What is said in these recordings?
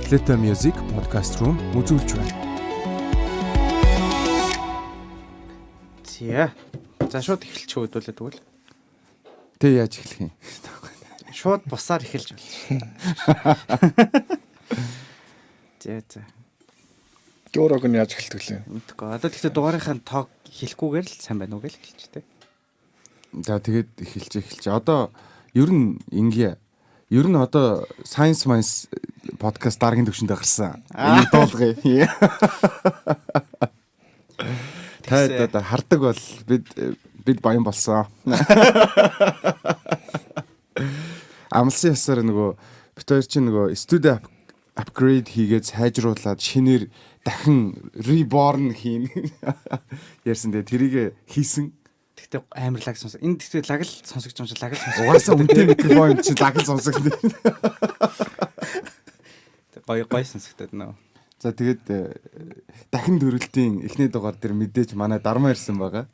Fleta Music podcast room үзүүлж байна. Зя. За шууд эхэлчих өгдүүлээ тэгвэл. Тэ яаж эхлэх юм? Шууд бусаар эхэлж байна. За. Гөрөг нь яаж эхэлдэг лээ? Мэдгүй. Одоо тэгтээ дугаарынхаа тоог хэлэхгүйгээр л сайн байна уу гэж хэлж тээ. За тэгээд эхэлж. Одоо ер нь ингээ. Ер нь одоо Science Minds podcast дараагийн төвшөндөө гарсан. Энийг дуулгая. Та хардаг бол бид баян болсон. Амлсан ясаар нөгөө бид хоёр чинь нөгөө студи апгрейд хийгээд сайжруулад шинээр дахин reborn хийн ярьсан. Тэгээ тэрийг хийсэн. Тэгтээ амар лаг сонсог. Энд тэгтээ лаг л сонсогч юм шиг лаг л сонсог. Угаасаа үнэтэй микрофон чи лаг л сонсог. Гой сонсогдод нөө. За тэгээд дахин төрөлтийн эхний дугаар дээр мэдээж манай дарма ирсэн байгаа.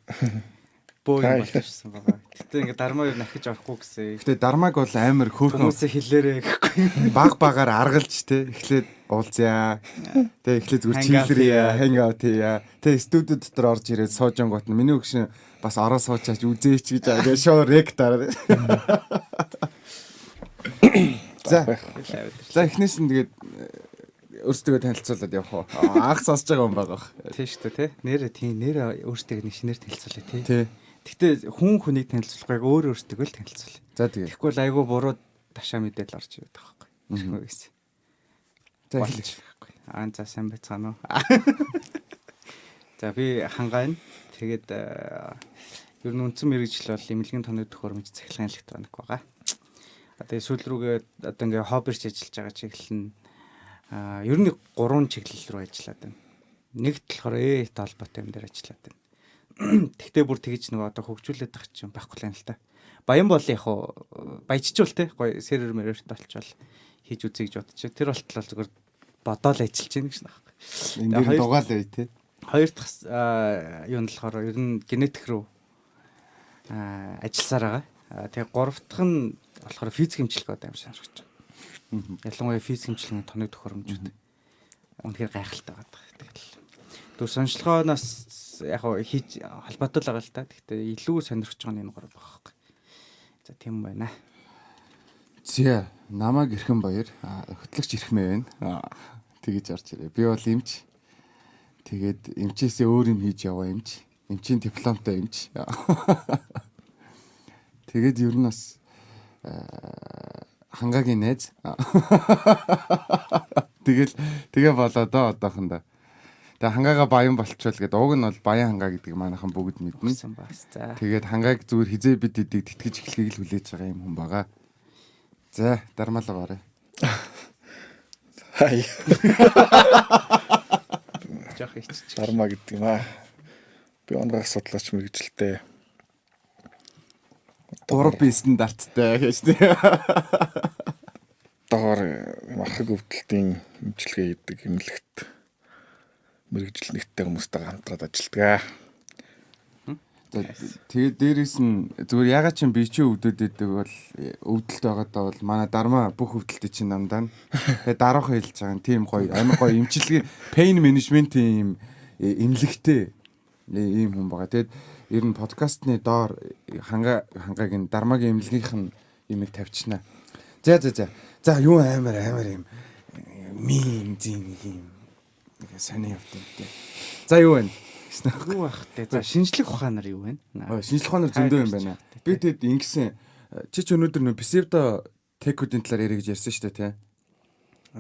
Бөө юм болчихсон байгаа. Тэгтээ ингээ дармаа юу нахиж авахгүй гэсэн. Гэтэ дармаг бол амар хөөрхөн хүмүүсээ хэлээрээ гэхгүй. Багаар аргалж те эхлээд уулзъя. Тэ эхлээд зүгээр чийлэрээ hang out хийя. Тэ студи дотор орж ирээд суужангууд нь миний өгшин бас ороо суучаач үзээч гэж аа шоу ректаар. За эхнээс нь тэгээд өөрсдөө танилцуулаад явах уу? Анх сонсож байгаа юм байгаа. Тийм шүү дээ, тий. Нэрээ өөртөө нэг шинээр танилцуулъя, тий. Тий. Гэтэ хүнийг танилцуулахгүй өөр өөртөө л танилцуул. За тэгээд. Тэгэхгүй л айгүй буруу ташаа мэдээлэл орж ирээд байгаа байхгүй. Тэгмээ гэсэн. За эхэлж байхгүй. За сайн байцгаана уу? За би хангаан. Тэгээд ер нь үндсэн мэргэжил бол эмнэлгийн тооны төхөөрөмж цахилгаан электроник байгаа. Одоо сүүл рүүгээ одоо ингээ хоббирч ажиллаж байгаа чиглэл нь ер нь 3 чиглэл рүү ажиллаад байна. Нэгт болохоор ЭЭТ холбоотой юм дээр ажиллаад байна. Тэгтээ бүр тэгэж нэг одоо хөгжүүлээд байгаа ч юм байхгүй л та. Баян бол яг хуу баяжчул те гоё сервер мэрэрт болчвол хийж үзье гэж бодчих. Тэр болтол зүгээр бодоол ажиллаж байна гэж байна. Энд дээр дугаал бай те. Хоёр дахь юу нь болохоор ер нь генетик рүү ажилласаар байгаа. Тэгээ гурав дахь нь болохоор физик хэмжлэг одоо юм шаарч байна. Ялангуяа физик хэмжлэгийн тооны төхөөрөмжүүд үнэхээр гайхалтай байгаа. Тэгэл түр сонирхолоноос яг хийж холбоотой л байгаа л та. Гэхдээ илүү сонирхож байгаа нь энэ гурав байгаа. За тийм байна. Зя намайг Эрхэн Баяр хөтлөгч Эрхмээ байна. Тэгэж орж ирээ. Би бол эмч. Тэгээд эмчээсээ өөр юм хийж яваа эмч. Эмчийн дипломтой эмч. Тэгээд ер нь бас хангагийн найз. Тэгээ болоо доо одоохондоо. Тэгээ хангаагаа баян болчихвол гэдэг уг нь бол баян хангаа гэдэг манайхан бүгд мэднэ. Тэгээд хангааг зүгээр хизээ бид эдийг тэтгэж эхлэхийг л хүлээж байгаа юм хүн байгаа. За дармалаа гараа. Хай. Жах ихч. Дарма гэдэг юм аа. Би онгоох судлаач мэргэжилтэй. Гурав би стандарттай гэж тийм. Доор мархаг өвдөлтийн имчилгээ хийдэг эмнэлэгт мэргэжил нэгтэй хүмүүстэй хамтраад ажилладаг. Тэгээд дээрээс нь зүгээр ягаад ч би чи өвдөд өгдөг бол өвдөлт байгаадаа бол манай дарма бүх өвдөлтөд чинь намдаа. Тэгээд дараахан хэлж байгаа тийм гоё амар гоё эмчилгээ pain management ийм эмнэлэгтэй ийм хүн байгаа. Тэгээд ер нь подкастны доор хангагийн дармагийн эмнэлгийнх нь юмыг тавьчихна. За юу амар юм мим зин юм сони явдаг. За юу вэ? Юу ах те. За шинжлэх ухаанаар юу вэ? Шинжлэх ухаанаар зөндөө юм байна. Би тэгэд ингэсэн чи өнөөдөр нөө псевдо техүүдийн талаар яриа гэж ярьсан шүү дээ тий.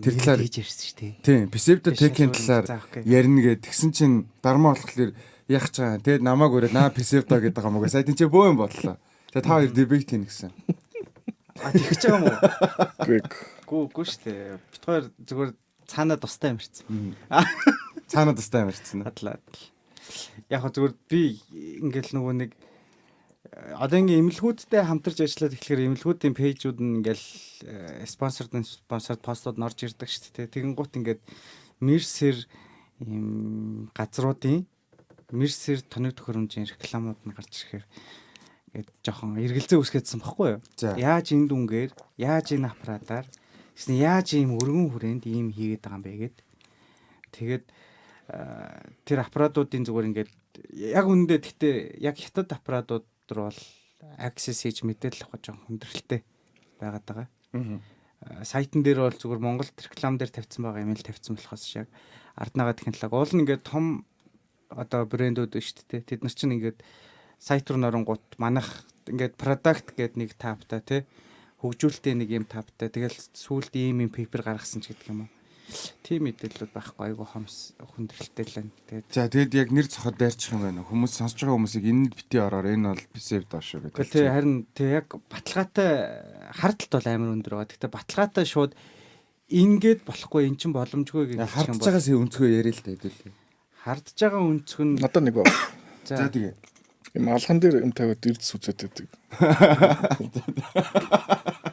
Тэр талаар хийж ярьсан шүү дээ. Тийм, псевдо техийн талаар ярина гэж тэгсэн чинь дарма болохоор яах ч байгаа. Тэгэд намааг өрөө наа псевдо гэдэг юм уу. Сая тийч бөө юм бодлоо. Тэгээ та хоёр дебейт хийн гэсэн. Тэгэж байгаа юм уу? Гүү шүү дээ. Бид хоёр зүгээр цаанаа тустай юмэрсэн. Цаанаа тустай юмэрсэн. Хадлаа. Яг зүгээр би ингээл нөгөө нэг одоо ингээм эмнэлгүүдтэй хамтарч ажиллаад эхлэхээр эмнэлгүүдийн пэйжүүд нь ингээл спонсорд постууд нь орж ирдэг шүү дээ. Тэгэн гут ингээд Мерсер ийм газруудын Мерсер тооны төхөөрөмжийн рекламууд нь гарч ирэхээр ингээд жоохон эргэлзээ үсгэжсэн баггүй юу? Яаж энэ дүнгээр, яаж энэ аппаратаар Гэсэн яаж ийм өргөн хүрээнд ийм хийгээд байгаа юм бэ гэд. Тэгээд тэр аппаратуудын зүгээр ингээд яг үндэ гэхдээ яг хятад аппаратууд руу бол access хийж мэдээлэл авах жоохон хүндрэлтэй байгаад байгаа. Сайтн дээр бол зүгээр Монголд реклам дээр тавьсан байгаа юм л тавьсан болохоос яг арднаага технологи уул нь ингээд том одоо брэндүүд шүү дээ. Тэд нар чинь ингээд сайт руу норонгууд манах ингээд product гэдэг нэг тааптай тий хөгжүүлэлтийн нэг юм тааптай тэгэл сүүлд ийм пейпер гаргасан ч гэдэг юм уу. Тийм мэдээлэлүүд байхгүй айгу хомс хүндрэлтэй л байна. Тэгээд яг нэр цохол дайрчих юм байна. Хүмүүс сонсож байгаа хүмүүсийг энд бити ороор энэ бол сave доош шүү гэдэг. Тэгээ харин тэг яг баталгаатай хардталт бол амар өндөр байгаа. Гэхдээ баталгаатай шууд ингээд болохгүй эн чинь боломжгүй гэж хардж байгаас өнцгөө яриа л та хэдүүлээ. Хардж байгаа өнцг нь надад нэг байна. за тэгээ юм алган дээр юм тавиад ирдс үзээд байдаг.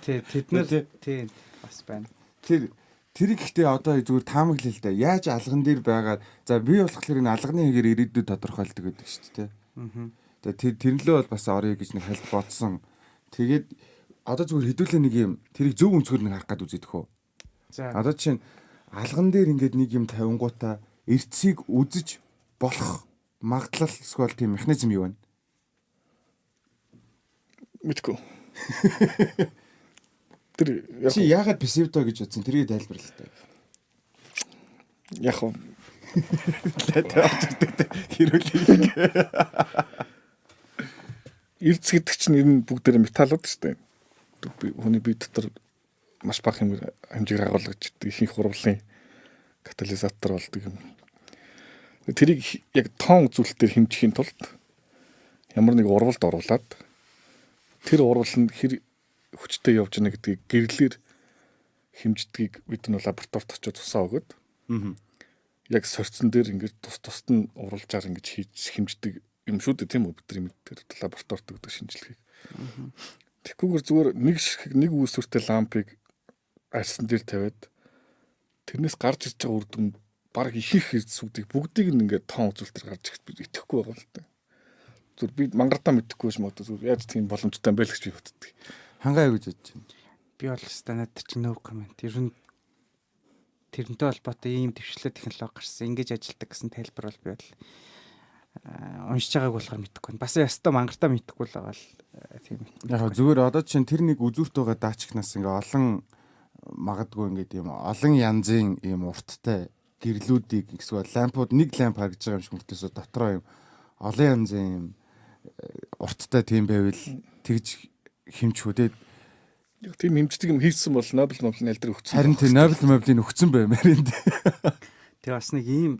тэд нар тийм бас байна. Тэр ихтэй одоо зүгээр таамаглал л да. Яаж алган дээр байгаад за би болохоор энэ алганы хэгээр ирээдүйд тодорхойлдог гэдэг шүү дээ. Тэгээ тэрнлөө бол бас орё гэж нэг хальт бодсон. Тэгээд одоо зүгээр хэдүүлээ нэг юм тэрийг зөв өнцгөр нэг харах гад үзэдэх үү. За Одоо чинь алган дээр ингээд нэг юм тавингуудаа эрцгийг үзэж болох магадлал эсвэл тийм механизм юу вэ? Мэдгүй. Тэр Чи яагаад пассивдо гэж утсан? Тэрийг тайлбарлаа та. яг Хэрүүлээ. эрдс гэдэг чинь ер нь бүгдээр металлууд шүү дээ. Хүний бие дотор маш бага хэмжээгээр агуулгаж ихэнх хурвлын катализатор болдог юм. Тэрийг яг тоон үзүүлэлтээр хэмжихийн тулд ямар нэг урвалд оруулаад тэр урвал нь хэр хүчтэй явж байна гэдгийг гэрлэр хэмждгийг бид нь лабораторид очиж тусаа өгöd. Яг сорьцон дээр ингээд тус нь уралжаар ингэж хийж хэмждэг юм шүү дээ тийм үү бидний мэддэг лабораторид өгдөг шинжилгээг. Тэгхгүйгээр зүгээр нэг үүсвэртэй лампыг арьсан дээр тавиад тэрнээс гарч ирж байгаа үр дүн баг ихэнх эрдэсүүдийг бүгдийг нь ингээд тоон үзүүлэлтээр гарч ирэхэд бид итгэхгүй байгаа л да. Зүр би мангартаа мэдэхгүй биш мод зүр яаж тийм боломжтой юм бэ л гэж би боддог. Хангаа юу гэж бодож байна? би бол стандарт чинь no comment. Ер нь тэрнтэй холбоотой ийм дэвшлээ технологи гарсан. Ингэж ажилдаг гэсэн тайлбар бол би бол уншиж байгааг болохоор мэдэхгүй байна. Бас ястаа мангартаа мэдэхгүй л байгаа л тийм. Яг зүгээр одоо чинь тэр нэг үзүүрт байгаа даачкнаас ингээ олон магадгүй ингээд юм олон янзын ийм урттай гэрлүүдийг эсвэл лампууд нэг ламп харагдж байгаа юм шиг мөртөөсөө дотроо юм олон янзын юм урттай тийм байвал тэгж хэмжихүү дээ. Тийм хэмждэг юм хийсэн бол Нобель найлдрыг өгсөн. Харин тийм Нобель моблийн өгсөн баймаар энэ. Тэгээ бас нэг ийм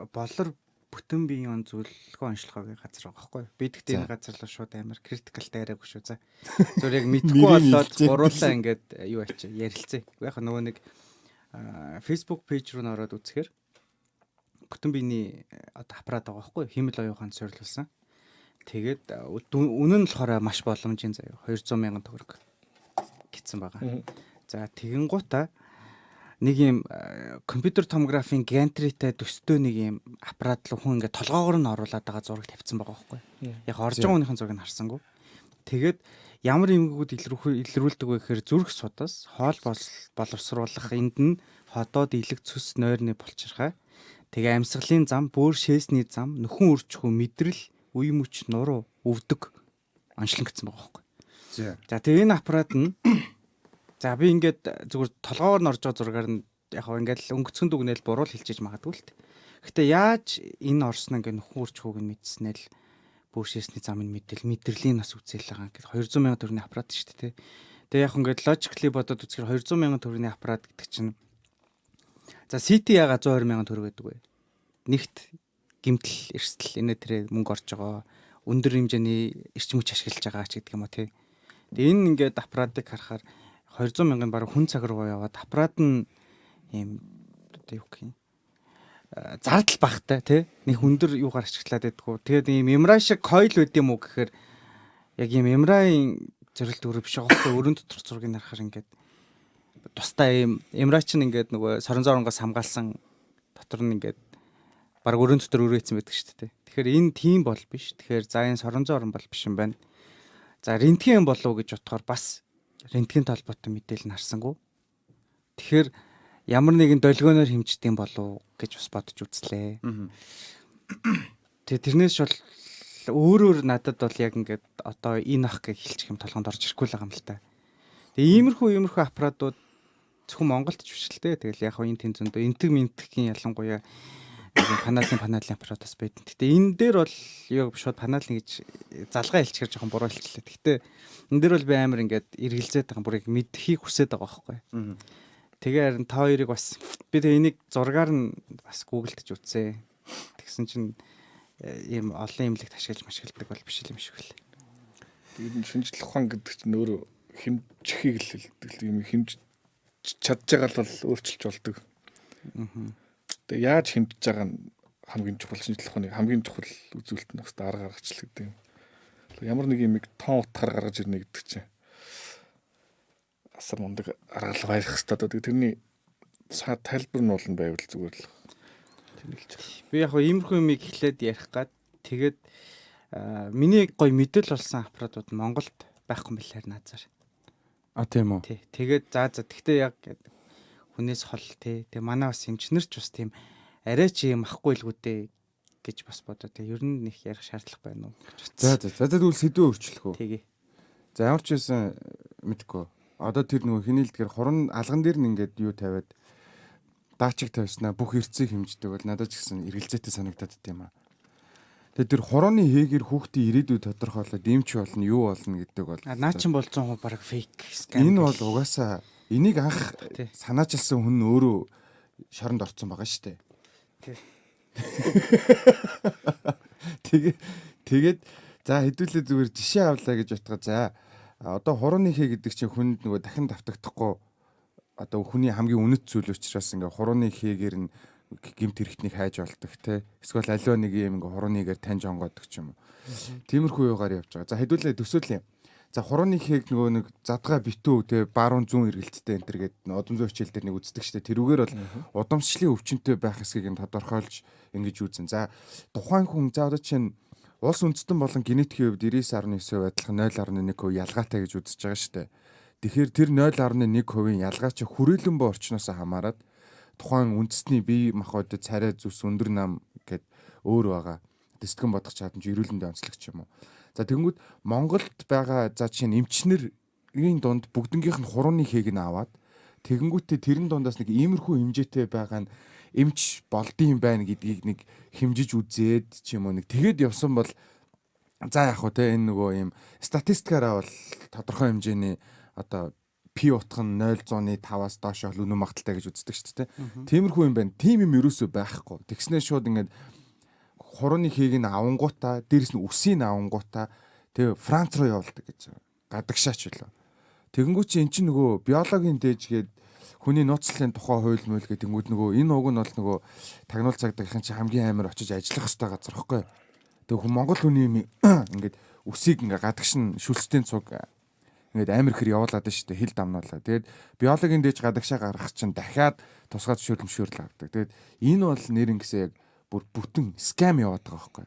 болор бүтэн биеийн зөвлөгөө онцлогоогийн газар байгаа байхгүй. Би тэгтээ энэ газар л шууд амар критикал дайраагүй шүү за. Зөв яг мэдхгүй болоод гуруулаа ингээд юу ачаа ярилцээ. Яг нөгөө нэг Facebook пэйж руу н ороод үзэхээр бүтэн биений одоо аппарат байгаа байхгүй. Химэл оюухан суйрлуулсан. Тэгээд үнэн нь болохоор маш боломжийн заяа 200,000 төгрөг гитсэн байгаа. За тэгэн гута нэг юм компьютер томографийн гантритай төстэй нэг юм аппарат л хүн ингээд толгоогоор нь оруулаад байгаа зураг тавьсан байгаа байхгүй. Яг орж байгаа хүнийхэн зургийг харсангүй. Тэгээд ямар юмгууд илрүүлдэг вэ гэхээр зүрх судас, хоол боловсруулах энд нь ходоод илэг цөс нойрны булчирхай. Тэгээ амьсгалын зам, бөөр шээсний зам, нөхөн үрчхүү мэдрэл, үе мөч нуруу өвдөг онцлон гэсэн байгаа байхгүй. За тэгээ энэ аппарат нь за би ингээд зүгээр толгоогоор нь орж байгаа зургаар нь яг ингээд өнгөцгөн дүгнэл буруул хэлчихэж магадгүй л т. Гэтэ яаж энэ орсон ингээд нөхөн үрчхүүг нь мэдснээр л бөөр шээсний замыг мэдрэлийн нас үзэл байгаа ингээд 200,000 төгрөгийн аппарат шүү дээ. Тэгээ яг ингээд логикли бодоод үзэхээр 200,000 төгрөгийн аппарат гэдэг чинь за CT яга 120,000 төгрөг гэдэг вэ? Нэгт гимтэл эрсдэл энэ тэрэ мөнгө орж байгаа өндөр хэмжээний эрчим хүч ашиглаж байгаа ч гэдэг юм уу тий. Тэгээ энэ ингээд аппаратыг харахаар 200,000-ын бараг хүн цаг руу яваад аппарат нь ийм одоо юу гэх юм зардал багтай тий нэг өндөр юугаар ашиглаад байдгүй. Тэгээд ийм эмра шиг койл байд юм уу гэхээр яг ийм эмраийн зэрэлт өрөө биш аахгүй өрөөнд дотор зургийг харахаар ингээд тустай ийм эмра чинь ингээд нөгөө сорон зоронгоос хамгаалсан дотор нь ингээд бараг өрөөнд дотор өрөөцсөн байдаг шүү дээ. Тэгэхээр энэ тийм бол биш. Тэгэхээр за энэ сорон зорон бол биш юм байна. За рентген болов уу гэж бодохоор бас рентген толботой мэдээлэл нь харсангүй. Тэгэхээр ямар нэгэн долгионоор хэмждэг юм болов гэж бас бодож үзлээ. Тэгээ тэрнээс бол өөрөөр надад бол яг ингээд одоо энэ ах гэж хэлчих юм толгонд орж ирэхгүй л байгаа юм л та. Тэгээ иймэрхүү аппаратууд зөвхөн Монголд ч биш л дээ. Тэгэл яг энэ тэн зөндөө энтэг мэнтгийн ялангуяа паналын аппаратаас байдаг. Гэтэ энэ дээр бол яг шууд паналын гэж залгаа хэлчихэр жоохон буруу хэлчихлээ. Гэтэ энэ дээр бол би амар ингээд эргэлзээд байгаа бүр яг мэдхийг хүсээд байгаа байхгүй. Тэгээ харин та хоёрыг бас би тэгээ энийг зургаар нь бас гуглдж үзье. Тэгсэн чинь ийм олон имлэгт ашиглаж машигладаг бол биш юм шиг л. Тэгээд шинжлэх ухаан гэдэг чинь өөрөө хэмжихийг л хэлдэг. Тийм хэмж чадж байгаа л өөрчилж болдог. Тэгээ яаж хэмжиж байгаа нь хамгийн чухал шинжлэх ухааны хамгийн чухал үзүүлэлт нь бас арга гаргачлал гэдэг юм. Ямар нэг юм тон утгаар гаргаж ирнэ гэдэг чинь асар мундаг аргал байх хэрэгтэй. Тэрний тайлбар нь болно байвал зүгээр л. Би яг иймэрхүү юм эхлээд ярих гад тэгээд миний гой мэдэл болсон аппаратууд нь Монголд байхгүй юм билээ наазаар. Тийм үү. Тий. Тэгээд тэгтээ яг хүнээс хол тий. Тэгээ манай бас эмчнэр ч бас тийм арай чи юм ахгүй л гүдээ гэж бас бодоо. Тэгээ ер нь нэг ярих шаардлага байна уу гэж За тэгвэл сэдвээ өөрчлөх үү. Тэгээ. За ямар ч байсан мэдгүй. Одоо тэр нөгөө хинээлдгээр хуран алган дээр нь ингээд юу тавиад даачиг тавьснаа бүх эрцийг хэмждэг бол надад ч гэсэн эргэлзээтэй санагдаад байт юм аа. Тэгээд тэр хорооны хээгэр хүүхдийн ирээдүйд тодорхойлоод эмч болно юу болно гэдэг бол Наа чин бол 100% бараг фейк скам. Энэ бол угаасаа энийг анх санаачилсан хүн өөрөө шоронд орцсон байгаа шүү дээ. Тэгээд за хэдүүлээ зүгээр жишээ авлаа гэж утгаа. За одоо хорооны хээ гэдэг чинь хүнд нөгөө дахин давтагдахгүй одоо хүний хамгийн үнэт зүйл учраас ингээ хорооны хээгээр нь гимт хэрэгтнийг хайж болдог те. Эсвэл аливаа нэг юм ингээ хорооныгээр таньж онгоодог ч юм уу. Тиймэрхүү юугаар явж байгаа. За хэдүүлээ төсөөлье. За хорооны хээг нөгөө нэг задгаа битүү те баруун зүүн эргэлттэй энэ төр гэдэг удам зүйн хичээл дээр нэг үздэг штэ. Тэрүүгээр бол удамшлын өвчнөд байх эсгийг нь тодорхойлж ингэж үзэн. За тухайн хүн за одоо чинь улс үндэстэн болон генетикийн хувьд 99.9% адилхан 0.1% ялгаатай гэж үзэж байгаа штэ. Тэгэхээр тэр 0.1% ялгаа чи хүрээлэн бо орчноос хамаарат тухайн үндэстний бие махбодод царай зүс өндөр нам гэд өөр байгаа. Дэстгэн бодох чадамж эрүүлэндээ онцлогч юм уу. За тэгэнгүүт Монголд байгаа за жишээ нь эмчнэрийн дунд бүгднгийнх нь хурууны хээг нь аваад тэгэнгүүтээ тэрэн дундаас нэг иймэрхүү хэмжээтэй байгаа нь эмч болдсон байна гэдгийг нэг хэмжиж үзээд ч юм уу нэг тэгэд явсан бол за яг хөө те энэ нөгөө юм статистикаараа бол тодорхой хэмжээний одоо пи утга нь 0.5-аас доош бол үнэн магталтай гэж үздэг шүү дээ. Тиймэрхүү юм байна. Тим юм ерөөсөө байхгүй. Тэгснээр шууд ингээд хурууны хээг нь авангуудаа, дээрэс нь үсийг авангуудаа тэгээ Франц руу явуулдаг гэж гадагшаач үлээ. Тэгэнгүүт чи эн чинь нөгөө биологийн дээжгээд хүний нууцлалын тухай хууль мөл гэдэг нөгөө энэ уг нь бол нөгөө тагнуул цагдаагийнхан чи хамгийн амар очиж ажиллах хэвээр газар хэвгүй. Тэгээ хүн Монгол хүний юм ингээд үсийг ингээд гадагш нь шүлстэй цуг ингээд амар ихэр явуулаад шүү дээ хил дамнуулаа. Тэгээд биологийн дээж гадагшаа гаргах чинь дахиад тусгай зөвшөөрлөмшөөрөл авдаг. Тэгээд энэ бол нэрнгэсээ яг бүр бүтэн скам яваад байгаа байхгүй.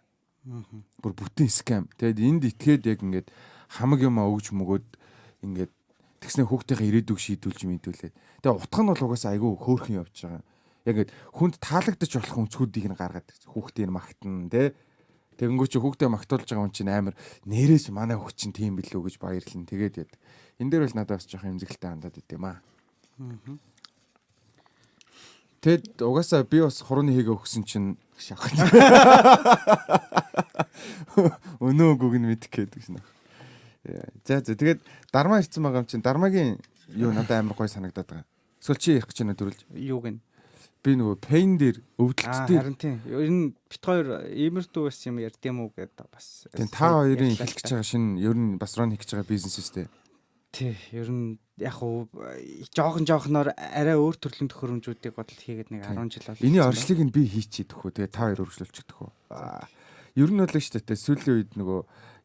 Бүр бүтэн скам. Тэгээд энд итгээд яг ингээд хамаг юм өгж мөгөөд ингээд тэгснэ хүүхдийнхээ ирээдүйг шийдүүлж мэдүүлээд. Тэгээд утга нь бол угаасаа айгүй хөөрхөн явж байгаа. Яг ингээд хүнд таалагдчих болох өнцгүүдийг нь гаргаад хүүхдийн магтана тий. Тэгэнгүүт чи хүүхдээ магтуулж байгаа хүн чинь амар нэрэж манай хүүхд чинь тийм билүү гэж баярлна. Тэгээд яд. Энэ дээр бол надад бас жоохон эмзэглэлтэй хандаад идэм аа. Тэгэд угаасаа би бас хурууны хийгээ өгсөн чинь шахах. Өнөө үгүйг нь мэдэх гэдэг шнэ. За тэгээд дармаа ирсэн байгаа юм чинь дармаагийн юу надад амар гой санагдаад байгаа. Эсвэл чи ярих гэж байна төрүүлж. Юу гэн? Би нөгөө пейн дээр өвдөлттэй. Харин тийм. Ер нь бит хоёр иймэрдүү бас юм ярьд юм уу гэдэг бас. Тийм та хоёрын хэлэх гэж байгаа шинэ ер нь бас рон хийх гэж байгаа бизнес үстэй. Тий, ер нь яг уу жоохноор арай өөр төрлийн төхөөрөмжүүдийг бодол хийгээд нэг 10 жил бол. Эний орчлыг нь би хийчихээ төхөө. Тэгээ та хоёр өргөжлүүлчих төхөө. Ер нь бол шүү дээ сүүлийн үед нөгөө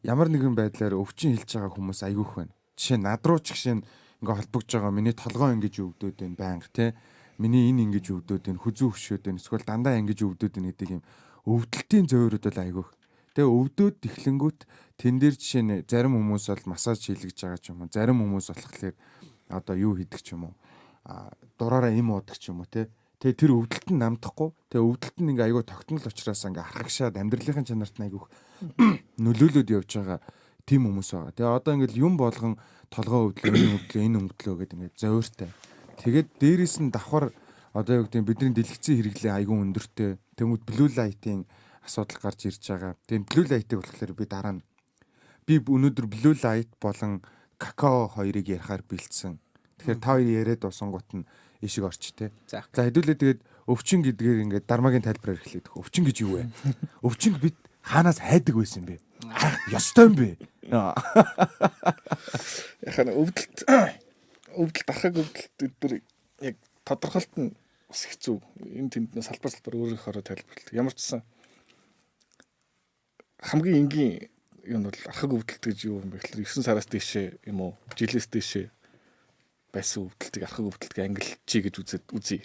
ямар нэгэн байдлаар өвчин хэлж байгаа хүмүүс айгүйх байна. Жишээ над руу ч гişэн ингээ холбогдож байгаа миний толгой ингэж өвдөд байна байнга тий. Миний энэ ингэж өвдөд байна, хүзүү хөшөөд байна, эсвэл дандаа ингэж өвдөд байна гэдэг юм өвдөлтийн зөөрөд бол айгүйх. Тэгээ өвдөд эхлэнгүүт тэн дээр жишээ нь зарим хүмүүс бол массаж хийлгэж байгаа ч юм уу, зарим хүмүүс болохоор одоо юу хийдэг ч юм уу. дураараа им уудаг ч юм уу те. Тэгээ тэр өвдөлт нь намдахгүй. Тэгээ өвдөлт нь ингээ айгүй тогтмол учраас ингээ хархагшаад амьдралын чанарт нь айгүйх нөлөөлөд явж байгаа тийм хүмүүс байгаа. Тэгээ одоо ингээл юм болгон толгоо өвдлөө, энэ өвдлөө гэдэг ингээ зовиртай. Тэгээд дээрээс нь давхар одоо юу гэдэг бидний дэлгэцийн хэрэглээ айгүй өндөртэй. Тэмүүл blue light-ийн асуудал гарч ирж байгаа. Тэгээд blue light-ыг болохоор би дараа нь өнөөдөр blue light болон какао хоёрыг ярихаар бэлдсэн. Тэгэхээр та хоёр яриад дуусангууд нь ишиг орч те. За хэдүүлээ тэгээд өвчин гэдгээр ингээд дармагийн тайлбараар эхлэдэг. Өвчин гэж юу вэ? Өвчин бид хаанаас хайдаг байсан бэ? Ёстой юм бэ? Яхаа өвдөлт ахаг өвдөлт өдөр яг тодорхойлт нь бас хэцүү. Энэ тэнднээс салбар өөрөөхөөрөө тайлбарлах. Ямар ч сан хамгийн энгийн юм бол ахаг өвдөлт гэж юу юм бэ гэхээр 9 сараас дээшээ юм уу? Жилээс дээшээ байсан өвдөлтийг ахаг өвдөлтийг ангилчий гэж үзье.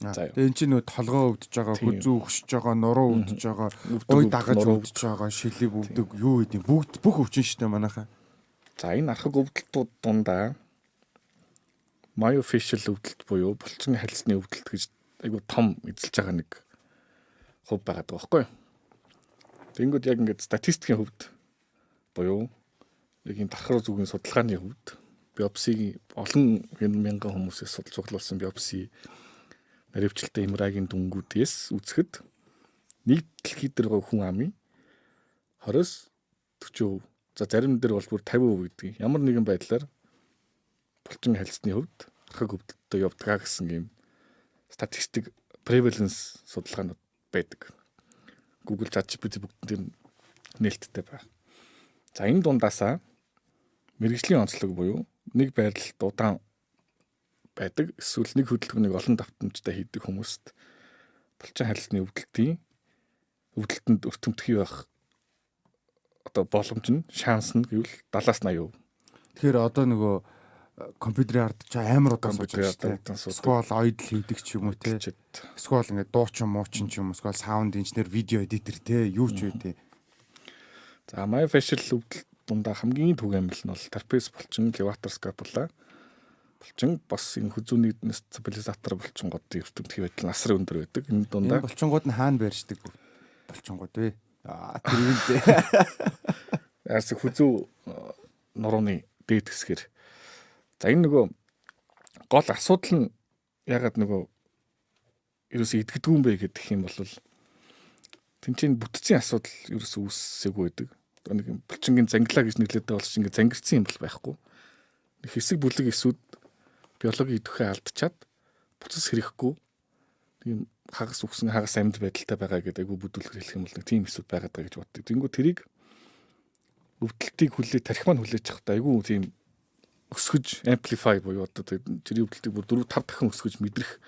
За. Тэгээ эн чинь нөө толгоо өвдөж байгаа, хүзүү өсөж байгаа, нуруу өвдөж байгаа, ой дагаж өвдөж байгаа, шилэг өвдөг юу гэдэг бүх өвчин шүү дээ манайхаа. За энэ ахаг өвдөлтүүд дундаа myofascial өвдөлт буюу булчин хальсны өвдөлт гэж айгу том эзэлж байгаа нэг хувь байгаа байхгүй юу? Тэнгүүд яг ингээд статистикийн хувьд буюу яг энэ дархар зүгийн судалгааны хувьд биопсиг олон мянган хүмүүсээс суглуулсан биопси наривчлалтай хеморрагийн дүнгуудээс үзэхэд нийт дэлхийд дээр хүн амын 20-40%. За зарим дээр бол бүр 50% гэдэг. Ямар нэгэн байдлаар булчин хальсны хувьд ахаг өвдөлтөд явдаг гэсэн юм статистик prevalence судалгаанууд байдаг. Google ChatGPT бүгд дээр нээлттэй байна. За энэ дундаасаа мэргэжлийн онцлог буюу нэг байрлалд удаан байдаг эсвэл нэг хөдөлгөөнийг олон давтамжтай хийдэг хүмүүст булчин хальсны өвдөлтөнд өртөмтгий байх одоо боломж нь шанс нь гэвэл 70-80%. Тэгэхээр одоо нөгөө компьютерийн ард ч амар удаан сууж байгаа шүү дээ. Сквал ойдл хийдэг ч юм уу те. Сквал ингээд дуучин муучин ч юм уу, сквал саунд инженер, видео эдитер те, юу ч үү те. За myofascial өвдөлт дундаа хамгийн түгээмэл нь бол трапез булчин, levator scapula булчин бас энэ хүзүүний стабилизатор булчингуудын ертөнцийн байдал насрын өндөр байдаг. Энэ дундаа энэ булчингууд нь хаана байршдаг булчингууд вэ? Тэр үедээ. Яарс хүзүү нурууны дээд хэсгэр. За энэ нөгөө гол асуудал нь ягаад нөгөө ерөөсөө идэгдгүй юм бэ гэдэг юм бол тэнцэн бүтцийн асуудал ерөөсөө үүссээгүй байдаг. Нэг булчингийн зангилаа гэж нэрлэдэг бол чинь ингээ зангирсан юм бол байхгүй. Нэг хэсэг бүлэг эсүүд биологийн идэвхээ алдчихад буцас хэрэггүй тийм хагас үгсэн хагас амьд байдалтай байгаа гэдэг айгүй бүдүүлгэр хэлэх юм бол нэг тийм эсүүд байгаад байгаа гэж боддог. Тэнгүү тэрийг өвдөлтийг тарих маань хүлээж авахдаа айгүй тийм өсгөж amplify буюу одоо тэрийн өвдөлтийг бүр 4-5 дахин өсгөж мэдрэх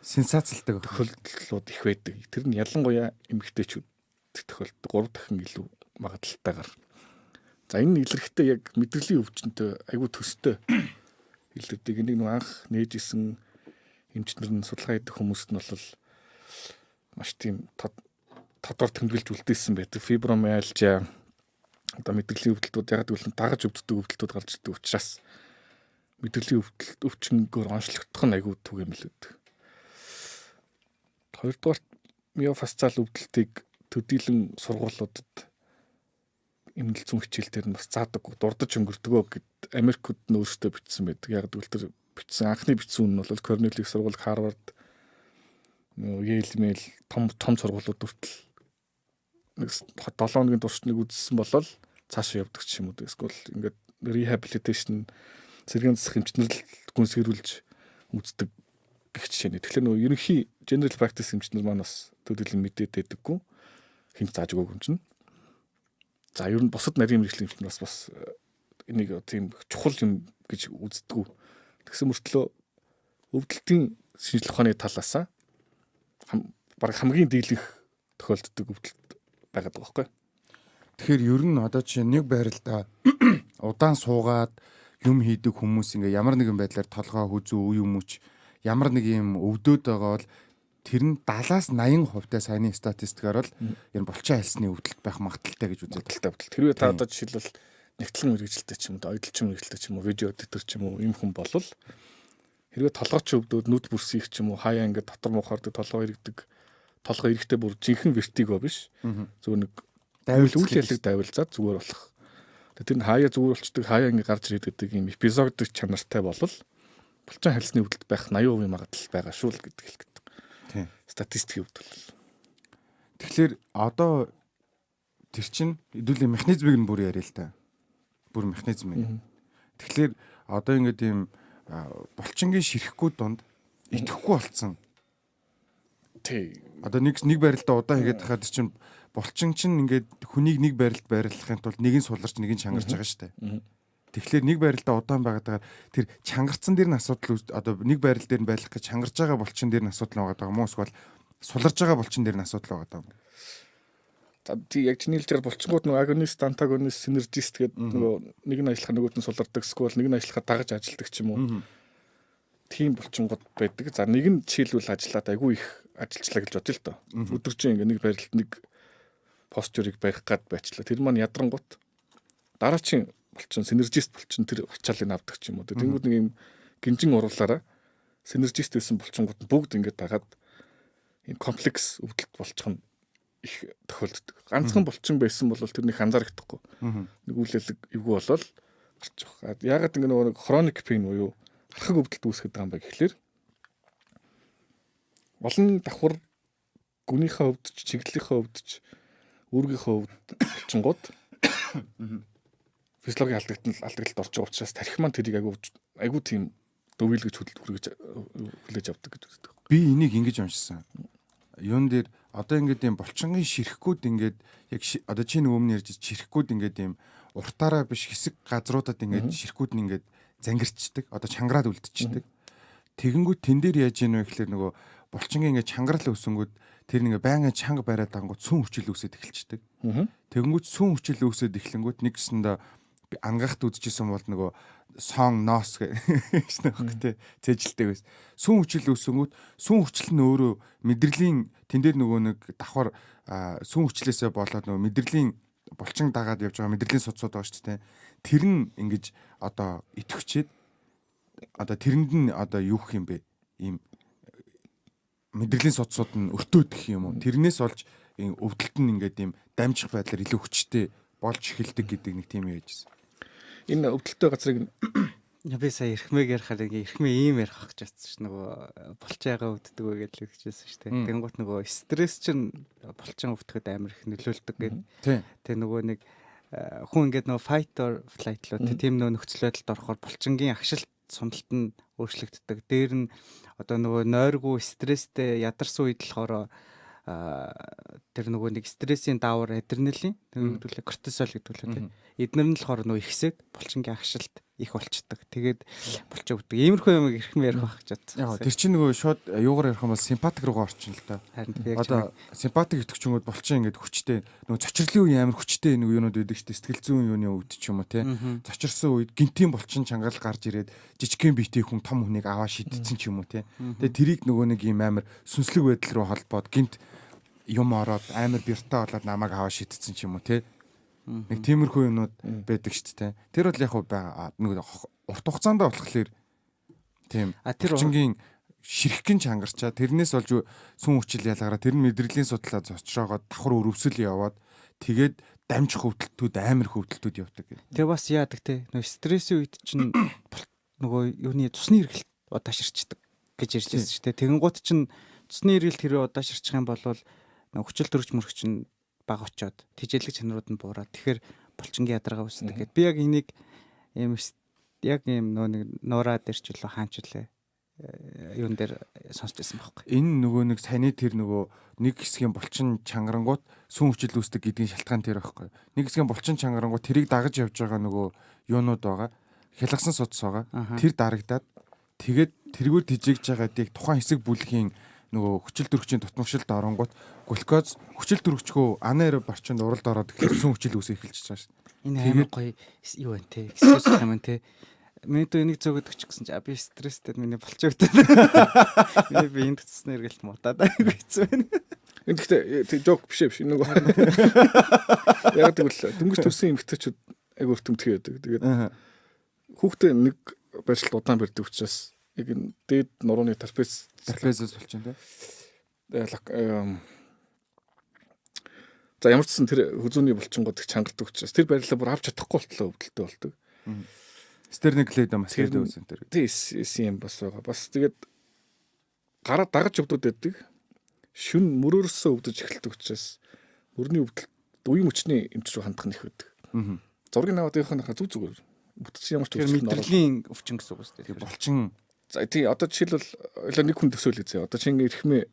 сенсацлдаг тохиолдлууд их байдаг. Тэр нь ялангуяа эмэгтэйчүүд тохиолддог 3 дахин илүү магадaltaйгаар. За энэ илэрхтээ яг мэдрэлийн өвчнөд айгүй төстэй илэрдэг. Энийг нэг анх нээж исэн эмчнэр нь судалгаа хийдэг хүмүүст нь бол маш тийм тодор тэмдэглэж үлдээсэн байдаг. Фибромиалжиа одоо мэдрэлийн өвдөлтүүд яг гэвэл дагаж өвддөг өвдөлтүүд гарч ирдэг учраас мэдрэлийн өвчнгөөр онцлогдох нь айгүй түгээмэл байдаг. Хоёрдугаар миофасциал өвдөлтийг төдийлөн сургуулиудад эмнэлэг зүүн хичээлдэр нь бас заадаг, дурдж өнгөрдөгөө гэд Америкт нь өөрсдөө бичсэн байдаг. Яг гэвэл тэр бичсэн анхны бичсэн үн нь бол Корнелийг сургууль, Харвард, Yale мэйл том сургуулиуд хүртэл нэг 7 хоногийн туршныг үзсэн болол цаашаа явдаг ч юм уу. Эсвэл ингээд rehabilitation сэргийн засах эмчнэрл гүнсгэрүүлж үздэг гэх жишээ нэ. Тэгэхээр нөгөө ерөнхий general practice эмчнэр маань бас төдийлөн мэдээд байдаггүй. Хинт зааж өгөөг юм чинь. За ер нь бусад нарийн мэргэжлийн эмчнэр бас энийг тийм чухал юм гэж үздэггүй. Тэгсэн мөртлөө өвдөлтийн шинжилгээ ухааны талаасаа баг хамгийн дийлэнх тохиолддог өвдөлт байгаад байгаа байхгүй. Тэгэхээр ер нь одоо чинь нэг байралда удаан суугаад юм хийдэг хүмүүс ингээ ямар нэгэн байдлаар толгой хүзүү үе юмч ямар нэг юм өвдөөд байгаа бол тэр нь 70-80% та саяны статистикаар бол энэ булчин хальсны өвдөлт байх магадaltaй гэж үздэг. Хэрвээ та одоо жишээлбэл нэгтлэн мэргэжилтэй ч юм уу, ойдлчин мэргэжилтэй ч юм уу, видео эдитер ч юм уу ийм хүн болвол Хэрвээ толгойч өвдөөд нүд бүрсийх ч юм уу хаяа ингээд дотор муухаардаг толгой иргэдэг. Толгой ирэхдээ бүр жинхэнэ вертиго биш. Зүгээр нэг үйл ялэг давилзаад зүгээр болох. Тэр нь хаяа зүгээр болчдөг хаяа ингээд гарч ирээд гэдэг юм эпизодик чанартай болол булчин харилцны өвдөлт байх 80% магадлал байгаа шүү л гэдэг хэлдэг. Тийм. Статистикийн хувьд бол. Тэгэхээр одоо тэр чинь хэдүүлээ механизмыг нь бүр яриа л та. Бүр механизмыг. Тэгэхээр одоо ингээд ийм булчингийн ширэхгүй дунд итгэхгүй болцсон. Тий. Одоо нэг барилдаа удаан хийгээд хахад чинь булчин чинь ингээд хүнийг нэг барилд байрлахын тулд нэг нь суларч нэг нь чангарч байгаа шүү дээ. Тэгэхээр нэг байралдаа удаан байгаадаа тэр чангарцсан дээр нь асуудал одоо нэг байрал дээр нь байлах гэж чангарч байгаа булчин дээр нь асуудал байгаа юм уу эсвэл суларж байгаа булчин дээр нь асуудал байгаа юм. За тий яг чиний хэлж байгаа булчингууд нөгөө агонист, антагонист, синергист гэдэг нөгөө нэг нь ажиллахаа нөгөөд нь сулардаг эсвэл нэг нь ажиллахаа дагаж ажилдаг ч юм уу. Тийм булчингууд байдаг. За нэг нь жишээлбэл ажиллаад айгүй их ажиллажлаа гэж бодъё л доо. Өдөржин ингээ нэг байралд нэг постурыг барих гад байчлаа. Тэр маань ядрангууд дараачийн булчин синергист булчин тэр ачаалыг авдаг ч юм уу. Тэнгүүд нэг юм гинжин уруулаараа синергист байсан булчингууд нь бүгд ингээд дагаад ийм комплекс өвдөлт болчих нь их тохиолддог. Ганцхан булчин байсан бол тэрнийг анзаарахдаггүй. Нэг үйл ялэг эвгүй болол гарчих. Яагаад ингэ нэг хроник пейн буюу хархаг өвдөлт үүсгэж байгаа юм бэ гэхлээр олон давхар гүнийхээ өвдөж, чиглэлийнхээ өвдөж, үүргийнхээ булчингууд физиологийн алдагдлалд орж байгаа учраас тархи маань тэрийг айгүй тийм дөвийлгэж хүлээж авдаг гэж үздэг. Би энийг ингэж уншсан. Юун дээр одоо ингээд юм булчингийн ширэхгүйд ингээд яг одоо чи нөгөөмний ярьж ширэхгүйд ингээд юм уртаараа биш хэсэг газруудад ингээд ширэхгүйд нь ингээд зангирчдаг. Одоо чангараад үлдчихдэг. Тэгэнгүүт тэн дээр яаж ийн вэ гэхэлэр нөгөө булчингийн ингээд чангарал өсөнгүүд тэр нэг байнгын чанга бариад тангууд сүн хүчил үүсээд эхэлчихдэг. Тэгэнгүүт сүн хүчил үүсээд эхлэнгүүт нэг гэсэндээ ангаахт үзчихсэн бол нөгөө сон ноос гэж цэжилдэг байсан. Сүн хүчил үүсэнгүүт сүн хүчил нь өөрөө мэдрэлийн тэн дээр нөгөө нэг давхар сүн хүчлээсээ болоод нөгөө мэдрэлийн булчин дагаад явж байгаа мэдрэлийн судсууд байгаа шүү дээ. Тэр нь ингэж одоо итгэвчээд одоо тэрэнд нь одоо юу гэх юм бэ? Ийм мэдрэлийн судсууд нь өртөөд гэх юм уу? Тэрнээс олж өвдөлт нь ингээд ийм дамжих байдлаар илүү хүчтэй болж эхэлдэг гэдэг нэг тийм яажсэн. Энэ өвдөлттэй газрыг би сая эрхмэг ярихаар эрхмээ ийм ярих гэж бодсон ш. Нөгөө булчаагаа өвддөг вэ гэж хэлжсэн ш. Тэнгуут нөгөө стресс чинь булчин өвдөхөд амар их нөлөөлдөг гэдэг. Тэгээ нөгөө нэг хүн ингээд нөгөө fight or flight лөө тийм нөгөө нөхцөл байдалд орохоор булчингийн агшилт суналт нь өөрчлөгддөг. Дээр нь одоо нөгөө нойргүй стресстэй ядарсан үед болохоор тэр нөгөө нэг стрессийн даавар адреналин тэгвэл кортизол гэдэг үлээ. Эднэр нь болохоор нөгөө ихсээд булчингийн агшилт их болчдөг. Тэгээд булчин өвдөг. Иймэрхүү юм эрхэм ярих байх гэж бодсон. Тэр чинь нөгөө шууд юугаар ярих юм бол симпатик руугаа орчин л та. Одоо симпатик итгэвчнгүүд булчин ингээд хүчтэй нөгөө цочрлын үе амар хүчтэй нөгөө юунууд байдаг шүү дээ. Сэтгэл зүйн юуны өвдөж ч юм уу те. Цочирсан үед гинтийн булчин чангарал гарч ирээд жижигхэн биетэй хүн том хүнийг аваа шидсэн ч юм уу те. Тэгээд тэрийг нөгөө нэг юм амар сүнслэг байдал руу холбоод гинт юм ороод амар биртаа болоод намайг аваа шидсэн ч юм уу те. Нэг тиймэрхүү юмнууд байдаг шүү дээ. Тэр бол яг байгаа нэг урт хугацаанд болохоор тийм булчингийн ширхгэн чангарчаа тэрнээс олж сүн хүчил ялгараа тэр нь мэдрэлийн судлаа зочроогоод давхар өрөвсөл яваад тэгээд дамжих хөвдөлтүүд амар хөвдөлтүүд явдаг гэх. Тэгээ бас яадаг те нөгөө стрессийн үед чинь нөгөө юуны цусны эргэлт удааширчдаг гэж ярьж байсан шүү дээ. Тэгэнгუთ чинь цусны эргэлт хэрэг удааширчих юм бол нөгөө хүчил төрөж мөрөх чинь баг очоод тижээлэг чанарууд нь буураад тэгэхээр булчингийн ядаргаа үүсдэг гэд. Би яг энийг ийм яг ийм нэг нураа дээр ч үлээ хаач үлээ юун дээр сонсч байсан байхгүй. Энэ нөгөө нэг саяны тэр нөгөө нэг хэсгийн булчин чангарангууд сүн хүчил үүсдэг гэдгийн шалтгаан тэр байхгүй. Нэг хэсгийн булчин чангарангууд тэрийг дагаж явж байгаа нөгөө юунууд байгаа. Хялгасан судас байгаа. Тэр дарагдаад тэгээд тэргээр тижээгж байгаа дийг тухайн хэсэг бүлгийн нөгөө хүчил төрөгчийн дутмагшилд оронгууд глюкоз хүчил төрөгчгөө анаэроб орчинд уралд ороод ихлээр сүн хүчил үүсэх эхэлж байгаа шүү дээ. Энэ амар гоё юу вэ те? Экскьюз юм те. Миний дөө энийг зөөгдөг ч гэсэн чи би стресстэй миний болчиход. Би энд цэцнэр гэлт муудаад айгүй хэцүү байна. Энэ гэхдээ жок биш нөгөө яг тэгвэл дөнгөж төрсэн эмэгтэйчүүд айгүй өртөмтгий байдаг. Тэгээд хүүхдээ нэг байршилд удаан барьдаг учраас яг энэ дээд нурууны трапез трапезос болчихно те. За ямар ч сан тэр хүзүүний булчингууд их чангардаг учраас тэр байрлалаа бүр авч чадахгүй болтлоо өвдөлтөй болдог. Стерниклейд маскэд үүсэн тэр. Тийм бас байгаа. Бас тэгээд гараа дагаж өвдөд байдаг. Шүн мөрөөсөө өвдөж эхэлдэг учраас мөрний өвдөлт үе мөчний эмч рүү хандах нь их байдаг. Зургийг аваад явахынхаа зүг зүгээр. Бүтцийн ямар ч мэдрэлийн өвчин гэсэн үг үстэй. Тэгээ булчин. За тий одоо жишээлбэл нэг хүн төсөөлөө зэ. Одоо чинь ирхмээ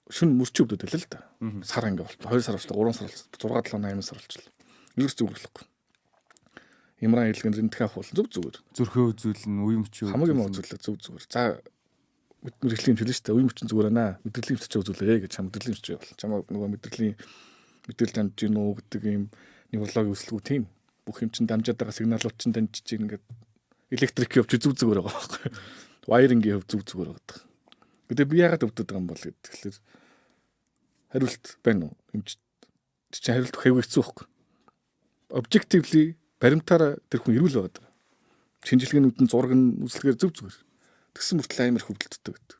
шүн мөрч өвдөд байлаа л да. Сар ингээ болчихлоо. 2 сар болчихлоо, 3 сар болчихлоо, 6 7 8 сар болчихлоо. Ерөөс зүгэрлэхгүй. Имран хэлгэн рентген авах зүг зүгээр. Зүрхөө үзүүлнэ, үе мөчөө. Хамгийн муу үзүүлээ зүг зүгээр. За мэдрэлийн хэмжээ шүү дээ. Үе мөчин зүгээр байна. Мэдрэлийн хэмжээ үзүүлээ гэж чам мэдрэлийн хэмжээ бол. Чам нөгөө мэдрэлийн мэдээлэл дамжиж гин үү гэдэг ийм неврологи өсөлгөө тийм. Бүх юм чин дамжаад байгаа сигналууд чин дамжиж ингээд электрик явж зүг зүгээр байгаа байхгүй. Вайрингийн хөв зүг зүгээр байгаа. Гэтэ би яагаад өвдөд байгаа юм бол гэдэг. Тэгэхээр хариулт байна уу? Эмч чи хариулт хэвгүй хэцүү байхгүй. Objectively баримтаараа тэр хүн ирүүл байгаа. Шинжилгээний үдэн зураг нь үзлэгээр зүг зүгээр. Тэгсэн мөртлөө амар хөвдөлттэй гэдэг.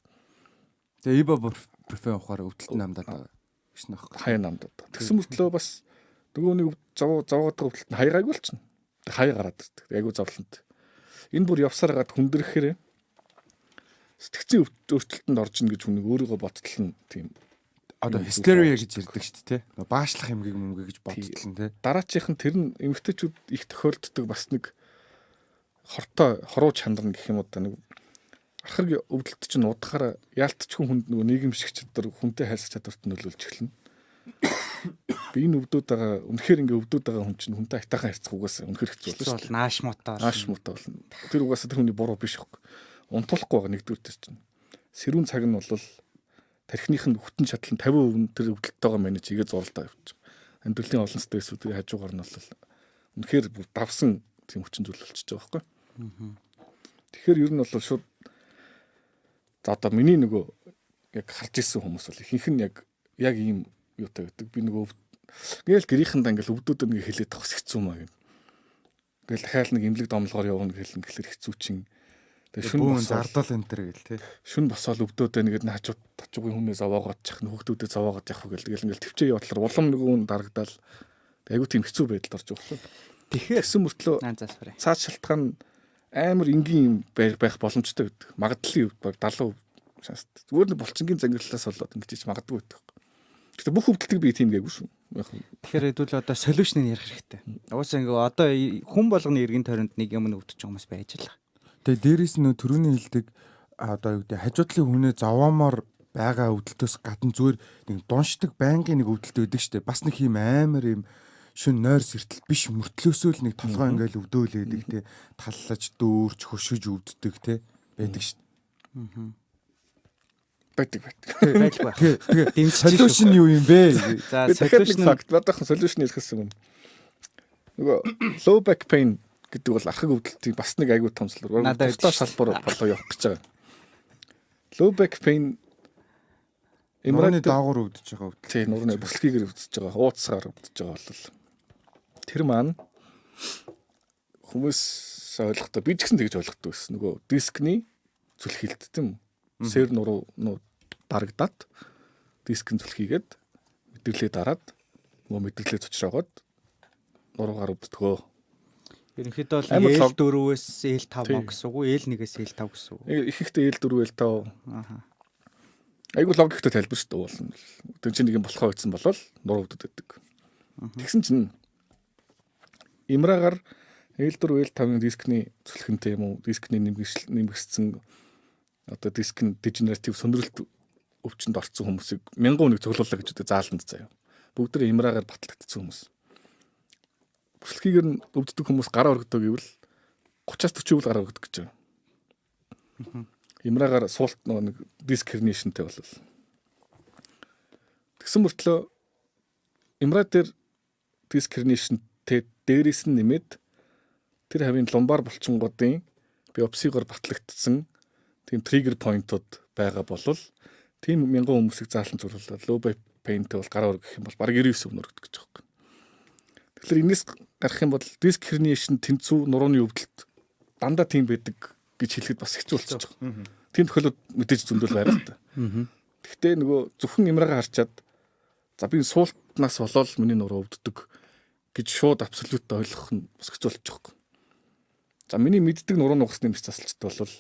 Тэгээ ибупрофен ухаар өвдөлт намдаад байгаа. Биш нөх. Хаяа намдаад. Тэгсэн мөртлөө бас нөгөөний зовоогод өвдөлт нь хаяа гайг болчихно. Хаяа гараад ирдэг. Айгу зовлонт. Энэ бүр явсаар гад хүндрэхээр сэтгцийн өөрчлөлтөнд орж ийн гэж хүнийг өөрийгөө боттол нь тийм одоо hysteria гэж ярьдаг шүү дээ. Нөгөө баашлах эмгэг гэж боттол нь те. Дараачих нь тэр нь эмэгтэйчүүд их тохиолддог бас нэг хоруу чандар гэх юм уу та нэг архаг өвдөлт чинь удахаараа яалтчгүй хүнд нөгөө нийгэмшиг чадвар хүнтэй хайрцаг чадварт нөлөөлж эхэлнэ. Би энэ өвдөд байгаа үнэхээр ингээ өвдөд байгаа хүн чинь хүнтэй айтайхан хайрцаг угаасаа үнэхээр хэцүү болно шүү дээ. Нааш муутай болно. Тэр угаасаа тэр хүний буруу биш байхгүй. Унтуулахгүй байгаа нэгдүгээр тэр чинь. Сэрүүн цаг нь бол тархиных нь хүтэн шатлан 50% тэр өвдөлттэйгээ менеж хийгээ зуралдаа явчих. Амьдралын олон стрессүүдийн хажуугаар нь бол үнэхээр давсан тийм хүчин зүйл болчихж байгаа байхгүй. Тэгэхээр ер нь бол шууд за одоо миний нөгөө яг харж ирсэн хүмүүс бол ихэнх нь яг ийм юутай байдаг. Би нөгөө гээл гэрийнхэндээ ингээл өвдөөд ингээ хэлээд тахс хэцүү маа гэн. Ингээл дахиад нэг имлэг домлогоор явна гэхэл ингээл хэцүү чин. Тэгээ шүн зардал энэ төр гэл те. Шүн босоод өвдөөд байна гэд хажуугийн хүнээс аваагаад чих нөхөдүүдээ заваагаад явах гэл ингээл төвчээ явуулаар улам нөгөө хүн дарагдаал айгуу тийм хэцүү байдалд орж байгаа юм. Тэгэхээр гэсэн мөртлөө цаад шалтгаан амар энгийн байх боломжтой гэдэг. Магадлалын хувьд 70% шанс. Зүгээр нэг булчингийн зангирлалаас болоод ингэж магадгүй байдаг. Гэхдээ бүх өвдөлтийг би тийм гээгүй шүү. Тэгэхээр хэдүүл одоо солиушныг ярих хэрэгтэй. Угаасаа ингээ одоо хүн болгоны эргэн тойронд нэг юм өвдөж байгаа хүмүүс байж л. Тэгээ дээрээс нь түрүүний хэлдэг одоо юу гэдэг хажуудлын хүнээ зовоомоор байгаа өвдөлтөөс гадна зүгээр нэг дуншдаг байнгын нэг өвдөлт байдаг шүү дээ. Бас нэг юм амар юм шүн нойр сэртэл биш мөртлөөсөө л нэг толгой ингээл өвдөөлээдэг те таллаж дүүрч хөшөж өвддөг те байдаг шүү дээ. байдаг. Тэгээ солиушн юу юм бэ? За солиушн факт бадах солиушн хэлсэн юм. Нөгөө low back pain гэдэг бол архаг өвдөлтийн бас нэг айгүй том салбар. Туслаа салбар болоо явах гэж байгаа. Low back pain нурууны даагуур өвдөж байгаа өвдөлт. Тийм нурууны бүслэгээр өвдөж байгаа, ууцсаар өвдөж байгаа бол тэр маань хүмүүс ойлгохдоо би ч гэсэн тэгж ойлгодог байсан. Нөгөө дискний зүлхийлт тийм үү? Сэр нуруу дарагдаад дискийн зүлхийгээд мэдрэлээ дараад нөгөө мэдрэлээ цочроогоод нуруугаар өвддөгөө. Ерөнхийдөө бол L4-өөс L5 гэсэн үг үү? L1-ээс L5 гэсэн үг. Ихэнхдээ L4, L5. Аа. Айгуу логиктой тайлбар шүү дээ уулна. Тэг чи нэг юм болохоо байсан болол нуруу өвдөд байдаг. Тэгсэн чинь имрагаар L4, L5-ын дискний зүлхэнтэй юм уу? Дискний нэмэгдсэн одоо дискний дегенератив сонирхолт өвчнөд орсон хүмүүсийг 1000 хүнийг цуглууллаа гэж үдэ зааланд заяа. Бүгд тэр имрагаар батлагдсан хүмүүс. Бүслэгээр нь өвддөг хүмүүс гараа өргөдөг гэвэл 30-40% гараа өргөдөг гэж байна. Имрагаар суулт нэг диск herniationтэй болов. Тэгсэн мөртлөө имра дээр диск herniationтэй дээрээс нь нэмээд тэр хавийн ломбар булчингуудын биопсигоор батлагдсан тийм триггер поинтууд байгаа болол тийм 1000 хүмүүсийг заалан зурлуулаад low back painтэй бол гараа өргөх юм бол бараг 99% өргөдөг гэж байгаа юм. Тэгэхээр энэс гарах юм бол диск herniation тэнцүү нурууны өвдөлт дандаа тийм байдаг гэж хэлэхэд бас хэцүү болчихж байгаа. тийм тохиолдол мэдээж зөндөл байгаа л та. Гэхдээ нөгөө зөвхөн имраагаа харчаад за би суултнаас болоод миний нуруу өвддөг гэж шууд абсолют ойлгох нь бас хэцүү болчих жоохоо. За миний мэддэг нуруу нугасны мэс засалчтай бол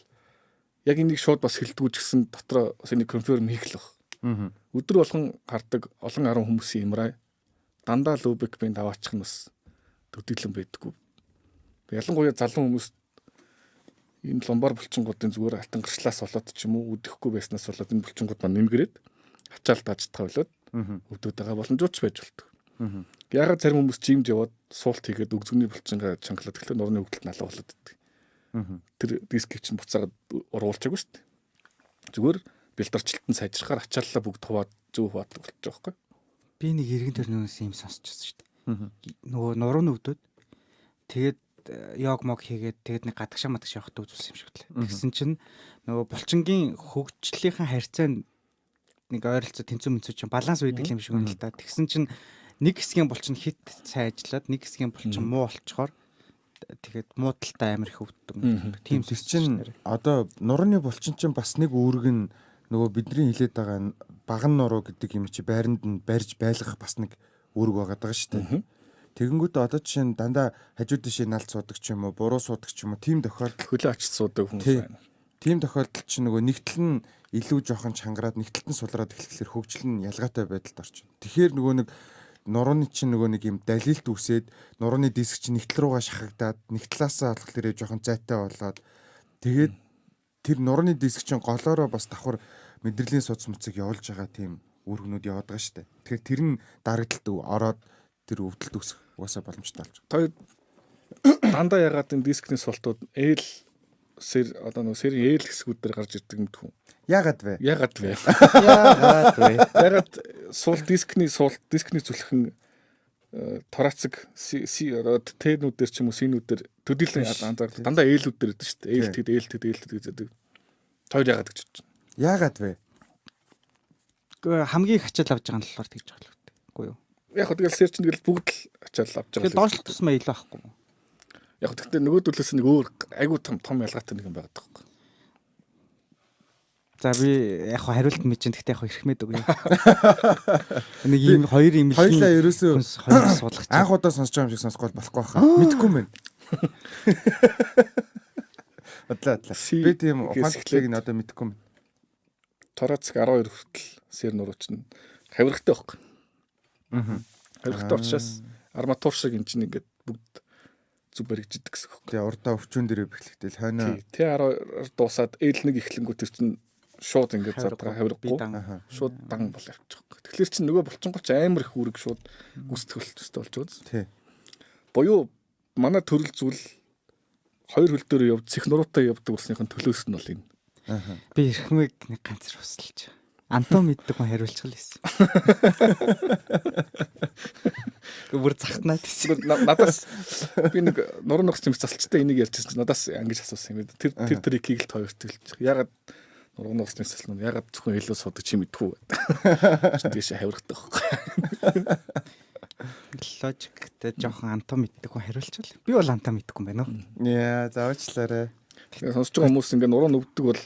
яг энийг шууд бас хэлдгүүж гисэн дотроо бас энийг конферм хийх л баг. Өдөр болгон хардаг олон 10 хүмүүсийн имраа дандаа лүбек бин даваачих нь бас төдийлөн байдаггүй. Ялангуяа залуу хүмүүс энэ ломбар булчингуудын зүгээр алтан гарчлаас болоод ч юм уу үдэхгүй байснаас болоод энэ булчингууд маань нэмгэрээд ачаалт ажтгаа болоод өвдөд байгаа боломжууд ч байж болдог. Ягаад зарим хүмүүс жимд яваад суулт хийгээд өгзөгний булчингаа чангалаад тэгэхээр нурны хөвгөлт налаа болоод идэг. Тэр дискийг чинь буцаагаад уруулчихаагүй шүү дээ. Зүгээр бэлдарчлалтан сайжрахаар ачааллаа бүгд хуваад зөв хуваадаг болчих жоох байхгүй. Би нэг иргэн төрнөөс юм сонсчихсон шүү дээ. Нөгөө нуруу өвдөд тэгээд йог мог хийгээд тэгээд нэг гадагшаа матагш явахд үзүүлсэн юм шиг лээ. Тэгсэн чинь нөгөө булчингийн хөгжлийнхаа харьцаанд нэг ойролцоо тэнцүү мэнцүү чинь баланс үйдэг юм шиг юм л да. Тэгсэн чинь нэг хэсгийн булчин хит сайн ажиллаад нэг хэсгийн булчин муу болчхоор тэгээд муу талтай амар их өвддөг. Тийм чинь одоо нурууны булчин чинь бас нэг үүрэг нь нөгөө бидний хилээд байгаа баган нуруу гэдэг юм чи байранд нь барьж байлгах бас нэг үүрэг байгаа шүү дээ. Тэгэнгүүт одоо жишээ нь дандаа хажууд тишээ налт суудаг ч юм уу, буруу суудаг ч юм уу, тийм тохиолдол хөлөө очиж суудаг хүмүүс байна. Тийм тохиолдол чинь нөгөө нэгтэл нь илүү жоохон чангараад, нэгтэлт нь сулраад эхлэхээр хөгжил нь ялгаатай байдалд орчин. Тэгэхээр нөгөө нэг нурууны чинь нөгөө нэг юм далилт үсээд, нурууны диск чинь нэгтэл руугаа шахагдаад, нэг талаасаа болохоор жоохон зайтай болоод тэгээд тэр нурууны диск чинь голоороо бас давхар мэдрэлийн судас мөцөг явуулж байгаа тийм үүргнүүд яваад байгаа шүү дээ. Тэгэхээр тэр нь дарагдлалд ороод тэр өвдөлт үүсэх угаасаа боломжтой болж байгаа. Дандаа ягаад энэ дискний суултууд ээл сэр одоо нөгөө сэрийн ээл хэсгүүд дээр гарч ирдэг юм дгүй. Ягаад вэ? Ягаад суул дискний зүлхэн торацэг Т-нүүд дээр ч юм уу С-нүүд дээр төдийлэн дандаа ээлүүд дээр идэв шүү дээ. Ээлтэд гэдэг. Хоёр ягаад гэж бодож байна. Ягаад вэ? Гэхдээ хамгийн их ачаал авч байгаа нь болохоор тэгж байгаа л үгүй юу? Яг тэгэл сэр чинь тэгэл бүгд л ачаал авч байгаа. Тэгэл доошлох тусмаа илүү байхгүй юу? Яг гэхдээ нөгөө төлөөс нэг өөр айгуу том ялгаатай нэг юм байгаа байхгүй. За би яг хариулт мэдэж, гэхдээ яг ирэх мэд үгүй. Нэг ийм хоёр имлэг. Хоёлаа ерөөсөө хоёр суулгач. Анх удаа сонсож байгаа юм шиг сонсгол болохгүй хаа. Мэдхгүй юм байна. Бодлоо. Би тийм ухаанчлалыг нь одоо мэдхгүй юм. Торацк 12 хүртэл сэр нурууч нь хавиргатай байхгүй. Хавиргатай учраас арматур шиг эн чинь ингээд бүгд зүг баригддаг гэсэн үг. Тэгээ урдаа өвчүүн дээр бэхлэхтэл хойно Т12 дуусаад L1 эхлэнгүүт тэр чинь шууд ингээд задгаа хавиргахгүй шууд дан бол явчих. Тэгэхээр чинь нөгөө булчингууч амар их үүрэг шууд гүйцэтгэх төстэй болж байгаа. Тий. Буюу манай төрөл зүйл хоёр хөл дээр явд цехнуруутай явдаг болсныхын төлөөс нь бол энэ. Би эрхмэг нэг ганц хүсэлж. Антон мэддэг хүн хариулчих л байсан. Бүр захтнаад тийм. Надаас би нэг нуруу ногч юм засалчтай энийг ярьчихсан чинь надаас ангиж асуусан юм. Тэр трикийг л хоёрт хэлж. Ягаад нуруу ногч засал нь ягаад зөвхөн илүү судаг чи мэдгүй. Тийш хавиргатай байхгүй. Логиктэй жоохон антон мэддэг хүн хариулчихвал. Би бол антон мэдхгүй юм байна уу? Яа, заавчлаарай. Сонсож байгаа хүмүүс ингээ нуруу нүвдэг бол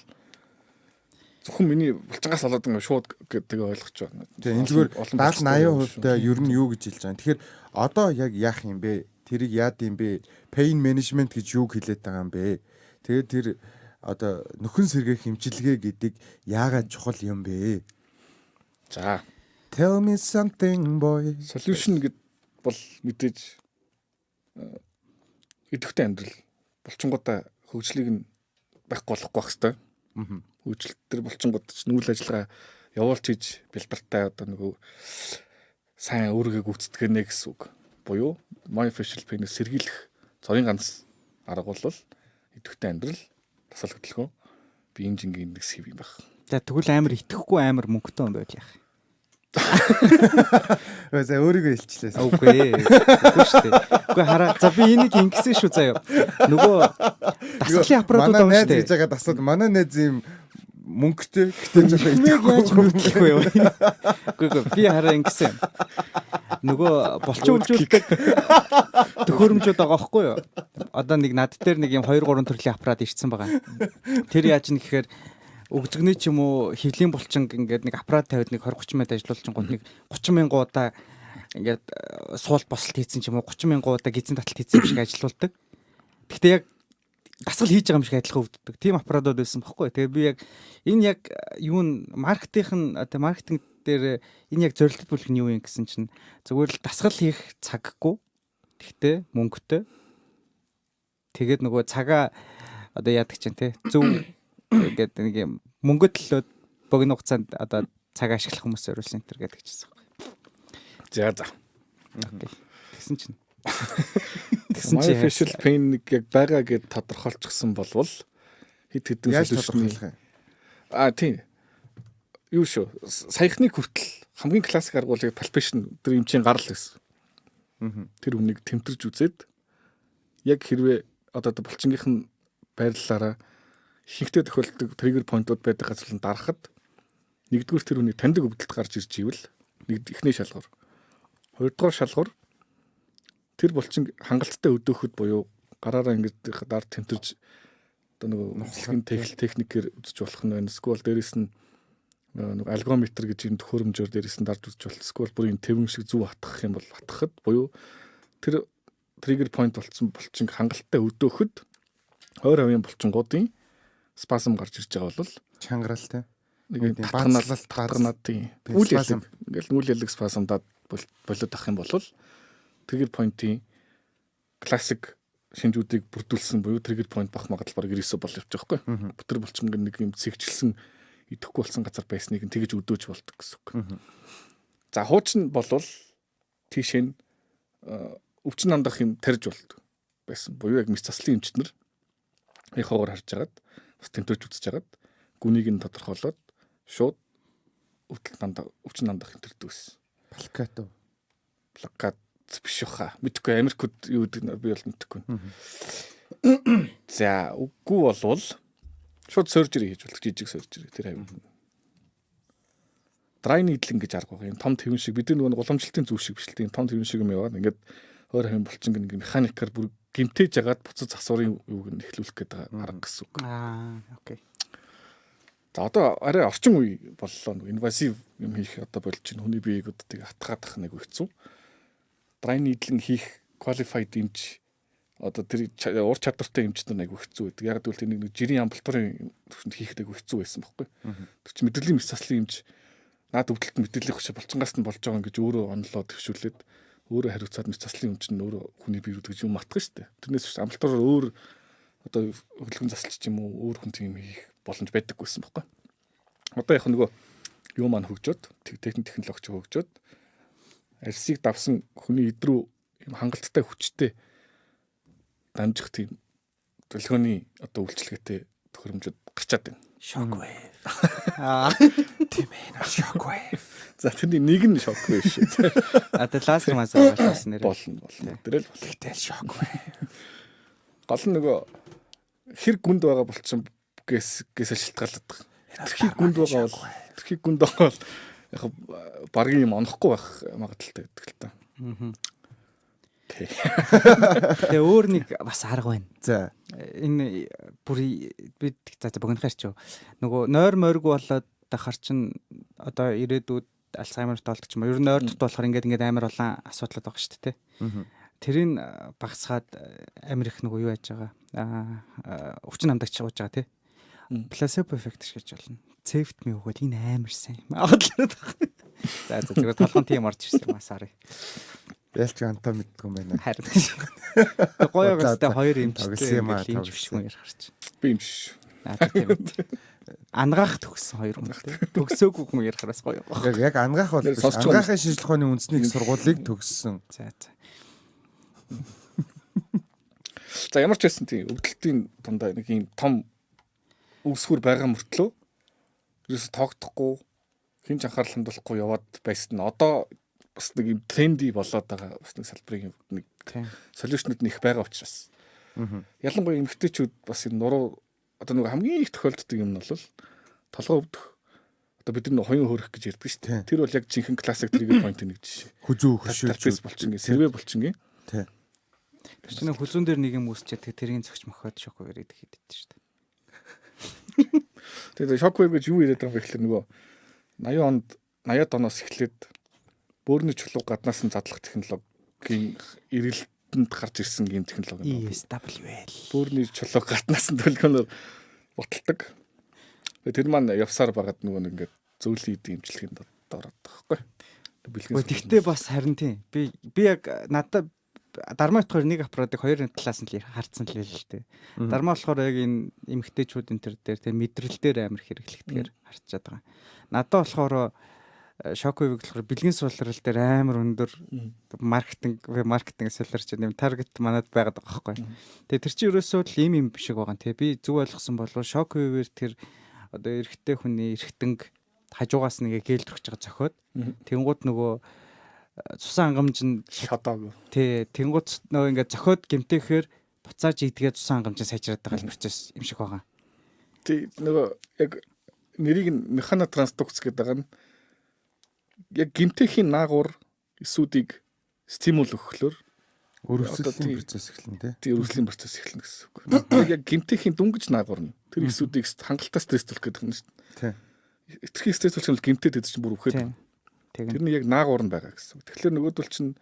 зөвхөн миний булчингаас болоод ингээ шууд тэгээ ойлгож байна. Тэгээ энэ зүгээр 70-80% ер нь юу гэж хэлж байгаа. Тэгэхээр одоо яг яах юм бэ? Тэрийг яад юм бэ? Pain management гэж юу хэлээд байгаа юм бэ? Тэгээд тэр одоо нөхөн сэргээх хэмжилгээ гэдэг яагаад чухал юм бэ? За, tell me something boy. Solution гэд бол мэдээж идэвхтэй амьдрал булчингуудаа хөгжлийг нь байхгүй болохгүй байх хэвээр. Хөгжил төр булчингууд чинь үйл ажиллагаа явуулж хийж бэлбартай одоо нөгөө сайн өөрийгөө гүйцэтгэнэ гэсэн үг. Буюу myofascial penis сэргийлэх цорын ганц арга бол идэвхтэй амьдрал, тасал хөдөлгөөн, биеийн жингийн нэг сэв юм байна. За тэгвэл амар итгэхгүй амар мөнгөтэй юм байл яах. За өөрийгөө илчлээ. Үгүй ээ. Шүү дээ. Үгүй хараа. За би энийг ингэсэн шүү заяа. Нөгөө дасгалын аппаратууд байгаа шүү дээ. Манай найз гэж байгаа дасгал манай найз юм мөнгөтэй гэтэн жоохон итгэхгүй яаж мөнгөтэй юу? Үгүй би хараа ингэсэн. Нөгөө булчин хөгжүүлдэг төхөөрөмжүүд байгаа байхгүй юу? Одоо нэг над дээр нэг юм 2 3 төрлийн аппарат ирсэн байгаа. Тэр яаж нь гэхээр өгзөгний ч юм уу хөвлийн булчин ингээд нэг аппарат тавиад нэг 20-30 минут ажиллуулсан гол нэг 30 мянган удаа ингээд суул босолт хийсэн ч юм уу 30 мянган удаа гизэн таталт хийсэн юм шиг ажиллаулдаг. Гэхдээ яг дасгал хийж байгаа юм шиг адилхан өвддөг. Тим аппаратууд байсан бохгүй. Тэгээ би яг энэ яг юу н маркетинг дээр энэ яг зорилттой бүлэг нь юу юм гэсэн чинь зүгээр л дасгал хийх цаггүй. Гэхдээ мөнгөтэй. Тэгээд нөгөө цагаа одоо яадаг чинь те зөв ингээд нэг юм мөнгө төлөөд богино хугацаанд одоо цаг ашиглах хүмүүс зориулсан энэ төр гэдэг чийсэн. За. Тэгсэн чинь Myofascial pain нэг яг байгаа гэд тодорхойлчихсан болвол хэд хэдэн солиулах юм. Тийм. Юу шүү. Саяхны хүртэл хамгийн классик арга бол palpation тэр юм чинь гарал гэсэн. Тэр үнийг тэмтэрж үзээд яг хэрвээ одоо булчингийнх нь байрлалаараа ихэнхдээ тохиолддог триггер поинтууд байдаг газар нь дарахад нэгдүгээр тэр үний таньдаг өвдөлт гарч ирж ивэл эхний шалгуур. Хоёрдугаар шалгуур тэр булчин хангалттай өдөөхөд буюу гараараа ингэж дар тэмтэрж одоо нөгөө техникээр үзэж болох нь байна. Эсвэл дээрэс нь нэг алгометр гэж юм төхөөрөмжөөр дээрээс нь дарж үзэж болох. Эсвэл бүрийн тэвэн шиг зүв хатгах юм бол хатгахад буюу тэр триггер point болсон булчин хангалттай өдөөхөд 20% булчингуудын спазм гарч ирж байгаа бол чангаралтай нэг татганаад тийм үйл ялэг ингээл үйл ялэг спазмдаад болоод ах юм бол триггер point-ийн классик шинжүүдийг бүрдүүлсэн буюу триггер point бах магадлал баг 9 бол явж байгаа байхгүй. Бүтэр булчин нэг юм цэгжилсэн идэхгүй болсон газар байсныг нь тэгэж өдөөж болдог гэсэн үг. За хуучин болвол тийш нь өвчин нандах юм тарж болдог байсан. Буюу яг мэс заслын эмчнэр ихоогоор харж агаад бас тэмтэрч үзэж агаад гүнийг нь тодорхойлоод шууд өвчин нандах юм төрдөг гэсэн. Плакат биш хаа. Мэдхгүй Америкт юу гэдэг би бол мэдхгүй. За үгүй болвол шууд surgery хийж болдог, жижиг surgery тэр хавь. Dry needling гэж арга байгаа. Том твэн шиг бидний нөгөө уламжлалтын зүв шиг биш л тийм том твэн шиг юм яваад ингээд 20% булчин нэг механикаар бүр гимтээж агаад буцаж засварын юуг нь эхлүүлэх гэдэг арга гэсэн үг. Окей. За одоо арай орчин үе боллоо нэг инвазив юм хийх одоо болж байна. Хүний биеийг одоо тийг хатгаадах нэг хэцүү. Dry needling хийх qualified эмч одоо тэр ур чадвартай эмчнэр нэг хэцүү байдаг. Яг гэвэл нэг жирийн амбулаторын төвшөнд хийхдээ хэцүү байсан байхгүй. Тэр чинь мэдрэлийн мэс заслын эмч наад өвдөлт мэдрэлийн хөшө булчингаас нь болж байгаа гэж өөрөө онлоо төвшүүлээд өөрөө хариуцаад мэс заслын эмч нь өөрөө хүний бие рүү гэж юм матгах шүү дээ. Тэрнээс биш амбулатороор өөр одоо хөдөлгөөн засалч юм уу өөр хүн тийм хийх боломж байдаггүй байсан байхгүй. Одоо яг нөгөө юу маань хөгжөөд техник технологич хөгжөөд арсыг давсан хүний идрүү юм хангалттай хүчтэй дамжих тийм төлхөөний одоо үйлчлэгээтэй төхөөрөмжөд гарчаад байна. Shockwave. Тийм ээ, shockwave. За тэрний нэг нь shockwave шүү. Тэр лазер масаа болсон нэр. Болно. Тэрэл болно. Гэтэл shockwave. Гол нь нөгөө хэр гүнд байгаа болчихсон гэсэл шилтгаалаад байгаа. Тэрхий гүнд байгаа бол яг баргийн юм онохгүй байх магадaltaй байдаг л та. Тэгээ өөр нэг бас арга байна. За энэ бүр бид за богинохоор ч нөгөө нойр морьгүй болоод дахар чин одоо ирээдүйд Альцгеймерт болдог ч юм уу. Ер нь нойр дут болохоор ингээд амар олон асуудлууд байгаа шүү дээ. Тэрийг багасгаад амар их нөгөө юу яаж байгаа. Өвчин намдагч сууж байгаа тий. Placebo effect гэж болно. Цэвт ми өгөөл энэ амар сайн. За зүгээр толгойн тийм орж ирсэн юм асаарай. ялч антаа мэддэг юм байна. Харин. Гоё гастай хоёр эмчтэй юм биш хүн ярих харч. Би юм биш. Тийм. Ангаах төгссөн хоёр хүн тий. Төгсөөгүй хүн ярихараас гоё. Яг ангаах бол ангаахын шинжлэх ухааны үндэсний сургуулийг төгссөн. За. За ямар ч байсан тийм өвдөлтийн дундаа нэг юм том үсгүр байгаа мөртлөө ерөөс тоогдохгүй хинч анхаарал хандуулахгүй яваад байсан. Одоо бас нэг юм тренди болоод байгаа бас нэг салбарын нэг солиушнууд нэг байгаа учраас. Ялангуяа эмэгтэйчүүд бас энэ нуруу одоо нэг хамгийн их тохиолддог юм нь бол толгой өвдөх. Одоо бид нар хоёрын хөрөх гэж ярьдаг шүү дээ. Тэр бол яг жинхэнэ классик триггер point нэг жишээ. Хүзүү хөшөөж болчихно. Сэрвэ болчихно. Тий. Тэр чинь хүзүүн дээр нэг юм үүсчихэд тэрийн зөгч мөхөд шокоо яриад хийдэг шүү дээ. Тэгээд shockwave гэж юу яриад байгаа юм бэ гэхэл нөгөө 80-аад оноос эхлээд бөөрийн чулуу гаднаас нь задлах технологийн эргэлтэнд гарч ирсэн юм технологи байна. ESWL. Бөөрийн чулуу гаднаас нь төлгөнөөр буталдаг. Тэр маань явсаар багад нөгөө нэг ингээд зөүлийн дэмжлэгэнд ороод байгаа байхгүй. Тэгтээ бас харин тийм. Би яг надад Дармаа болохоор нэг аппаратыг хоёр талаас нь харцсан л л дээ. Дармаа болохоор яг энэ эмгтээчүүд энэ төр дээр тийм мэдрэл дээр амар хэрэглэхтэйгээр харцчаад байгаа. Надад болохоор Shockwave болохоор бэлгийн суулрал дээр амар өндөр маркетинг солирч юм таргет манад байгаад байгаа байхгүй. Тэгээ тэр чинь ерөөсөө л ийм юм биш байгаа юм тий. Би зүг ойлгосон бол Shockwave-ээр тэр одоо эрэгтэй хүний эргэтэнг хажуугаас нэгэ гэлтрэж байгаа зохиод тэнгууд нөгөө цусан хангамж нь шатаагүй. Тий, тэнгууд нөгөө ингээд зохиод гэмтээхээр буцааж идгээд цусан хангамж сайжраад байгаа процесс юм шиг байгаа. Тий, нөгөө яг нэрийг нь механотрансдукц гэдэг байгаа нь яг гэмтээхийн наагур эсүүдийг стимул өгөхлөөр өрөвсөлийн процесс эхэлнэ тий. Тий, өрөвсөлийн процесс эхэлнэ гэсэн үг. Яг гэмтээхийн дүнгиж наагур нь тэр эсүүдийг хангалттай стресстүүлэх гэдэг юм шүү дээ. Тий. Итгэхийн стресстүүлэх юм бол гэмтээд гэдэг чинь бүр өгөхөд. Тэр нь яг наагур нь байгаа гэсэн. Тэгэхээр нөгөөдөл чинь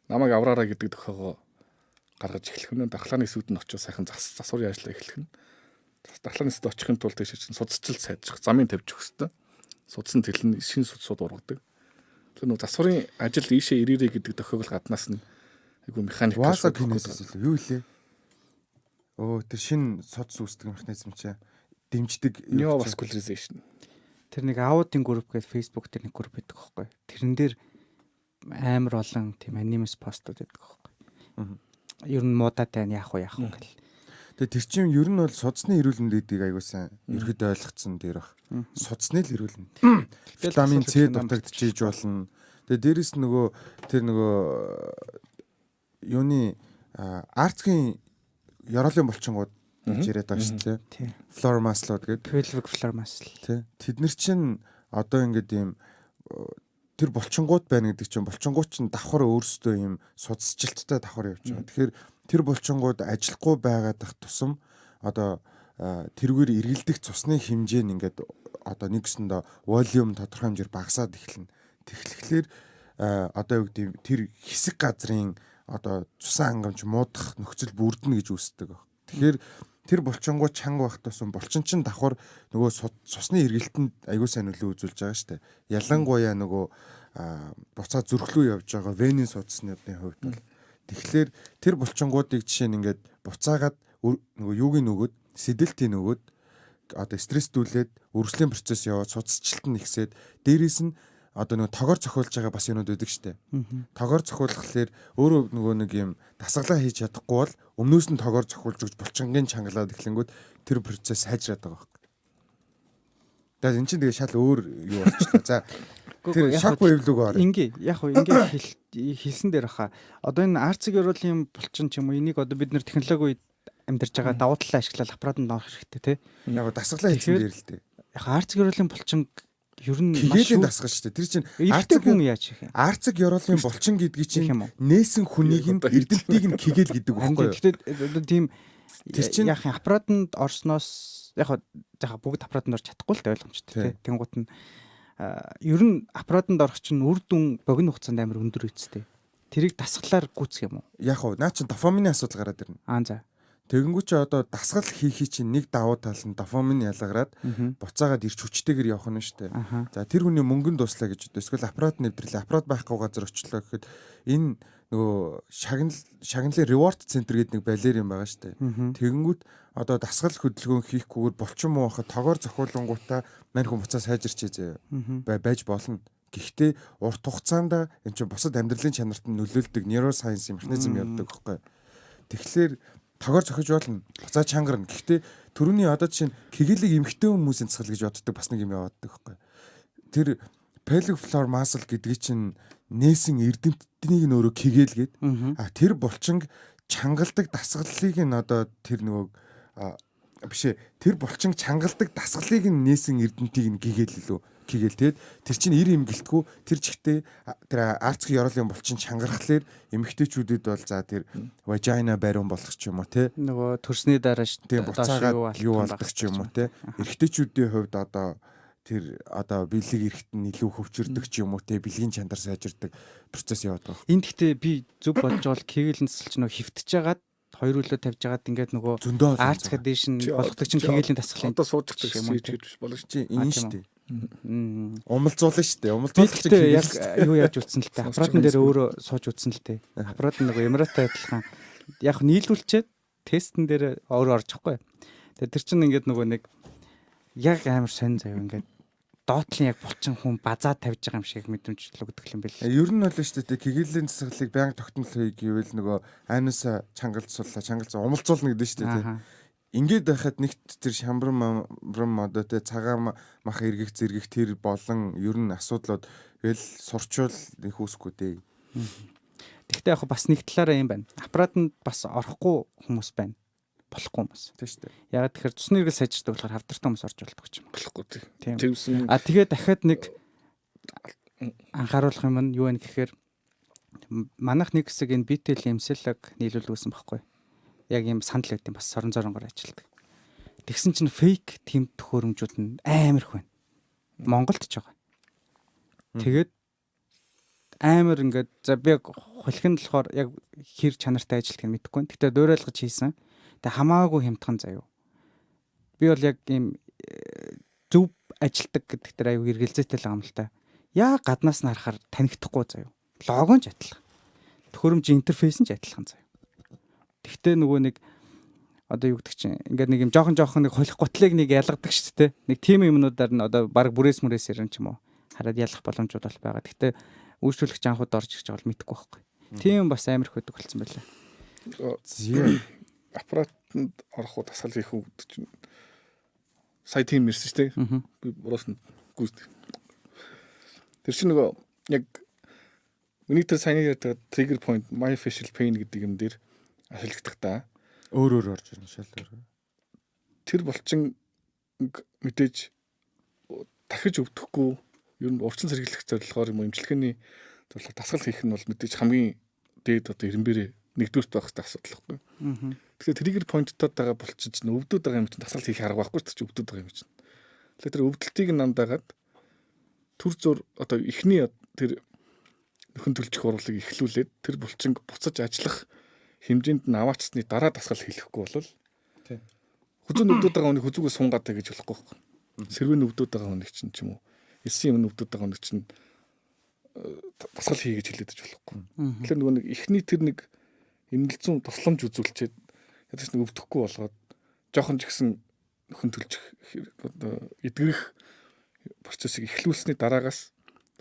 намайг авраараа гэдэг тохиогоо гаргаж эхлэх нь дархлааны эсүүд нь очиж сайхан засварын ажиллаа эхлэх нь. Дархлааны эсүүд очихын тулд тийш чинь судасчил сайжрах, замын тавьчих хэвээр. Судсан тэлэн шин судсууд ургадаг. Тэр нөгөө засварын ажил ийшээ ирээрээ гэдэг тохиогол гаднаас нь айгу механик юу илээ? Тэр шин судс үүсдэг механизм чинь дэмждэг neovascularization. Тэр нэг аудийн групп гэдэг Facebook дээр нэг групп байдаг байхгүй. Тэрэн дээр амар олон тийм анимас постууд байдаг байхгүй. Ер нь муудатай яах вэ гэл. Тэгээ тэр чинь ер нь бол судасны эрүүл мэндийг аягүй сайн ерхэд ойлгоцсон дээр бах. Судасны л эрүүл мэнд. Витамин С дутагдчихж болно. Тэгээ дээрэс нөгөө тэр нөгөө юуны арцгийн ёроолын булчингууд гэж яриад байгаа шүү дээ. Floor muscle гэдэг. Pelvic floor muscle. Тэ. Тэд нар чинь одоо ингээд ийм тэр булчингууд байна гэдэг чинь булчингууд чинь давхар өөрсдөө ийм судасжилттай давхар явж байгаа. Тэгэхээр тэр булчингууд ажиллахгүй байгаадах тусам одоо тэргээр эргэлдэх цусны хэмжээ нь ингээд одоо нэгсэндээ волюм тодорхой хэмжээр багасаад эхэлнэ. Тэгэхээр одоо юу гэдэг тэр хэсэг газрын одоо цусан хангамж муудах нөхцөл бүрдэнэ гэж үздэг. Тэгэхээр тэр булчингууд чанга байх тусам булчин чин давхар нөгөө цусны эргэлтэнд аягүй сайн нөлөө үзүүлж байгаа шүү дээ. Ялангуяа нөгөө буцаа зүрхлүү явж байгаа венийн судасны хувьд бол тэгэхээр тэр булчингуудыг жишээ нь ингээд буцаагаад нөгөө юуг нь өгөөд сэдэлтийн өгөөд одоо стресстүүлээд өргөслийн процесс яваад судасчлалт нь ихсээд дээрээс нь одоо нөгөө тогоор зохиолж байгаа бас юмуд өгдөг штэ. Тогоор зохиолхлоор өөрөө нөгөө нэг юм дасгалаа хийж чадахгүй бол өмнөөс нь тогоор зохиолж өгч булчингийн чангалаад эхлэнгүүт тэр процесс сайжраад байгаа байхгүй. Тэгээд эн чинь тэгээ шал өөр юу болчихлоо. За тэр Shockwave руу орё. Ингээ яг хөө ингээ хэлсэн дээр хаа. Одоо энэ арцыг ёроолын булчин ч юм уу энийг одоо бид нэр технологи үед амьдарч байгаа давуу талаа ашиглаад аппаратанд доох хэрэгтэй тий. Яг дасгалаа хийсэн дээр л дээ. Яг арцыг ёроолын булчин ер нь хийлийн дасгал шүү дээ. Тэр чинь арцыг хүн яаж хийх юм? Арцыг ёроолын булчин гэдгийг чинь нээсэн хүнийг нь эрдэмтдийг нь кигэл гэдэг байхгүй юу? Гэхдээ тийм тэр чинь яг аппаратанд орсноос яг бүгд аппаратанд орж чадахгүй л ойлгомжтой тий. Тэнгуут нь ер нь аппаратанд орох чинь үр дүн богино хугацаанд амар өндөр үсттэй. Тэрийг дасгалаар гүйцэх юм уу? Яг уу наа чинь дофамины асуудал гараад ирнэ. За. Тэгэнгүүт чи одоо дасгал хийхий чинь нэг давуу тал нь дофамин ялгараад буцаагаад ирч хүчтэйгээр явах нь шүү дээ. За тэр хүний мөнгөнд дуслаа гэж одоо эсвэл аппарат нэвтрлээ аппарат байхгүй газар очлоо гэхэд энэ нөгөө шагналын reward center гэдэг нэг балер юм байгаа шүү дээ. Тэгэнгүүт одоо дасгал хөдөлгөөн хийхгүйгээр булчин муу хахад тогоор зохиолонгуудаа мань хүн буцаа сайжирчээ зөө байж болно. Гэхдээ урт хугацаанд энэ чинь бусад амьдралын чанарт нь нөлөөлдөг neuroscience механизм явдаг байхгүй. Тэгэхээр тогоор зохиж болно. Буцаа чангарна. Гэхдээ төрөний одоо чинь кегелийг эмхтэй хүмүүсийн цэцгэл гэж боддог бас нэг юм явааддаг байхгүй. Тэр pelvic floor muscle гэдгийг чинь нээсэн эрдэмтднийг нь өөрөө кегел гээд тэр булчинг чангалдаг дасгалыг нь одоо тэр нөгөө биш тэр булчин чангалдаг дасгалыг нь нээсэн эрдэнтийг нь гэгээллүү гэгэл тэгээд тэр чинь 90 имгэлтгүү тэр чигтээ тэр арцх ёроолын булчин чангархлаар эмэгтэйчүүдэд бол за тэр вагина бариун болох ч юм уу те нөгөө төрсний дараа тийм буцаагаад юу болдог ч юм уу те эрэгтэйчүүдийн хувьд одоо тэр одоо бэлэг эрэхт нь илүү хөвчөрдөг ч юм уу те бэлгийн чанар сайжирдаг процесс яваад байгаа. Энд гэхдээ би зөв болж байгаа кегел нэсэлч нөгөө хөвтөж жагаад хоёр үлөө тавьж жагаад ингээд нөгөө зөндөө арц гадишн болгодог чинь кегелийн дасгалын одоо сууж байгаа юм гэж болох чи энэ шүү дээ. Умалзуулна шүү дээ. Умалзуулах чинь яг юу яаж утсан л тээ. Аппаратын дээр өөрөө сууж утсан л тээ. Аппарат нөгөө Эмиратай адилхан яг нийлүүлчихэд тестэн дээр өөрөө орж ихгүй. Тэгээ тэр чинь ингээд нөгөө нэг яг амар сонь заяа ингээд доотлын яг булчин хүн базаа тавьж байгаа юм шиг мэдрэмж л өгдөг юм байл. Ер нь бол шүү дээ кегелийн засаглалыг байнга тогтнолыг гэвэл нөгөө айнасаа чангалцууллаа умалзуулна гэдэг шүү дээ. Ингээд байхад нэгт тэр шамбрам модотой цагаан мах эргэх зэргэх тэр болон ер нь асуудлууд тэгэл сурчвал их үүсэхгүй дээ. Тэгвэл яг бас нэг талаараа юм байна. Аппаратанд бас орохгүй хүмүүс байна. Болохгүй хүмүүс. Тийм шүү дээ. Ягаад тэгэхээр цусны эргэл сайжирдаг болохоор хавтартай хүмүүс орж болдог ч юм. болохгүй тийм. Тэгсэн. Тэгээд дахиад нэг анхааруулах юм нь юу вэ гэхээр манайх нэг хэсэг энэ BTL эмсэлэг нийлүүлсэн байхгүй. Яг юм санал өгд юм бас сорон зоронгоор ажилладаг. Тэгсэн чинь фейк тим төхөөрөмжүүд нь амар их байна. Монголд ч байгаа. Тэгээд амар ингээд за би яг хулхин болохоор яг хэр чанартай ажилтгийг мэдэхгүй. Гэтэ дуурайлгаж хийсэн. Тэг хамаагүй хямдхан заяа. Би бол яг ийм зөв ажилтдаг гэдэг дээр аюу эргэлзээтэй л юм л та. Яа гаднаас нь харахаар танигдахгүй заяа. Логон ч адилхан. Төхөөрөмж интерфейс нь ч адилхан заяа. Тэгтээ нөгөө нэг одоо юу гэдэг чинь ингээд нэг юм жоохон нэг холих гутлыг нэг ялгадаг шүү дээ. Нэг тим юмнуудаар нь одоо баг бүрээс ирэн ч юм уу хараад ялах боломжууд бол байгаа. Тэгтээ үйлчлүүлэгч анхуд орж ирж байгаа бол мэдэхгүй байхгүй. Тийм бас амар их хөдөг болсон байлаа. Аппаратанд орох дасгал хийх үед чинь сая тим ирсэн шүү дээ. Би буруус нь гүйцэтгэв. Тэр чинь нөгөө яг миний тэр сайн ярьдаг trigger point myofascial pain гэдэг юм дээр ашигладаг та өөр орж ирнэ шал өөр. Тэр булчин мэдээж дахиж өвдөхгүй ер нь урчин сэргийлэх зорилгоор юм эмчилгээний зорилгоор дасгал хийх нь бол мэдээж хамгийн дээд одоо ирэмбэрээ нэгдүгürt байх хэрэгтэй асуудал байхгүй. Тэгэхээр trigger point-тод байгаа булчин чинь өвдөд байгаа юм чинь дасгал хийх арга байхгүй ч өвдөд байгаа юм чинь. Тэгэхээр тэр өвдөлтийг нандаагаад төр зур одоо эхний тэр нөхөн төлчих урлыг эхлүүлээд тэр булчинг буцаж ажиллах хэмжээнд нь аваачсны дараа дасгал хийхгүй бол хүзүүн өвдөд байгаа хүнийг хүзүүгөө сунгаатай гэж болохгүй. Сэрвэн өвдөд байгаа хүнийг чинь ч юм уу. Эсийн юм өвдөд байгаа хүнийг чинь дасгал хий гэж хэлээд ч болохгүй. Тэгэхээр нөгөө нэг эхний тэр нэг эмгэлзүүн тусламж үзүүлчихэд ядаж нэг өвдөхгүй болгоод жоохон ч ихсэн нөхөн төлчих одоо эдгэрэх процессыг эхлүүлсний дараагаас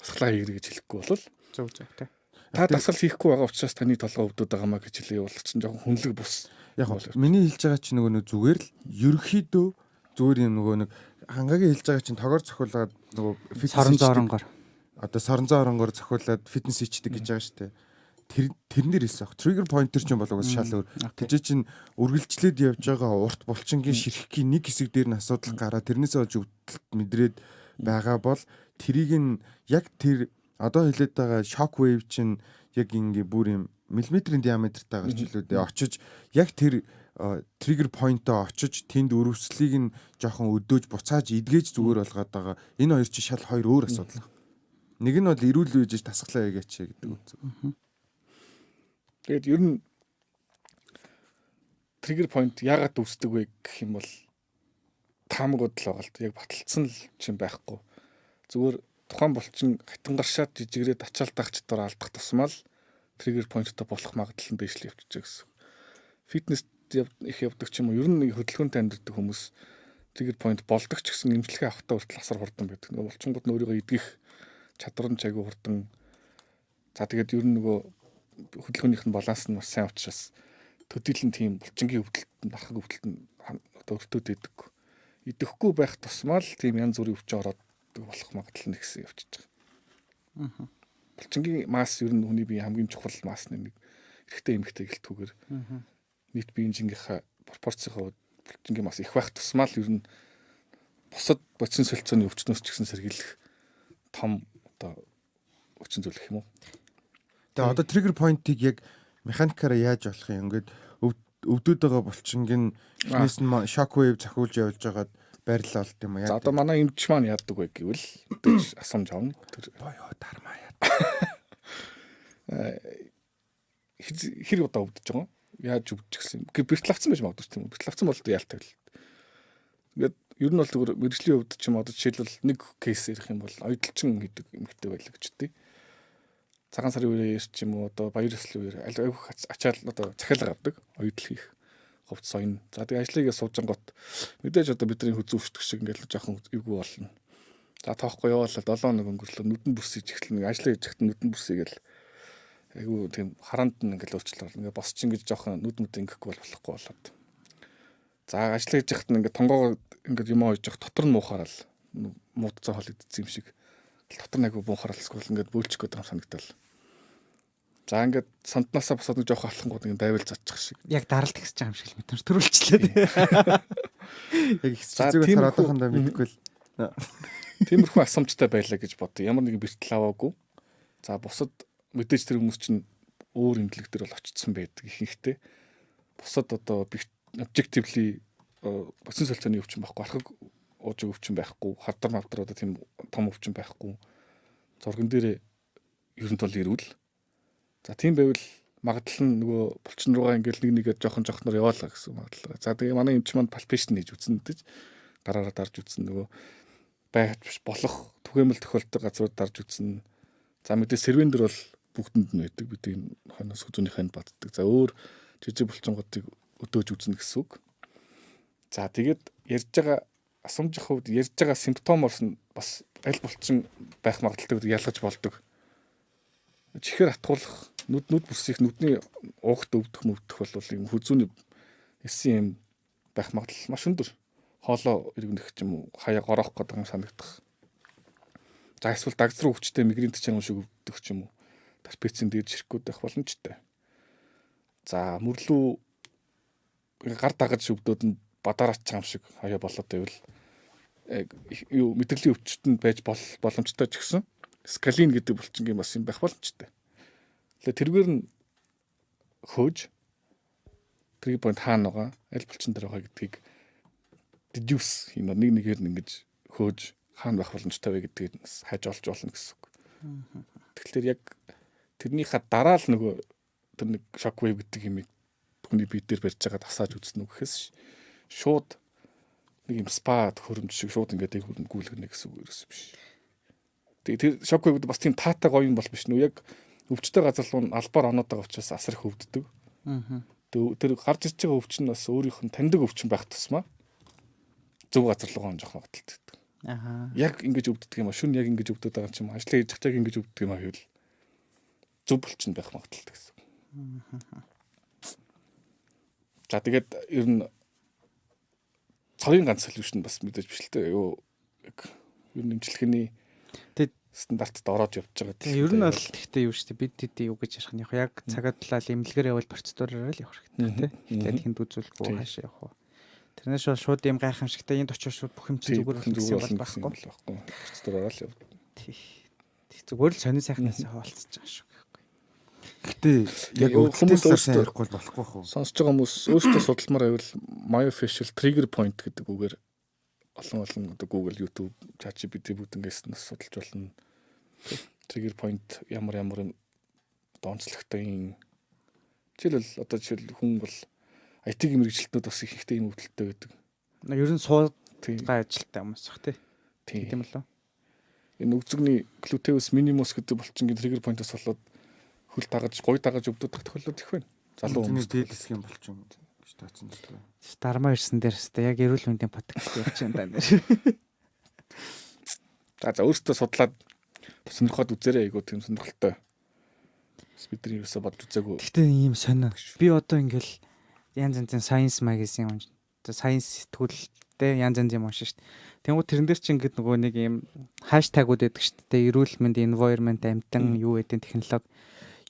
дасгалаа хийгэрэй гэж хэлэхгүй бол зөв тий. Та дасгал хийхгүй байгаа учраас таны толгой өвдөд байгаамаа гэж хэлээ бол чинь жоохон хүнлэг бус. Яг миний хэлж байгаа чинь нөгөө зүгээр л ерөөхдөө зүгээр юм нөгөө нэг хангагийн хэлж байгаа чинь тогоор цохиулаад нөгөө сорон зооронгоор одоо сорон зооронгоор цохиулаад фитнес хийдэг гэж байгаа шүү дээ. Тэрнэр хэлсэн ах. Trigger pointer ч юм болов уу шал өөр. Тэжээ чинь үргэлжлээд явж байгаа урт булчингийн ширхгийн нэг хэсэг дээр нь асуудал гараад тэрнээсээ олж өвдөлт мэдрээд байгаа бол тэрийг нь яг тэр одоо хэлээд байгаа shock wave чинь яг ингээ бүр юм миллиметрийн диаметртай гарчлуудээ очиж яг тэр trigger point-о очиж тэнд өрөвслийг нь жоохон өдөөж буцааж идгээж зүгээр болгоод байгаа. Энэ хоёр чинь шал хоёр өөр асуудал. Нэг нь бол эрүүл үйж тасглаа яагач гэдэг үз. Тэгээд ер нь trigger point яагаад үүсдэг вэ гэх юм бол таамагуд л байгаа л яг баталцсан л чинь байхгүй. Зүгээр тухайн булчин хатангаршаад жижигрээд ачаалтах чадвар алдах тусмаа л trigger point-тай болох магадлал нь дээшлээ явчихж байгаа гэсэн. Фитнес их явдаг ч юм уу ер нь хөдөлгөөнтэй амьдардаг хүмүүс trigger point болдог ч гэсэн эмчилгээ авахтаа хүртэл асар хурдан байдаг. Нөгөө булчингууд нь өөрийгөө идэх чадвар нь чагүй хурдан. За тэгээд ер нь нөгөө хөдөлгөөнийх нь баланс нь бас сайн учраас төдийлэн тийм булчингийн өвдөлт нь архаг өвдөлт нь одоо өртөөд идэг. Идэхгүй байх тусмаа л тийм янз бүрийн өвч ороод болох магадлал нь ихсэн явчихж байгаа. Булчингийн масс ер нь хүний бие хамгийн чухал масны нэг эрэгтэй эмэгтэй гэлтгүүгээр нийт биеийн жингийнхаа пропорцийнхаа булчингийн бас их байх тусмаа л ер нь бусад бодис солилцооны өвчнөөс ч гэсэн сэргийлэх том одоо өвчин зүйл гэх юм уу. Тэгээ одоо trigger point-ийг яг механикаараа яаж болох юм? Ингээд өвдөд байгаа булчингийн эхнээс нь shockwave зохиулж явж байгаад байрлал болт юм аа. За одоо манай эмч маань яадаг вэ гэвэл тэр асамж авна. Тэр боёо дармаа яа. хэр удаа өвдөж байгаа юм? Яаж өвдөж гисэн юм? Бэртлавцсан байж магадгүй тийм үү? Бэртлавцсан бол яалтай л. Ингээд ер нь бол зүгээр мэрэгжлийн өвдөж юм одоо жишээлбэл нэг кейс ирэх юм бол ойдлчин гэдэг эмэгтэй байлаа гэж тий. Цагаан сарын үеэр ч юм уу одоо баяр ёслолын үеэр аль авих ачаал одоо захиалга авдаг ойдл хийх хувц соён. За тэгээ ажлыгаа суужангот мэдээж одоо бидний хүзүү өвчтөг шиг ингээд л жоохон эвгүй болно. За тоохгүй яваалаа 7 хоног өнгөрлөө нүдэн бүрсэж эхлэн нэг ажлаа хийж захт нүдэн бүрсэгээл айгу тийм харанд нь ингээд өөрчлөлт ингээд босч ингэж жоохон нүд мүд ингэхгүй болохгүй болоод. За ажлаа хийж захт ингээд тонгоо ингээд юм ойж явах дотор нь муухаарал муудцаа хол идсэн юм шиг дотор нэг буухааралсгүй ингээд бөөлчих гээд байгаа санагдал. За ингээд санднаасаа босоод нэг жоох алхангууд ингээд байвал задчих шиг. Яг даралт ихсэж байгаа юм шиг л мэдэрч төрүүлчлээ. Яг их зүгээс хараадахандаа мэдгүй л. Тиймэрхүү асамжтай байлаа гэж бодъё. Ямар нэгэн бэртэл аваагүй. За бусад мэдээж тэр хүмүүс чинь өөр имлэг дээр бол очсон байдаг ихэнхдээ. Бусад одоо objectively босон солилцооны өвчин байхгүй, архаг уужиг өвчин байхгүй, хардар мавдар одоо тийм том өвчин байхгүй. Зурган дээр ерөнт бол ирүүл. За тийм байвал магадлал нь нөгөө булчин руугаа ингээл нэгээр жоохон яваалаа гэсэн магадлал. За тэгээ манай эмч манд palpation хийж үзнэ гэж гараараа дарж үзнэ нөгөө байж болох түгээмэл тохиолддог газрууд дарж үзнэ. За мэдээ сервен дээр бол бүгдэнд нь байдаг. Бид энэ хойноос хүзүүнийхээ нь баддаг. За өөр жижиг булчингуудыг өдөөж үзнэ гэсэн үг. За тэгээд ярьж байгаа асамжих хувьд ярьж байгаа симптомоос нь бас аль булчин байх магадaltaй ялгаж болдог. Чихэр атгуулах, нүд бүрсэх, нүдний уухт өвдөх бол юм хүзүүний эссэн юм байх магадлал маш өндөр. Хоолоо иргэнэх ч юм уу, хаяа гороох гэдэг юм санагдах. За эсвэл дагц руу өвчтэй мигрэнт чанга шиг өвдөх ч юм уу. Тарпецийн дээр ширхгүүд байх боломжтой. За мөрлөө гар дагаж өвдөд нь бадараач байгаа юм шиг хаяа болоод байвал юу мэдрэлийн өвчтөнд байж боломжтой ч гэсэн скалин гэдэг булчингийн бас юм байх боломжтой. Тэгэхээр тэргээр нь хөөж trigger point хаана байгаа, аль булчин дээр байгаа гэдгийг deduce хийнэ нэгээр нь ингэж хөөж хаана байх боломжтой вэ гэдгийг хайж олж болно гэсэн үг. Тэгэхээр яг тэрнийхээ дараа л нөгөө тэр нэг shockwave гэдэг юм хүний бие дээр барьж байгаа тасааж үзнэ үг гэхээс шууд нэг юм спа хөрөмж шиг шууд ингээд гүйлгэнэ гэсэн үг ерөөс биш. Тэгээ тэр shockwave бас тийм таатай гоё юм бол биш нүү яг өвчтэй газар руу албаар оноод байгаа учраас асар их өвддөг. Тэр гарч ирж байгаа өвчин бас өөрийнх нь таньдаг өвчин байх тусмаа зөв газар руу гон жоох магадaltaй. Яг ингэж өвддөг юм а шүн яг ингэж өвдөд байгаа юм ажлаа хийж чаг ингэж өвддөг юм а гэвэл зөв булчин байх магадaltaй гэсэн. За тэгээд ер нь цавын ганц солиушн бас мэдээж биш л дээ. Юу ер нь имчилгээний стандартад ороод явж байгаа. Тэгээ ер нь бол гэхдээ юу шүү дээ бид тэдий юу гэж ярих нь яг цагаад талаа эмнэлгээр явал процедураараа л явах хэрэгтэй тийм. Тэгээд тэнд үзүүлэхгүй хаашаа явах вэ? Тэрнээс шууд юм гайхамшигтай энд очиж шууд бүх юм чинь зүгээр болсон бол байхгүй. Процедураараа л явах. Зүгээр л сонин сайхнаас хаалцж байгаа шүү. Гэтэ яг хүмүүс ярихгүй болохгүй хөө. Сонсож байгаа хүмүүс өөрсдөө судалмаар байвал myofascial trigger point гэдэг үгээр олон одоо Google, YouTube, ChatGPT бүгднгээс нас судалж болно. Trigger point ямар онцлогтой жишээлбэл одоо хүн бол IT-ийн мэрэгчлэлтүүд бас их ихтэй юм өвдөлттэй байдаг. Ер нь суудгаа ажилттай хүмүүс баг тийм л үү. Энэ өгзөгний gluteus minimus гэдэг булчингийн trigger point-ос болоод хөл дагаж, гой дагаж өвдөдөх тохиолдол их байна. Залуу хүмүүс дээлсэх юм болчих юм гэж таацсан л дээ. Дармаа ирсэн дээр хэвээр яг эрүүл мэндийн подкаст явж байгаа юм даа. За өөртөө судлаад сонирхоод үзээрэй айгуу тийм сонирхолтой. Бидний юусаа бодж үзээгүй. Гэхдээ ийм сонио. Би одоо ингээл янз янзын science magazine унш. Science сэтгүүлтэй янз янз юм уншиж шít. Тэнгуү тэрэн дээр чи ингээд нөгөө нэг ийм хаштагууд байдаг шít. Эрүүл мэнд, environment, амтан юу гэдэг технологи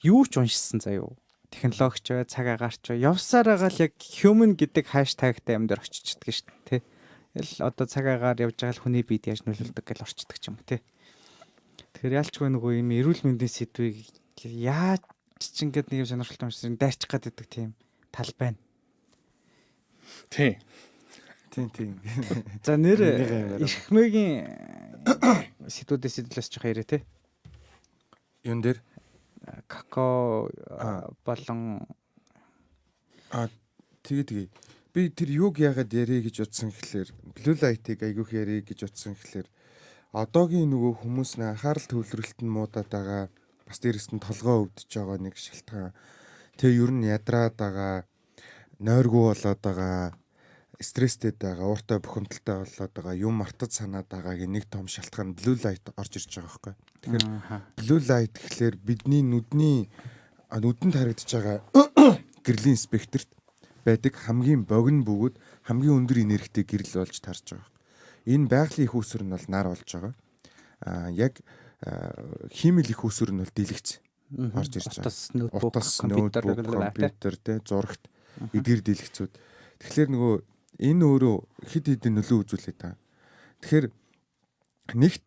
юу ч уншсан заяо. технологич бай, цаг агаарч бай. Явсаар байгаа л яг human гэдэг хаштагтай юм дээр очичдаг шүү дээ. Тэгэл одоо цаг агаар явж байгаа л хүний биед яаж нөлөөлдөг гэж орчдөг ч юм уу тий. Тэгэхээр ялчгүй нөгөө юм эрүүл мэндийн сэдвийг яаж ч ингэдэг нэг юм сонирхолтой юм шиг дайрчих гад байдаг тийм тал байна. Тийм. Тийм. За нэр эрхмэгийн сэдвүүдээс сэдвлээс жоох яриа тий. Юун дээр Какао болон тэгээ би тэр юуг яагаад ярих гэж утсан гэхлээр Blue Light-ыг айгүйх ярих гэж утсан гэхлээр одоогийн нөгөө хүмүүс нэ анхаарал төвлөрөлт нь муудаад байгаа бас дээрэс нь толгоо өвдөж байгаа нэг шалтгаан. Тэгээ ер нь ядраад байгаа, нойргүй болоод байгаа, стресстэй байгаа, ууртай бухимдалтай болоод байгаа, юм мартаж санаад байгаагийн нэг том шалтгаан Blue Light орж ирж байгаа байхгүй. Тэгэхээр Blue Light гэхлээр бидний нүдэнд харагдаж байгаа гэрлийн спектрт байдаг хамгийн богино бөгөөд хамгийн өндөр энергитэй гэрэл болж тарж байгаа. Энэ байгалийн их үүсвэр нь бол нар болж байгаа. Яг химэл их үүсвэр нь бол дэлгэц орж ирж байгаа. Утас, ноутбук, компьютер, зурагт эдгээр дэлгэцүүд. Тэгэхээр нөгөө энэ өөрөө хэд хэдэн нөлөө үзүүлээд байгаа. Тэгэхээр нэгт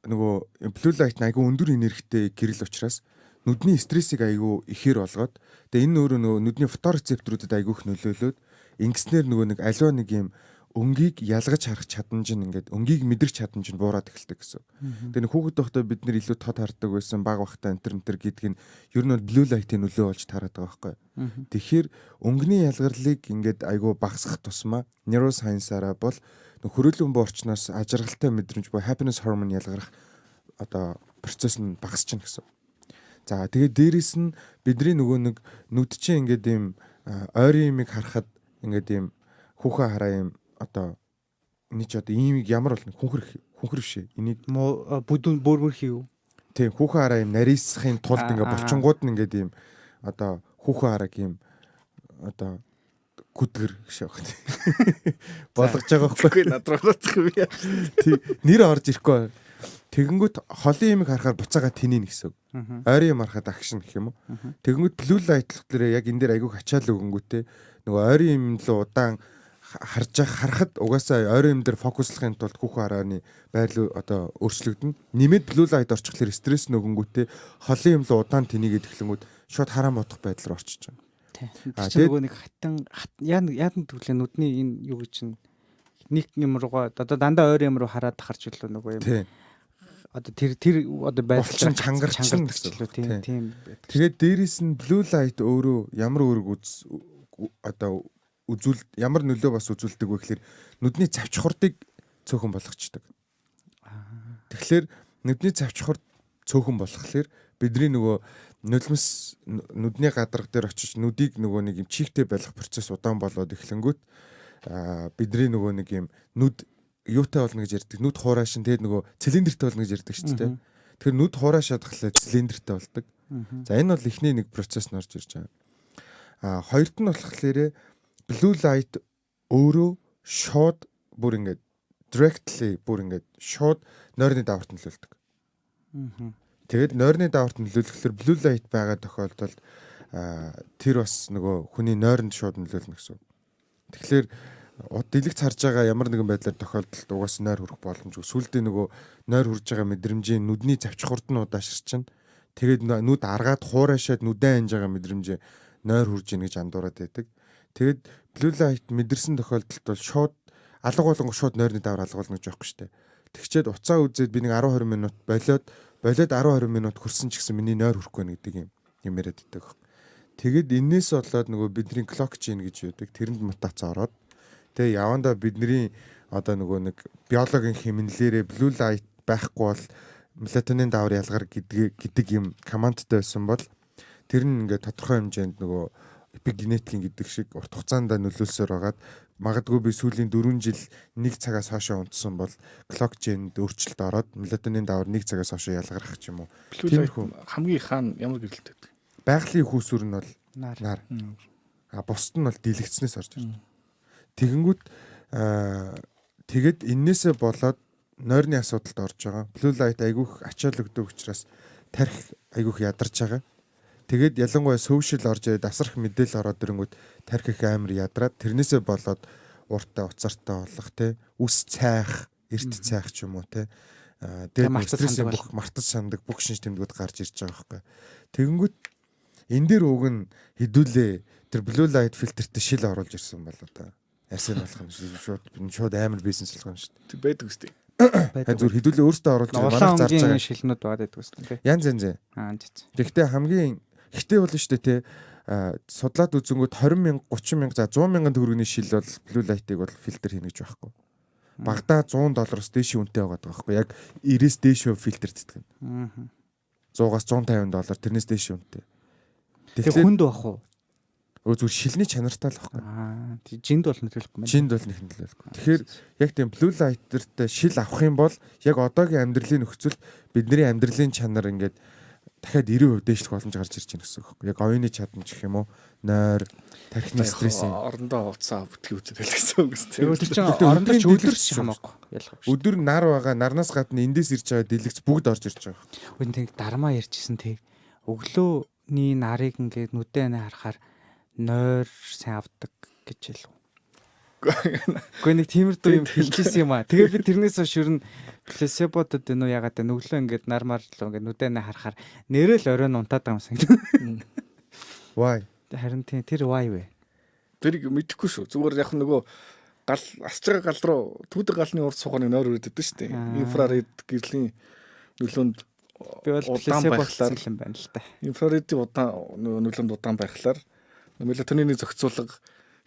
нөгөө Blue Light айгүй өндөр энергитэй гэрэл учраас нүдний стрессийг айгүй ихээр болгоод тэгээ энэ өөрөө нөгөө нүдний фоторецепторуудад айгүйх нөлөөлөөд ингэснээр нөгөө нэг аливаа нэг юм өнгийг ялгаж харах чадамж нь ингээд өнгийг мэдрэх чадамж нь буураад эхэлдэг гэсэн. Тэгээ нэг хүүхэд байхдаа бид нэр илүү тод хардаг байсан баг бахтай энтер гэдэг нь ер нь Blue Light-ийн нөлөө болж таарад байгаа байхгүй. Тэгэхээр өнгөний ялгарлыг ингээд айгүй багасгах тусмаа neuroscience-аараа бол хөрөөлөн буу орчноос ажиргалтай мэдрэмж буюу happiness hormone ялгарах одоо процесс нь багасч чинь гэсэн. За тэгээд дээрэс нь бидний нөгөө нэг нүд чинь ингээд ийм ойрын юмыг харахад ингээд ийм хүүхэн хараа юм одоо энэ ч одоо ийм ямар бол хүнхэр биш энийг бүдүүн бөөрмөрх юу? Тийм хүүхэн хараа юм нарийсахын тулд ингээд булчингууд нь ингээд ийм одоо хүүхэн харааг ийм одоо гүдгэр гэж байна. Болгож байгаа байхгүй надрах юм яа. Тий нэр орж ирэхгүй. Тэгэнгүүт холын юмыг харахаар буцаага тэнийн гэсэн. Ойрын юм харахад агшин гэх юм уу. Тэгэнгүүт Blue Light болохоор яг энэ дээр айгүйх ачаал өгөнгүүтээ нөгөө ойрын юм л удаан харахад угаасаа ойрын юм дээр фокуслахын тулд хүүхэн харааны байрлал одоо өөрчлөгдөн. Нэмээд Blue Light орчихлоор стресс нөгөнгүүтээ холын юм л удаан тэнийгээд эхлэнгүүт шууд хараа бодох байдлаар орчиж байгаа. Тэгээд нөгөө нэг хатан яадан төглөө нүдний энэ юу гэж чинь нэг юм руугаа одоо дандаа ойрын юм руу хараад тахарч үлээ нөгөө юм. Одоо тэр одоо байдлаар чангарчин гэсэн. Тийм. Тэгээд дээрээс нь Blue Light өөрөө ямар үүрэг одоо ямар нөлөө бас үзүүлдэг вэ гэхээр нүдний цавчхурдыг цөөхөн болгочдөг. Тэгэхээр нүдний цавчхурд цөөхөн болохлээр бидний нөгөө нулимс нүдний гадарга дээр очиж нүдийг нөгөө нэг юм чигтэй байлгах процесс удаан болоод эхлэнгүүт бидний нөгөө нэг юм нүд юутай болно гэж ярьдаг. Нүд хураашин тэгээд нөгөө цилиндртэй болно гэж ярьдаг шүү дээ. Тэгэхээр нүд хураашаад тахлаа цилиндртэй болдог. За энэ бол эхний нэг процесс нь орж ирж байгаа. Хоёрт нь болохоор Blue Light өөрөө шууд бүр ингээд directly бүр ингээд шууд нойрны дааварт нөлөөлдөг. Тэгээд нойрны дааварт нөлөөлөхлөөр Blue Light байгаа тохиолдолд тэр бас нөгөө хүний нойронд шууд нөлөөлнө гэсэн. Тэгэхээр дэлгэц харж байгаа ямар нэгэн байдлаар тохиолдолд угаас нойр хүрэх боломжгүй. Сүүлдээ нөгөө нойр хүрж байгаа мэдрэмжийн нүдний цавчхурд нь удааширчин. Тэгээд нүд аргаад хуурайшаад нүдэн анж байгаа мэдрэмжээ нойр хүрж ийн гэж андуураад байдаг. Тэгээд Blue Light мэдэрсэн тохиолдолд бол шууд алга болгон шууд нойрны даавар алгуулна гэж байхгүй шүү дээ. Тэгчээд уцаа үзээд би нэг 10-20 минут болоод 10-20 минут хүрсэн ч гэсэн миний нойр хүрэхгүй нэ гэдэг юм яриад байдаг. Тэгээд энээс болоод нөгөө бидний clock gene гэж үүдэг. Тэрэнд мутац ороод тэгээ явандаа бидний одоо нөгөө нэг биологийн хэмнэлээрээ Blue Light байхгүй бол мелатонин даавар ялгар гэдэг юм командтай байсан бол тэр нь ингээд тодорхой хэмжээнд нөгөө эпигенетикийн гэдэг шиг урт хугацаанд нөлөөлсөөр байгаад магадгүй би сүүлийн 4 жил 1 цагаас хойшоо унтсан бол clock gene-д өөрчлөлт ороод мелатонин даавар 1 цагаас хойшоо ялгарах ч юм уу. Тиймэрхүү хамгийн хаана ямар гэрэлтэй байдаг. Байгалийн их үүсвэр нь бол нар. Бусд нь бол дэлгэцнээс орж ирдэг. Тэгэнгүүт тэгээд энээсээ болоод нойрны асуудалд орж байгаа. Blue Light айгүйх ачаал өгдөг учраас тарих айгүйх ядарч байгаа. Тэгээд ялангуяа social орж ирээд асарх мэдээлэл ороод ирэнгүүт тарих их амар ядраад тэрнээсээ болоод ууртаа уцаартай болох те үс цайх, эрт цайх ч юм уу те. Тэгээд стрессийн бүх мартаж сандаг бүх шинж тэмдгүүд гарч ирж байгаа байхгүй. Тэгэнгүүт энэ дээр уг нь хідүүлээ тэр blue light фильтртэй шил оруулж ирсэн бол одоо арсын болох юм шууд амар бизнес болох юм шүү дээ. Тэг байдаг үстэй. Зүгээр хідүүлээ өөртөө оруулж манайх зарж байгаа шилнүүд байдаг үстэй тий. Янз янз. Тэгэхдээ хамгийн ихтэй болно шүү дээ тий. Судлаад үзэнгүүт 20,000 30,000 за 100,000 төгрөгийн шил бол blue light-ыг бол фильтр хийнэ гэж байхгүй. Багадаа $100-оос дээш үнэтэй байгаа байхгүй. Яг 90-с дээш фильтр цэтгэн. 100-аас $150 тэрнээс дээш үнэтэй. Тэгээ хүнд байх уу? Зүгээр шилний чанартай л байхгүй. Тэг жинд бол нөлөөлөхгүй юм. Жинд бол нэг нөлөөлөхгүй. Тэгэхээр яг тийм blue light-тэй шил авах юм бол яг одоогийн амьдралын нөхцөлд бидний амьдралын чанар ингээд дахиад 90% дээшлэх боломж гарч ирж байна гэсэн үг байхгүй. Яг оюуны чадамж гэх юм уу? Нойр, тархины стрессийн орондоо уцаа бүтгэж үзэл гэсэн үг үстэй. Тэр чинь орондоо ч өдөрч хамаагүй. Ялах шүү. Өдөр нар байгаа, нарнаас гадна эндээс ирж байгаа дэлгэц бүгд орж ирж байгаа. Үн тэг дармаа ярьжсэн тэг. Өглөөний нарыг ингээд нүдэнэ харахаар нойр сайн авдаг гэж хэлв. Гэхдээ нэг тиймэрдүү юм хэлчихсэн юм аа. Тэгээ би тэрнээс хойш ер нь пласебодод нөө ягаад тэ нүглөө ингээд нармаар л ингээд нүдэнэ харахаар нэрэл оройн унтаад байгаа юм санагдав. Why? Харин тийм тэр why вэ? Тэрийг мэдэхгүй шүү. Зүгээр яг нөгөө гал асч байгаа гал руу түүдэг галны урд сууганы нойр өрөөдөд шүү дээ. Инфраред гэрлийн нөлөөнд би бол пласебодсан юм байна л та. Инфраредийн удаан нөлөөнд удаан байхлаар мелатонины зохицуулга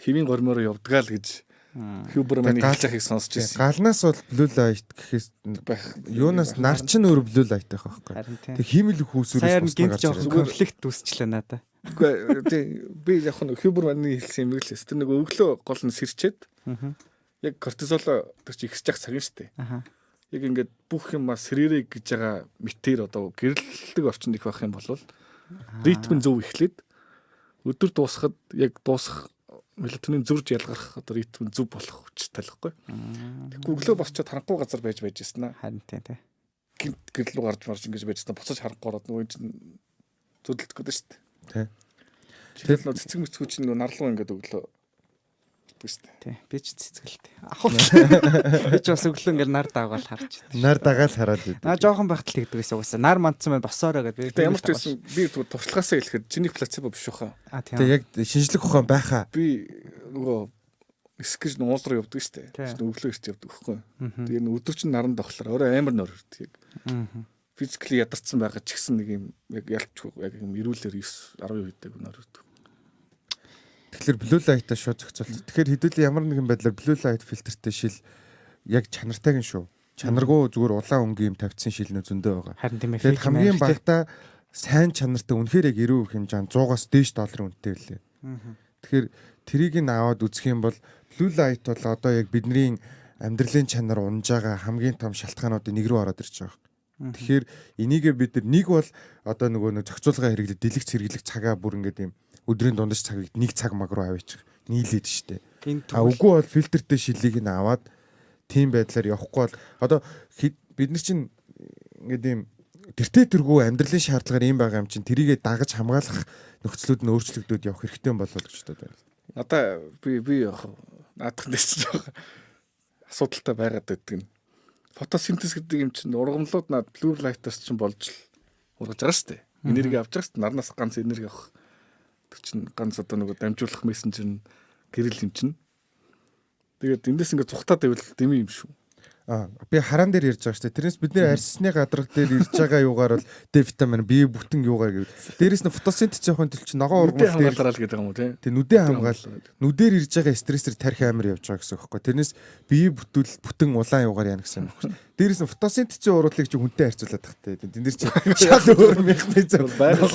хэвийн гормоор явдгаа л гэж Хьюберманы хэлж сонсч байсан. Галнаас бол blue light гэхээс юунаас нар ч нөр blue light байх байхгүй. Тэг хиймэл хүүсүүрээс гарч байгаа конфликт үүсчлээ надаа. Үгүй би яг нь Хьюберманы хэлсэн юм гэлээс тэр нэг өглөө гол нь сэрчээд яг кортизол тэр чи ихсэж явах цаг юм шүү дээ. Яг ингээд бүх юм сэрэрэг гэж байгаа метер одоо гэрэлтэг орчинд их байх юм бол ритм зөв эхлээд өдөр дуусахад яг дуусах мелатонин зурж ялгарх одоо ритм зөв болох хүчтэй л байхгүй. Тэгэхгүй өглөө босчоод харанхуй газар байж байжсэн аа. Харин тий. Гэрэл рүү гарч марж ингэж байжсэн. Буцаж харанхуй ороод нөгөө чинь зүдэлдэх гэдэг шүү дээ. Тий. Тэгэл нөө цэцэг мэцгүү чинь нөө нарлуу ингэж өглөө шүү дээ. Тий. Би ч цэцгэлтэй. Би ч бас өглөө ингэж нар даагаал харж байна. Нар дагаал хараад байна. Жоохон байхад л тэгдэг гэсэн угаасаа. Нар мандсан байна босоороо гэдэг. Гэтэ ямар ч байсан би туршлагаасаа хэлэхэд чиний плацебо биш үхаа. Тэг яг шинжлэх ухаан байхаа. Би нөгөө эскэж нуул руу явдаг шүү дээ. Өглөө ирж явдаг байхгүй. Тэгээ өдөр чинь наранд тохлоор өөрөө амар нөр ирдэг. Физикли ядарсан байгаа ч гэсэн нэг юм яг ялчгүй яг юм эрүүлэр 9 10 үедээ нөр ирдэг. Тэгэхээр blue light-а шууд зохицуулт. Тэгэхээр хэдүүлээ ямар нэгэн байдлаар blue light фильтртэй шил яг чанартайг нь шүү. Чанаргүй зүгээр улаан өнгийн юм тавьсан шилнүү зөндөө байгаа. Харин тийм ээ. Хамгийн багтаа сайн чанартай үнэхээр яг эрүү хэмжээнд 100-аас дээш $100 үнэтэй билээ. Тэгэхээр тэрийг нь аваад үзэх юм бол blue light бол одоо яг бидний амьдралын чанар унж байгаа хамгийн том шалтгаануудын нэг рүү ороод ирж байгаа. Тэгэхээр энийгээ бид нэг бол одоо нөгөө зохицуулга хэрэглээд дэлгэц хэрэглэх цагаа бүр ингээд юм өдрийн дундаж цагийг нэг цаг маг руу аваачих нийлээд штэ. Үгүй бол фильтртэй шилийг нь аваад тийм байдлаар явахгүй бол одоо бид нар чинь ингээд юм тэртээ тэргүй амьдралын шаардлагаар юм байгаа юм чинь тэрийгэ дагаж хамгаалах нөхцлүүд нь өөрчлөгдөд явах хэрэгтэй юм болов гэж бодод байна. Надаа би яг наадах дэсч байгаа асуудалтай байгаад байдаг нь фотосинтез гэдэг юм чинь ургамлууд над blue light-аас чинь болж ургаж байгаа шүү дээ. Энерги авч байгаа шүү дээ. Нарнаас ганц энерги авах. Тэр чинь ганц одоо нөгөө дамжуулах мессенжер нь гэрэл юм чинь. Тэгээд эндээс ингээд зүхтаад байвал дэмий юм шүү. Би хараан дээр ярьж байгаа шүү дээ. Тэрнээс бидний арьсны гадрах дээр ирж байгаа юугаар бол D витамин бие бүтэн юугаар гэвэл дээрээс нь фотосинтез явахын тулд чинь ногоон ургамал хамгаалал гэдэг юм уу тий. Тэг нүдэн хамгаал. Нүдээр ирж байгаа стрессээр тарих амар явж байгаа гэсэн үг байхгүй. Тэрнээс бие бүтэн улаан юугаар яана гэсэн юм байна. Дээрээс нь фотосинтезийн уруулыг чи хүнтэй харьцуулаад тахтай. Тэн дээр чи шал өөр механизм зөв байгаль.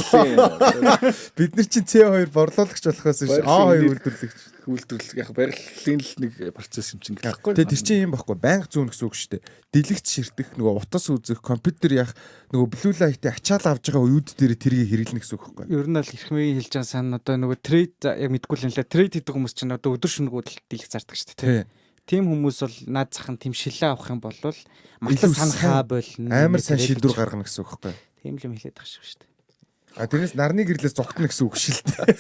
Бид нар чи C2 борлуулагч болохоос A2 үйлдвэрлэгч яг барилгын л нэг процесс юм чинь гэхгүй. Тэгээ тэр чинь юм байхгүй. Байнга зүүн гэсэн үг шүү дээ. Дэлгэц ширтэх нөгөө утас үзэх компьютер яах нөгөө blue light-ийг ачаал авж байгаа уюуд дээр тэрийг хэрэглэнэ гэсэн үг байхгүй. Ер нь л эрхмийн хэлж байгаа сан одоо нөгөө трейд яг мэдгүй л нэлээ трейд хийдэг хүмүүс чинь одоо өдөр шөнөгөө дэлгэх зардаг шүү дээ. Тийм хүмүүс бол наад зах нь тийм шилээ авах юм бол матлал санахаа болно. Амар сайн шийдвэр гаргана гэсэн үг байхгүй. Тийм л юм хэлээд байгаа шүү дээ. Тэрнээс нарны гэрлээс зогтно гэсэн үг шил дээ.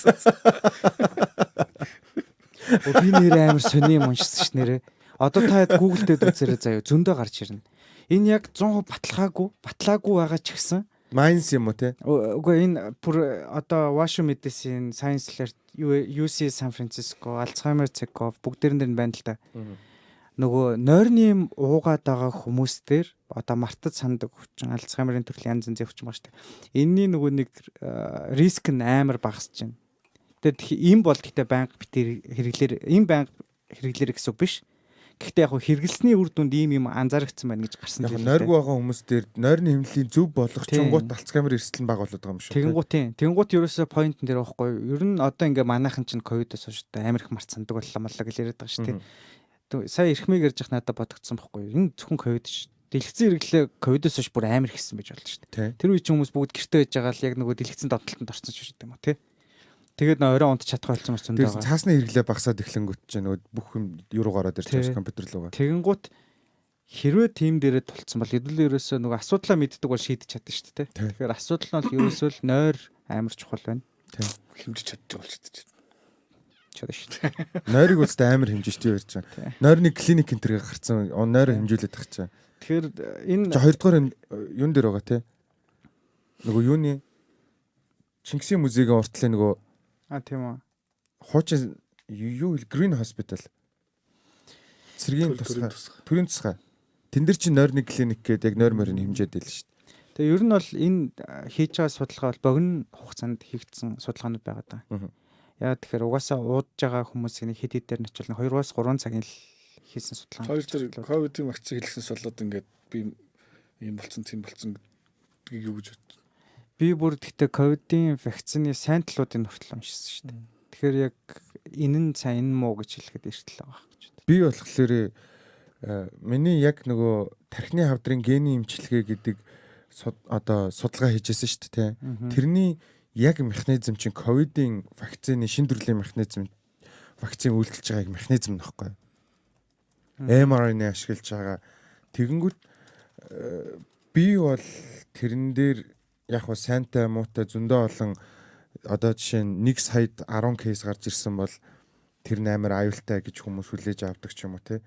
Би нэр амар сони юм уншсан ш нэрэ. Одоо та Google дээр үзээрэй заяа зөндөө гарч ирнэ. Энэ яг 100% батлаагүй байгаа ч гэсэн Майнс юм уу те? үгүй энэ бүр одоо Washington Medicine, Science Alert, UC San Francisco, Alzheimer Check-up бүгдээрэн дээр байна л да. Нөгөө нойрны уугаад байгаа хүмүүс дээр одоо мартад сандаг хүчин, Alzheimer-ийн төрлийн янз янзын хүчин байна шүү дээ. Энийний нөгөө нэг риск нь амар багасж байна. Тэгээд ийм бол гэхдээ байнга битэр хэрэглэр гэсэн үг биш. Гэхдээ яг хэрэглэсний үр дүнд ийм юм анзаарэгдсэн байна гэж гарсан зүйл. Нойргүй байгаа хүмүүс дээр нойрны хэмнэлийн зөв болгочингууд Alzheimer эрсдэл нь бага болоод байгаа юм шүү. Тэгэнгუთ ерөөсөө поинтн дээр байхгүй. Ер нь одоо ингээ манайхан чинь ковидос хойш амар их март сандаг боллоо гэж яриад байгаа шүү дээ. Сая эрхмийг ярьж явах надад бодогдсон байхгүй. Энэ зөвхөн ковид ш. Дэлгэцэн хэрэглээ ковидос хойш бүр амар их гэсэн байж болно шүү дээ. Тэр үе чинь хүмүүс бүгд гэртээ байж байгаа л яг нөгөө дэлгэцэн додтолтод орсон ч юм уу тий. Тэгээд орой унтж чадах болсон юм зөндөө байгаа. Цаасны хэрэглээ багасаад эхлэнгүүт чинь нөгөө бүх юм юуруу гараад ирж байгаа компьютер руугаа. Тэгэнгუთ хэрвээ тим дээрээ тулцсан бол ерөөсөө нөгөө асуудлаа мэддэг бол шийдэж чадна шүү дээ. Тэгэхээр асуудал нь бол ерөөсөө л нойр амар чухал байна. Хэмжиж чадчих бол шийдэж чадна шүү дээ. Нойрыг үстэй амар хэмжиж тийм ярьж байгаа. Нойрны клиник энэ төргээ гарцсан. Нойр хэмжүүлээд тах чаа. Тэгэхээр энэ хоёрдугаар юун дээр байгаа те. Нөгөө юуны Чингисийн музейгийн уртлын нөгөө тийм үү. Хуучин юу Green Hospital. Цэргийн төрийн тусгай. Тэн дээр чинь нойрны клиник гэдэг яг нойр морины хэмжээд байл шүү дээ. Тэгээ ер нь бол энэ хийж байгаа судалгаа бол богино хугацаанд хийгдсэн судалгаанууд байгаа даа. Яа тэгэхээр угаасаа уудж байгаа хүмүүсийн хэд дээр нь очвол 2-3 цагийн л хийсэн судалгаа. Хоёр дээр ковидын вакцины хэлснээс болоод ингээд би ийм болцсон тийм болцсон гэдгийг юу гэж бод. Би бүр гэхдээ ковидын вакцины сайн талуудыг хүртэл уншсан шүү дээ. Тэгэхээр яг энэ нь сайн энэ муу гэж хэлэхэд эртэл байгаа гэж байна. Би болохоор миний яг нөгөө тархины хавдрын гений эмчилгээ гэдэг одоо судалгаа хийжсэн шүү дээ. Тэрний яг механизм чинь ковидын вакцины шин төрлийн механизм вакцины үйлдэлж байгаа механизм нөхгүй. mRNA ашиглаж байгаа. Тэгэнгүүт би бол тэрэн дээр яг хөө сайнтай муутай зөндөө олон одоо жишээ нь 1 саяд 10 кейс гарч ирсэн бол тэр амар аюултай гэж хүмүүс хүлээж авдаг ч юм уу те.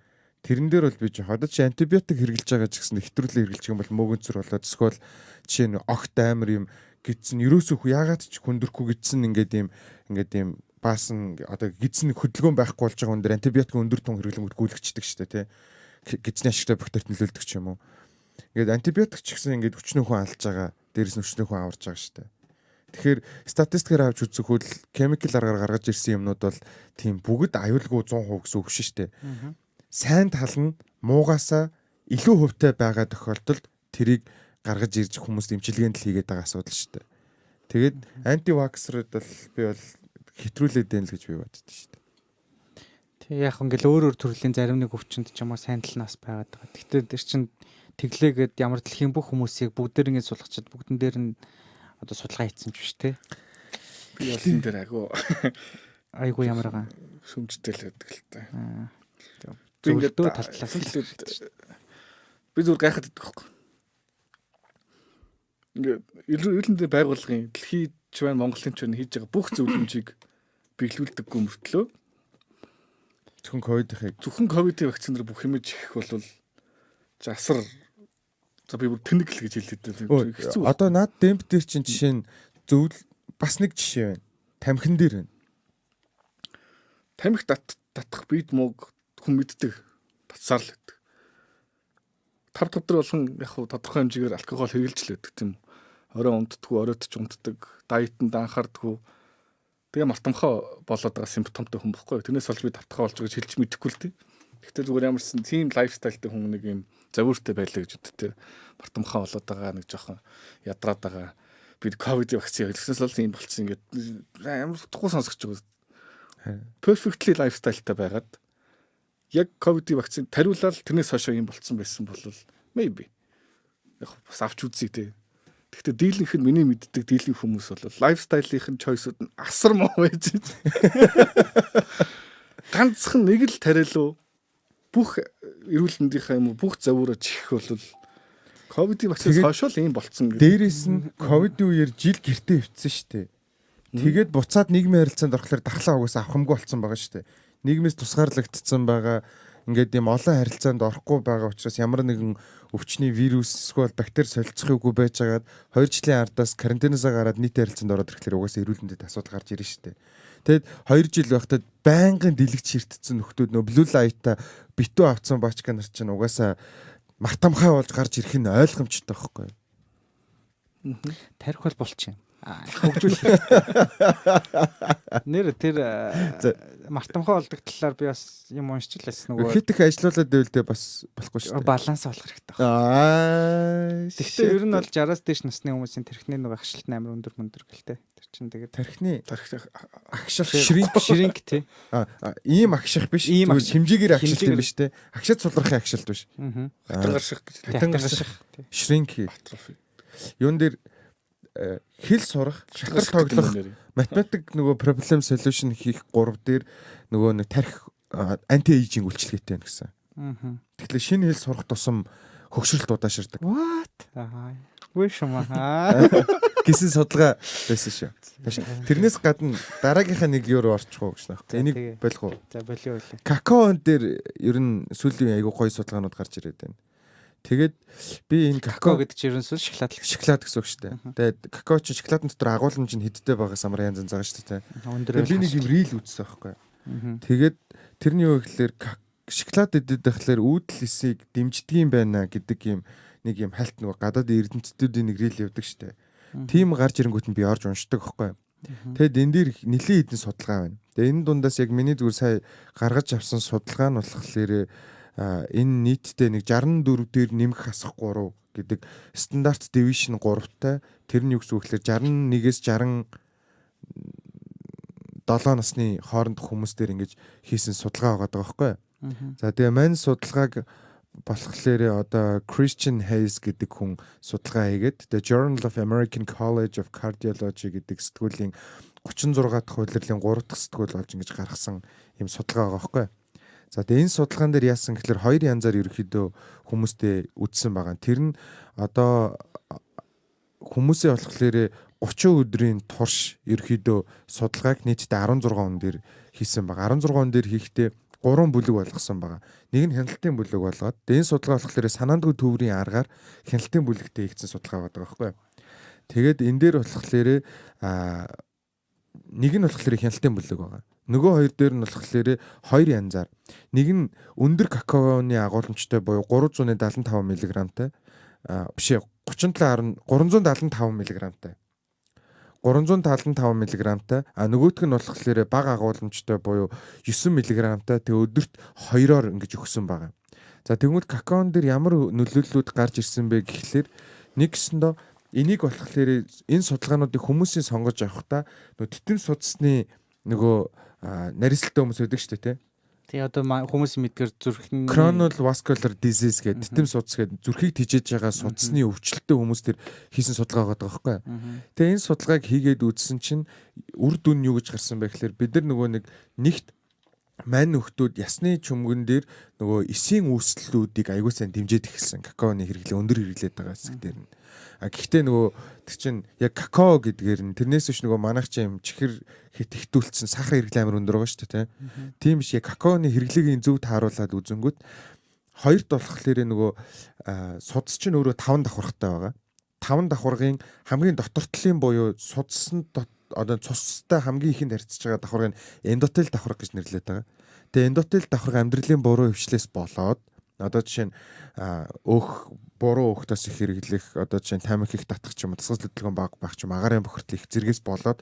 Тэрэн дээр бол би ч одоо чи антибиотик хэрэглэж байгаа ч гэсэн хэтрүүлээ хэрэглэж байгаа бол мөөгөнцөр болоод эсвэл жишээ нь огт амар юм гидсэн ерөөсөө яагаад ч хүндрэхгүй гидсэн ингээд ийм баасан одоо гидсэн хөдөлгөөн байхгүй болж байгаа хүн дээр антибиотик өндөр тун хэрэглэнгүүд гүйлгчдэг шүү дээ те. Гидсний ашигтай бактерид нөлөөлдөг ч юм уу. Ингээд антибиотик ч гэсэн ингээд өчнөө хүн алж байгаа. Дээрээс нь өчнөө хүн аварж байгаа шүү дээ. Тэгэхээр статистикээр авч үзэх хөл chemical аргаар гаргаж ирсэн юмнууд бол тийм бүгд аюулгүй 100% гэсэн үг шүү дээ. Сайн тал нь муугасаа илүү хувьтай байгаа тохиолдолд тэрийг гаргаж ирж хүмүүст эмчилгээнд л хийгээд байгаа асуудал шүү дээ. Тэгээд антиваксерууд бол би бол хэтрүүлээд байна л гэж би боддоо шүү дээ. Тэг яг ингээл өөр төрлийн зарим нэг өвчнөд ч юм уу сайн тал нас байгаад байгаа. Гэхдээ тэр чин тэглээгээд ямар дэлхийн бүх хүмүүсийг бүгдээр ингэ сулгачаад бүгдэн дээр нь одоо судалгаа хийсэн ч биш те. Би бол энэ дээр айгу ямар байгаа сүмжтэй л байдаг л та. Би ингээд талтлаас л би зүгээр гайхаад идэх байхгүй. Ингээд эрдэнэ байгууллагын дэлхийд ч байна Монголын ч байна хийж байгаа бүх зөвлөмжийг биелүүлдэггүй мөртлөө зөвхөн ковидын вакцинаар бүх юм их болвол асар за би бүр тэнэг л гэж хэлээд байна. Одоо над демп дээр чинь жишээ нь зөвл бас нэг жишээ байна. Тамхин дээр байна. Тамхи татах бид мог хүн мэддэг татсаар л байдаг. 5 өдөр болгон яг хуу тодорхой хэмжээгээр алкогол хэрэглэж л байдаг тийм. Орой унтдаггүй, оройд ч унтдаг, дайетанд анхаардаггүй. Тэгээ мартамхаа болоод байгаа симптомтой хүн бохгүй. Тэрнээс болж би татхаа болж байгаа гэж хэлж мэдэхгүй л тийм. Гэхдээ зүгээр ямарсан тийм лайфстайлтай хүн нэг юм завууртай байлаа гэж үттэй. Мартамхаа болоод байгаа нэг жоохон ядраад байгаа. Би ковидын вакцины хэрэглэснээс л ийм болцсон ингээд ямар утгагүй сонсогч байгаа. Perfectly lifestyle-тай байгаад яг ковидын вакцины тариулаад тэрнээс хойш ийм болцсон байсан бол maybe яг бас авч үзье те. Гэхдээ дийлэнх нь миний мэддэг дийлэн хүмүүс бол lifestyle-ийн choice-ууд нь асар муу байж. Ганцхан нэг л тариалуу бүх эрүүл мэндийнхаа юм бүх завуураа чихэх бол Ковидын вакцинаас хойш л ийм болцсон гэдэг. Дээрээс нь ковидын үеэр жил гэртээ өвцсөн шүү дээ. Тэгээд буцаад нийгмийн харилцаанд орохлоор дархлаа угаасаа авахмгүй болсон байгаа шүү дээ. Нийгмээс тусгаарлагдсан байгаа ингээд ийм олон харилцаанд орохгүй байгаа учраас ямар нэгэн өвчний вирус эсвэл бактери солилцох үгүй байж байгаад 2 жилийн ардаас карантинаас гараад нийт харилцаанд ороод ирэхлээр угаасаа эрүүл мэндэд асуудал гарч ирнэ шүү дээ. Тэгэд 2 жил байхдаа байнгын дэлгэж ширтцсэн нөхдүүд нөө блю лайта битүү авцсан баачка нар чинь угаасаа мартамхай болж гарч ирэх нь ойлгомжтой байхгүй юу? Тарих бол болчих юм. Хөгжүүл. Нэр тэр мартамхай болдог талаар би бас юм уншчихлаас нөгөө хит их ажиллаулаад байвал бас болохгүй шүү дээ. баланс олох хэрэгтэй. Тэгвэл ер нь бол 60-аас дээш насны хүмүүсийн тархины нөгөө агшилт нь амар өндөр гэлтэй. Тэр чинь тэгээд тархины агших ширинг тий. Ийм агших биш. Хэмжээгээр агшилт юм биш те. Агшид сулрахын агшилт биш. Хатгарших гэж. Хатгарших. Шринк. Юун дээр хэл сурах, шахар тоглох, математик нөгөө problem solution хийх 3 дээр нөгөө нэг тарих анти эйжинг үйлчлэгээтэй байна гэсэн. Тэгэхээр шинэ хэл сурах тусам хөгшрөлт удааширдаг. What? Үгүй шума. Гэсэн судалгаа байсан шүү. Тэрнээс гадна дараагийнхаа нэг юу орчих уу гэж байна. Энийг болох уу? За болио. Какаон дээр ер нь сүүлийн айгуу гоё судалгаанууд гарч ирээд байна. Тэгээд би энэ какао гэдэг чинь ерөнсөө шоколад гэсэн үг шүү дээ. Тэгээд какао чинь шоколадын дотор агуулмж нь хэдтэй байгаас амар янз янз байгаа шүү дээ. Би нэг юм рил үзсэн байхгүй. Тэгээд тэрний юу гэхэлэр шоколад идэд байхлаар үүдэл эсийг дэмждэг юм байна гэдэг юм нэг юм хальт нөгөө гадаад эрдэмтдүүдийн нэг рил явдаг шүү дээ. Тим гарч ирэнгүүт нь би орж уншдаг байхгүй. Тэгэд энэ дээр нэлийн хэдэн судалгаа байна. Тэгээд энэ дундаас яг миний зүгээр сая гаргаж авсан судалгаа нь болохоор энэ нийтдээ нэг 64 дээр нэмэх хасах 3 гэдэг стандарт division 3-тай тэр нь юу гэсэн үг гэхээр 61-ээс 67 насны хооронд хүмүүстээр ингэж хийсэн судалгаа байгаа байхгүй. За тэгээ мань судалгааг болохоор одоо Christian Hayes гэдэг хүн судалгаа хийгээд The Journal of American College of Cardiology гэдэг сэтгүүлийн 36 дахь улирлын 3 дахь сэтгүүл болж ингэж гаргасан юм судалгаа байгаа байхгүй. За тэгээ энэ судалгаан дээр яасан гэхээр 2 янзаар ерөөхдөө хүмүүстэй үзсэн байгаа. Тэр нь одоо хүмүүсээ болохоор 30 өдрийн турш ерөөхдөө судалгааг нийтдээ 16 он дээр хийсэн байгаа. 16 он дээр хийхдээ 3 бүлэг болгосон байгаа. Нэг нь хяналтын бүлэг болгоод энэ судалгаа болохоор санаандгүй төврийн аргаар хяналтын бүлэгтээ хийгдсэн судалгаа байдаг байхгүй. Тэгээд энэ дээр болохоор нэг нь болохоор хяналтын бүлэг байгаа. Нөгөө хоёр дээр нь болохоор 2 янзаар. Нэг нь өндөр какаоны агуулмжтай буюу 375 мг-тай. Биш 375 мг-тай. 375 мг-тай. Нөгөөх нь болохоор бага агуулмжтай буюу 9 мг-тай. Тэг өдөрт 2-оор ингэж өгсөн байгаа. За тэгмүүд какаон дээр ямар нөлөөллүүд гарч ирсэн бэ гэхлээр нэгсэндээ энийг болохоор энэ судалгаануудыг хүмүүсийн сонгож авахдаа нөгөө титэм судасны нөгөө нарийнсалтай хүмүүс байдаг шүү дээ тий. Тэгээ одоо хүмүүсийн мэдгээр зүрхний coronal vascular disease гэдэг титэм судас гэдэг зүрхийг тижээж байгаа судасны өвчлөлттэй хүмүүс төр хийсэн судалгаа байгаа байхгүй. Тэгээ энэ судалгааг хийгээд үзсэн чинь үр дүн нь юу гэж гарсан бэ гэхээр бид нар нөгөө нэгт мань нөхдүүд ясны чүмгэн дээр нөгөө эсийн үүслүүдийг аягүй сайн дэмжиж эхэлсэн. Какаоны хэрэглээ өндөр хэрэглээд байгаа хэсэг дээр нь. Гэхдээ нөгөө тэр чинь яг какао гэдгээр нь тэрнээс биш нөгөө манайх чинь чихэр хитгүүлсэн сахар хэрэглээ амар өндөр байгаа шүү дээ тийм биш яг какаоны хэрэглээгийн зөв тааруулаад үзэнгүүт хоёрт болохоор нөгөө судас чинь өөрөө 5 давхаргатай байгаа. 5 давхаргын хамгийн дотортлын буюу судаснд одоо цустай хамгийн ихэнд харьцаж байгаа давхаргыг эндотел давхарга гэж нэрлэдэг байгаа. Тэгээ эндотел давхарга амьдралын буруу хвшлээс болоод одоо жишээ нь буруу өөхтөөс их хэрэглэх одоо жишээ нь тамхи их татах ч юм уу тасгал хөдөлгөөн баг ч юм агарын бохирдол их зэрэгс болоод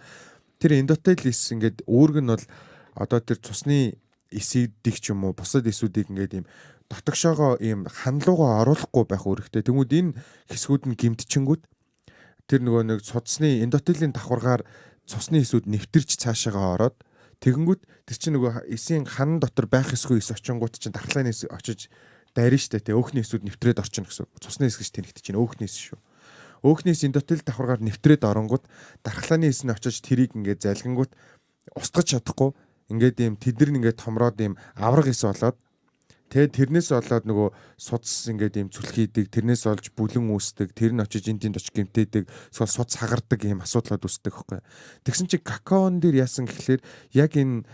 тэр эндотел эс ингээд үүрэг нь бол одоо тэр цусны эсүүдийг ч юм уу бусад эсүүдийг ингээд ийм дотогшоогоо ийм хандлуугаа оруулахгүй байх үүрэгтэй. Тэгмүүд энэ хэсгүүд нь гимтчингүүд тэр нөгөө нэг судасны эндотелийн давхаргаар цусны эсүүд нэвтэрч цаашаагаа ороод тэгэнгүүт тэр чинь нөгөө эсийн хан дотор байх эсгүй эс очингууд чинь дархлааны эс очиж дайрна штэ тэ өөхний эсүүд нэвтрээд орчин гэсэн. Цусны эс гэж тэнэгт чинь өөхний эс шүү. Өөхний эс эндотел давхаргаар нэвтрээд оронгууд дархлааны эс нь очиж тэрийг ингээд залгингууд устгаж чадахгүй ингээд ийм тэдэр нь ингээд томроод ийм авраг эс болоод Тэгээд тэрнээс болоод нөгөө судас ингээд ийм цүлх хийдэг, тэрнээс олж бүлэн үүсдэг, тэр нь очиж энд очиж гэмтээдэг, эсвэл суд сагардаг ийм асуудлууд үүсдэг байхгүй. Тэгсэн чинь какаон дээр яасан гэхэлэр яг энэ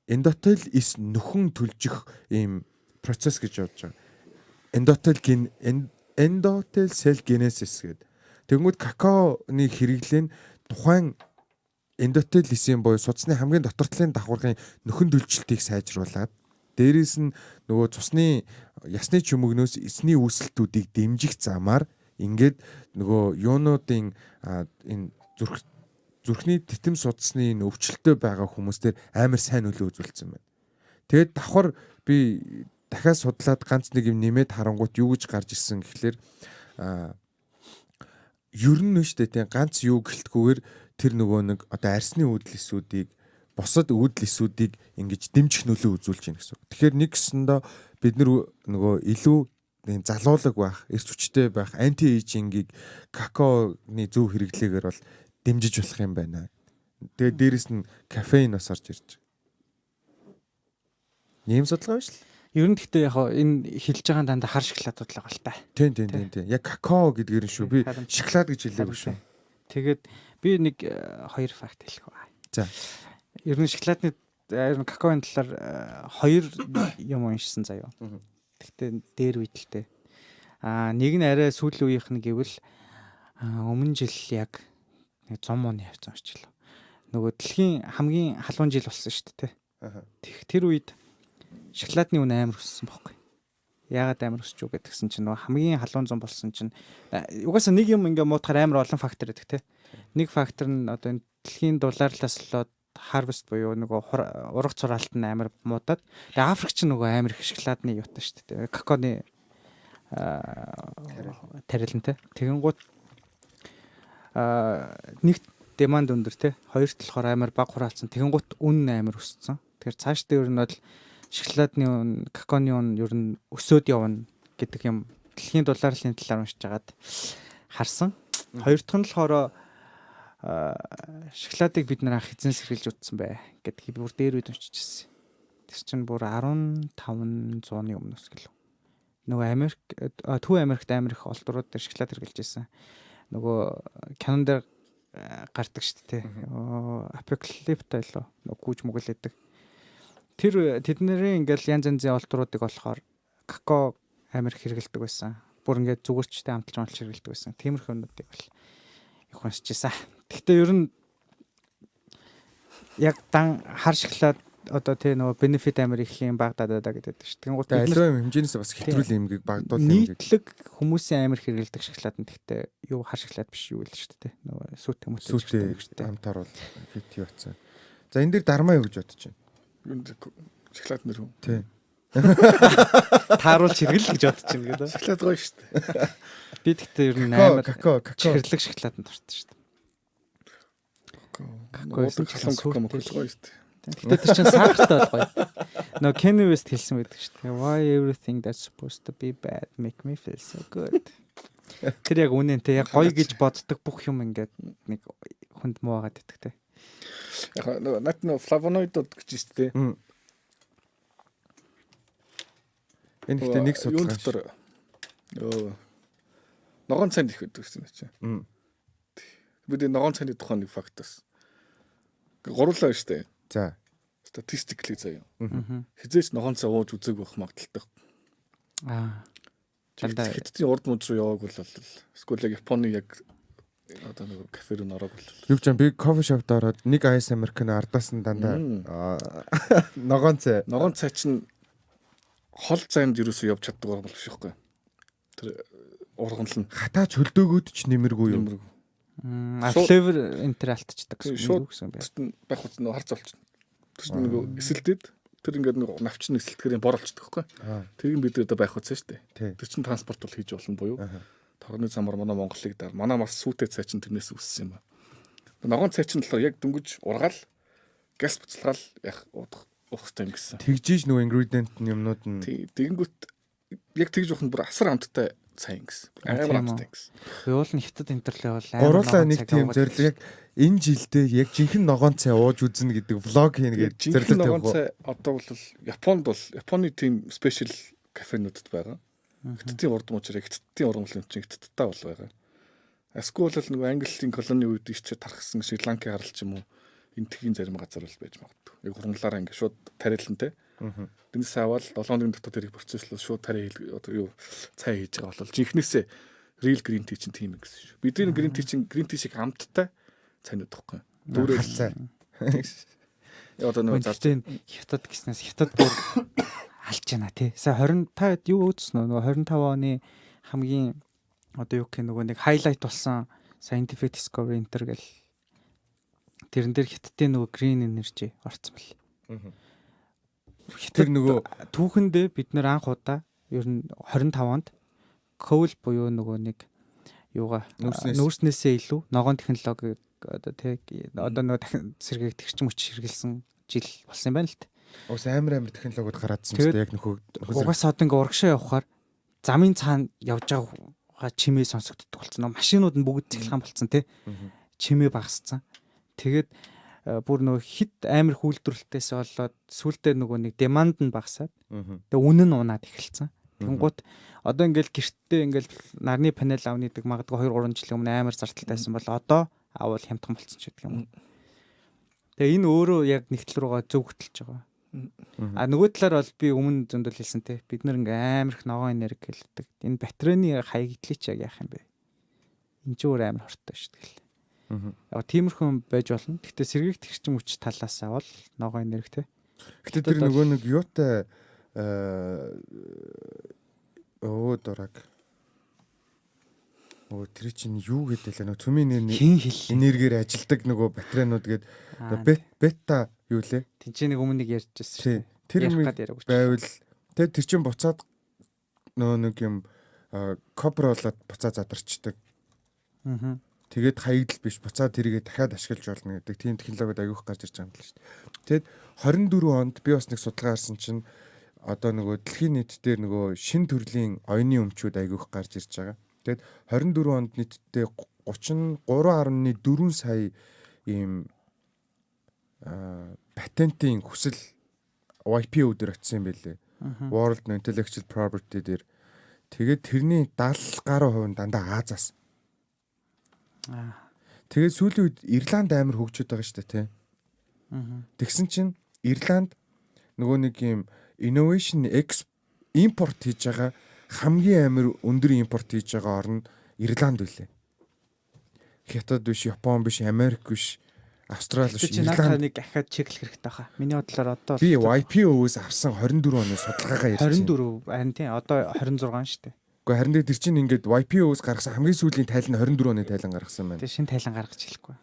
эндотел ис нөхөн төлжих ийм процесс гэж явж байгаа. Endothel cell genesis гэдэг. Тэгмүүд какаоны хэрэглэн тухайн эндотел исийн буюу судасны хамгийн дотортлын давхаргын нөхөн төлжилтийг сайжруулад дээрээс нь нөгөө цусны ясны чүмэгнөөс эсний үүсэлтүүдийг дэмжих замаар ингээд нөгөө юунуудын энэ зүрхний титэм судасны энэ өвчлөлтөй байгаа хүмүүстээр амар сайн нөлөө үзүүлсэн байна. Тэгээд давхар би дахиад судлаад ганц нэг юм нэмээд харангуут юу гэж гарч ирсэн гэхлээр ер нь нь штэ тийм ганц юу гэлтгүүгээр тэр нөгөө нэг одоо арсны үүдэлсүүдийг босод үүдэлсүүдийг ингэж дэмжих нөлөө үзүүлж байна гэсэн. Тэгэхээр нэг гэсэндээ бид нөгөө илүү залуулаг байх, эрс хүчтэй байх, анти эйжингийг какаоны зөв хэрэглээгээр бол дэмжиж болох юм байна. Тэгээд дээрэс нь кофеин бас орж ирж байгаа. Ийм судалгаа биш л. Ер нь гэхдээ яг энэ хэлж байгаа дандаа хар шоколадууд л байгаа л та. Тийм. Яг какао гэдгээр нь шүү. Би шоколад гэж хэлээгүй шүү. Тэгээд би нэг 2 факт хэлэх ба. За. Ер нь шоколадны какаоны талаар 2 юм уншсан заяа. Гэхдээ дээр үйдэлтэй. Нэг нь арай сүүлийн үеийнх нь гэвэл өмнө жил яг 100 оны явцсан орчлоо. Нөгөө дэлхийн хамгийн халуун жил болсон шүү дээ. Тэр үед шоколадны үн амар өссөн байхгүй. Яагаад амар өсч юу гэдгсэн чинь нөгөө хамгийн халуун зам болсон чинь угаасаа нэг юм ингээ муутахаар амар олон фактор байдаг те. Нэг фактор нь одоо энэ дэлхийн дулаарлаас болоод harvest буюу нөгөө ургац сураалт нь амар муудаад. Тэгээ Африк ч нөгөө амар их шоколадны юутай шүү дээ. Какаоны тарилантай. Тэгэнгუთ нэг деманд өндөр те. Хоёрт болохоор амар бага хураалцсан. Тэгэнгуთ үн амар өссөн. Тэгэхээр цаашдаа ер нь бол шоколадны үн, какаоны үн ер нь өсөөд явна гэдэг юм дэлхийн дулаарлын талаар уншиж байгаад харсан. Хоёр дахь нь болохоор шоколадыг бид нэр хэзээ сэргэлж утсан бай гэдгийг бүр дээр үед уншиж ирсэн. Тэр чинь бүр 1500-ны өмнөөс гэлөө. Нөгөө Америк, Төв Америкт амар их олдрууд дээр шоколад хэрглэж ирсэн. Нөгөө кинон дээр гардаг шүү дээ. Апокалипта лөө нөгөө гүйж мүгэлээдэг. Тэр тэдний ингээл янз янзын олдруудыг болохоор какао амар их хэргэлдэг байсан. Бүр ингээд зүгээрчтэй амталж амталж хэргэлдэг байсан. Тиймэрхүү юмнуудыг бол их уншижсэн. Гэхдээ ер нь яг хар шоколад одоо тий нөгөө бенефит амар их юм багтаад байгаа гэдэг шүү. Тэгэнгუთ аливаа юм хэмжээнээс бас хэтрүүл юмгийг багдуул юм. Нийтлэг хүмүүсийн амар хэргэлдэг шоколад нь гэхдээ юу хар шоколад биш юу л шүү дээ. Нөгөө сүйт хүмүүстэй хамтаар бол хит юу атсан. За энэ дээр дармаа юу гэж бодож байна? Шоколад нэр үү? Тий. Тааруулж хэрэгэл гэж бодож байна гэдэг. Шоколад гоё шүү дээ. Би тэгтээ ер нь амар какао хэрлэг шоколаданд дуртай шүү дээ. Какао гоё шүү дээ. Тэгтээ тэр чинь сахартай бол гоё. Нөгөө Kanye West хэлсэн байдаг шүү дээ. Why everything that's supposed to be bad make me feel so good. Тэр яг үнэнтэй яг гоё гэж боддог бүх юм ингээд нэг хүнд муугаад идэх те. Яг нөгөө флавоноидууд гэж шүү дээ. Энэ ихтэй нэг судалгаа. Ногоон цайнд их байдаг гэсэн чинь. Бид ногоон цайны тухайн нэг факт бас. Гурлаа шүү дээ. За. Статистикли заяа. Хизээч ногоон цай ууж үзег байх магадaltaй. Хэдтийн урд мод руу явааг бол эсвэл Японы яг одоо нэг кафе руу ороод бол. Юу ч юм би кофе шопд ороод нэг айс американо ардаас нь дандаа ногоон цай чинь хол зайнд юусоо явж чаддаг бол биш байхгүй. Тэр ургамал нь хатаач хөлдөөгөөд ч нэмэргүй юм. Флевер энтер алтчдаг гэсэн бэ. Байх үс нөө харц болчихно. Тэр чинь нэг эсэлтэд тэр ингээд нэг навчин эсэлтгэрийн бор болчихдог байхгүй. Тэрийг бид одоо байх үс шүү дээ. Тэр чинь транспорт бол хийж болно буюу. Торгоны замаар манай Монголыг даа. Манай бас сүйтэй цай чинь тэрнээс үссэн юм ба. Ногоон цай чинь болохоор яг дөнгөж ургаал газ буцалгаал яг уудах ухтай юм гэсэн. Тэгжиж нөгөө ingredient юмнууд нь тэгэнгүүт яг тэгж уханд бүр асар амттай сайн гэсэн. Тийм Амар үү. амттай гэсэн. Уул нь хятад интерлээ бол Гурлаа нэг тийм зорилго яг энэ жилдээ яг жинхэнэ ногоон цай ууж үзнэ гэдэг влог хийнэ Яг гэж жинхэнэ зорилго ногоон тавих. цай одоо бол Японы тийм спешиал кафенуудад байгаа. Хятадын урд муучраа хятадын уран бүлээн чинь хятадтай бол байгаа. Эсвэл л нөгөө Английн колони үед ичээ тархсан Шри-Ланкийг харалч юм уу энэ тгийн зарим газар бол байж магадгүй. Яг хурамлаараа ингэ шууд тарилантай. Тэрнээс аваад 7 хоногийн дотор тэрийг процесслол шууд тарай одоо юу цай хийж байгаа бол жинхнээсээ real green tea чинь тийм гэсэн шүү. Бидний green tea шиг амттай цайнууд тахгүй. Дүүрээ Цай. одоо нөгөө Гэхдээ хятад гэснээс хятад бүр алж байна тий. Сая 25-д юу үүдсэн нөгөө 25 оны хамгийн одоо юу гэх нөгөө нэг хайлайт болсон scientific discovery enter гэл тэрэн дээр хятадын нөгөө green energy орцсон бэл. Тэр нөгөө Түүхэндээ бид нэр анх удаа ер нь 25 онд coal буюу нөгөө нэг юугаа нүүрснээсээ илүү ногоон технологи одоо тий одоо нөгөө дахин сэргийг тэгэрч мөч хэрэгэлсэн жил болсон юм байна л т. ус амар технологиуд гараадсан юм шүү дээ яг нөхөө. Угаасаа одоо ингээ урагшаа явахаар замын цаана явж байгаа чимээ сонсогддог болсон. Машинууд нь бүгд цэглэхан болсон тий. Чимээ багассан. Тэгээд бүр нөгөө хит амар хүлдрэлтээс болоод сүултээ нөгөө нэг деманд нь багасаад тэгээ үнэн нь унаад эхэлсэн. Тэнгуут одоо ингээл гэртээ ингээл нарны панел авны гэдэг магадгүй 2 3 жилийн өмнө амар зарталтайсан бол одоо авал хямдхан болсон ч гэдэг юм. Тэгээ энэ өөрөө яг нэгтэл рүүгээ зөв хөтлж байгаа. А нөгөө талаар бол би өмнө зөндөл хэлсэн те бид нар ингээм амар их ногоон энерги хэлдэг. Энэ батарейны хаягдлыг ч яг яах юм бэ? Энд ч өөр амар хортой шүү дээ. Яг тиймэрхүү байж болно. Гэхдээ сэргийг тэгэрчим хүч талаасаа бол ногоон энерги те. Гэтэ тэр нөгөө нэг юутай дураг. Тэр чинь юу гэдэг л нөгөө цөмийн Хин хэл энергиэр ажилдаг нөгөө батарейнууд гээд бета юу лээ? Тинчээ нэг өмнө нэг ярьжсэн шүү дээ. Тэр юм яриаггүй. байвал тэр чинь буцаад нөгөө нэг юм копроолоод буцаа задарчдаг. Тэгээд хаягдл биш буцаад тэрийгэ дахиад ашиглаж болно гэдэг тийм технологиуд аягүйх гарч ирж байгаа юм л шүү дээ. Тэгэд 24 онд би бас нэг судалгаа харсан чинь одоо нөгөө дэлхийн нийт дээр нөгөө шин төрлийн оюуны өмчүүд аягүйх гарч ирж байгаа. Тэгэд 24 онд нийтдээ 33.4 сая ийм патентын хүсэл WIPO дээр очсон юм байлээ. World Intellectual Property дээр. Тэгээд тэрний 70 гаруй хувь нь дандаа Азаас. Тэгээд сүүлийн үед Ирланд амар хөгжөд байгаа шүү дээ, тий. Тэгсэн чинь Ирланд нөгөө нэг юм innovation import хийж байгаа хамгийн амар өндөр импорт хийж байгаа орн Ирланд үлээ. Хятад биш, Япон биш, Америк биш, Австрали биш, Ирланд нэг ахаад чеклэх хэрэгтэй хаа. Миний бодлоор одоо би WIPO-өөс авсан 22 оны судалгаагаа ярьж байна. 24 харин тийм одоо 26 шүү дээ. Гэхдээ харин тэр чинь ингээд WIPO-өөс гаргасан хамгийн сүүлийн тайлан 24 оны тайлан гаргасан байна. Тэгээ шинэ тайлан гаргаж хэлэхгүй.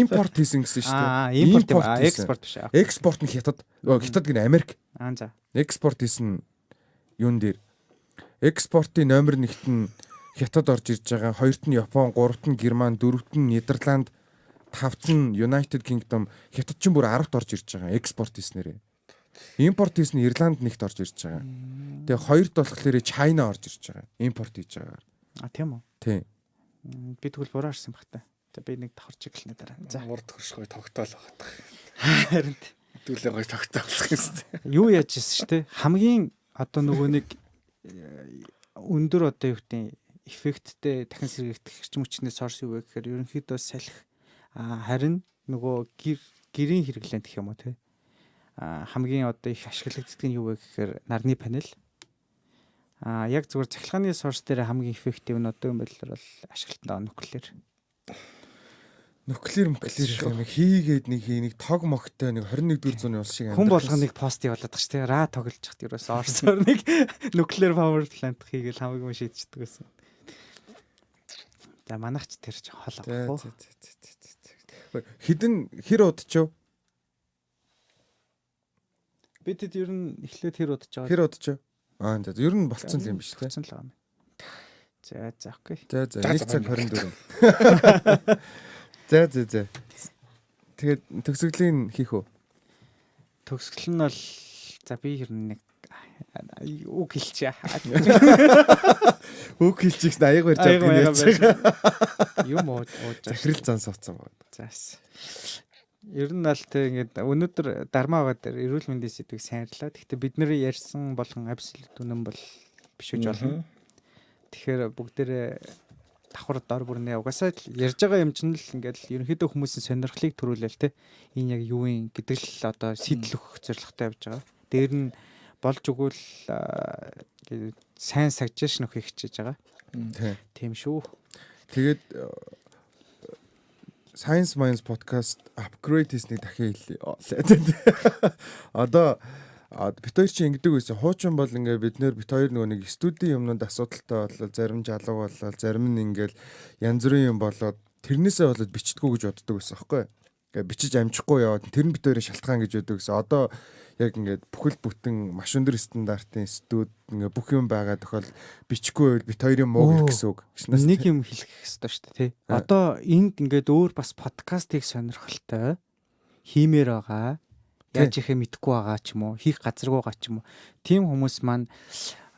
Импорт хийсэн гэсэн шүү дээ. Импорт экспорт биш. Экспорт нь хятад гэнэ Америк. За. Экспорт хийсэн юун дээр экспортын номер 1-т нь хятад орж ирж байгаа, 2-т нь Япон, 3-т нь Герман, 4-т нь Нидерланд, 5-т нь United Kingdom, хятад ч бүр 10-т орж ирж байгаа экспорт хийснээрээ. Импорт хийсэн Ирланд 1-т орж ирж байгаа. Тэгээ 2-т болохоор China орж ирж байгаа. Импорт хийж байгаагаар. Тийм үү? Тийм. Би тэгвэл буруу харсан баг та. За би нэг давхарч иглэнэ дараа. За урд хөршгой тогтоол байгаа. Харин Дүүлээ гой тогтоолох юм. юу яаж ирсэн шүү дээ. Хамгийн одоо нөгөө нэг өндөр одоо юу гэдэг эффекттэй дахин сэргийгдэх хэрчм хүчний сорс юу вэ гэхээр ерөнхийдөө салхи харин нөгөө гэрийн хэрэглэн гэх юм уу те хамгийн одоо их ашиглагддаг нь юу вэ гэхээр нарны панел яг зүгээр цахилгааны сорс дээр хамгийн эффектив нь одоо юм байлаар бол ашиглалтаа нуклеар юм хийгээд нэг тог могтой нэг 21-р зууны улс шиг хүн болгоо нэг пост явуулдаг ш тий ра тоглож хат ерөөс орсоор нэг нуклеар power plant хийгээл хамгийн шийдчихдэг гэсэн. За манайч тэр ч хол авах уу. Хідэн хэр удчих вэ? Би тэд ер нь эхлээд хэр удаж байгаа. Хэр удчих вэ? За ер нь болцсон л юм биш тий. Болцсон л байгаа юм. За окей. За 1 цаг 24. За. Тэгээд төгсгөлийн хийх үү? Төгсгөл нь бол за би ер нь нэг Үг хэлчихье. Үг хэлчих нь аяг барьж байгаа юм. Юм уу. Захирал зан суудсан байна. Заас. Ер нь аль тэ ингээд өнөөдөр дармаагаа дээр эрүүл мэндийн сэдвийг сайрлаа. Гэхдээ бид нэр ярьсан болгон абсолют үнэн бол биш үж болно. Тэгэхээр бүгдээрээ давхар дор бүрнээ угаасаа ярьж байгаа юм чинь л ингээд ерөнхийдөө хүмүүсийн сонирхлыг төрүүлээл те. Энэ яг юу юм гэдэг л одоо сэтэл өгөх зорилготой явж байгаа. Дээр нь болж өгвөл сайн сагжааш нөхөх хичээж байгаа. Тийм шүү. Тэгээд Science Minds podcast upgrade хийснийг дахин хэлье. Одоо бид хоёр чи ингэдэг байсан. Хуучин бол ингээ бид хоёр нөгөө нэг студийн юмнууд асуудалтай болол зарим жалуу болол зарим нь ингээл янз бүрийн юм болоод тэрнээсээ болоод бичдэггүй гэж боддог байсан аахгүй. Ингээ бичиж амжихгүй яваад тэр нь бид хоёрын шалтгаан гэж боддог гэсэн. Одоо яг ингээд бүхэл бүтэн маш өндөр стандартын студ ингээ бүх юм байгаа тохиол бичихгүй бид хоёрын муу гэх гэсэн үг. Нэг юм хэлэх хэрэгтэй шүү дээ тий. Одоо энд ингээд өөр бас подкастыг сонирхолтой хиймээр байгаа. Яаж ихэ мэдэхгүй байгаа ч юм уу, хийх газаргүй байгаа ч юм уу. Тим хүмүүс маань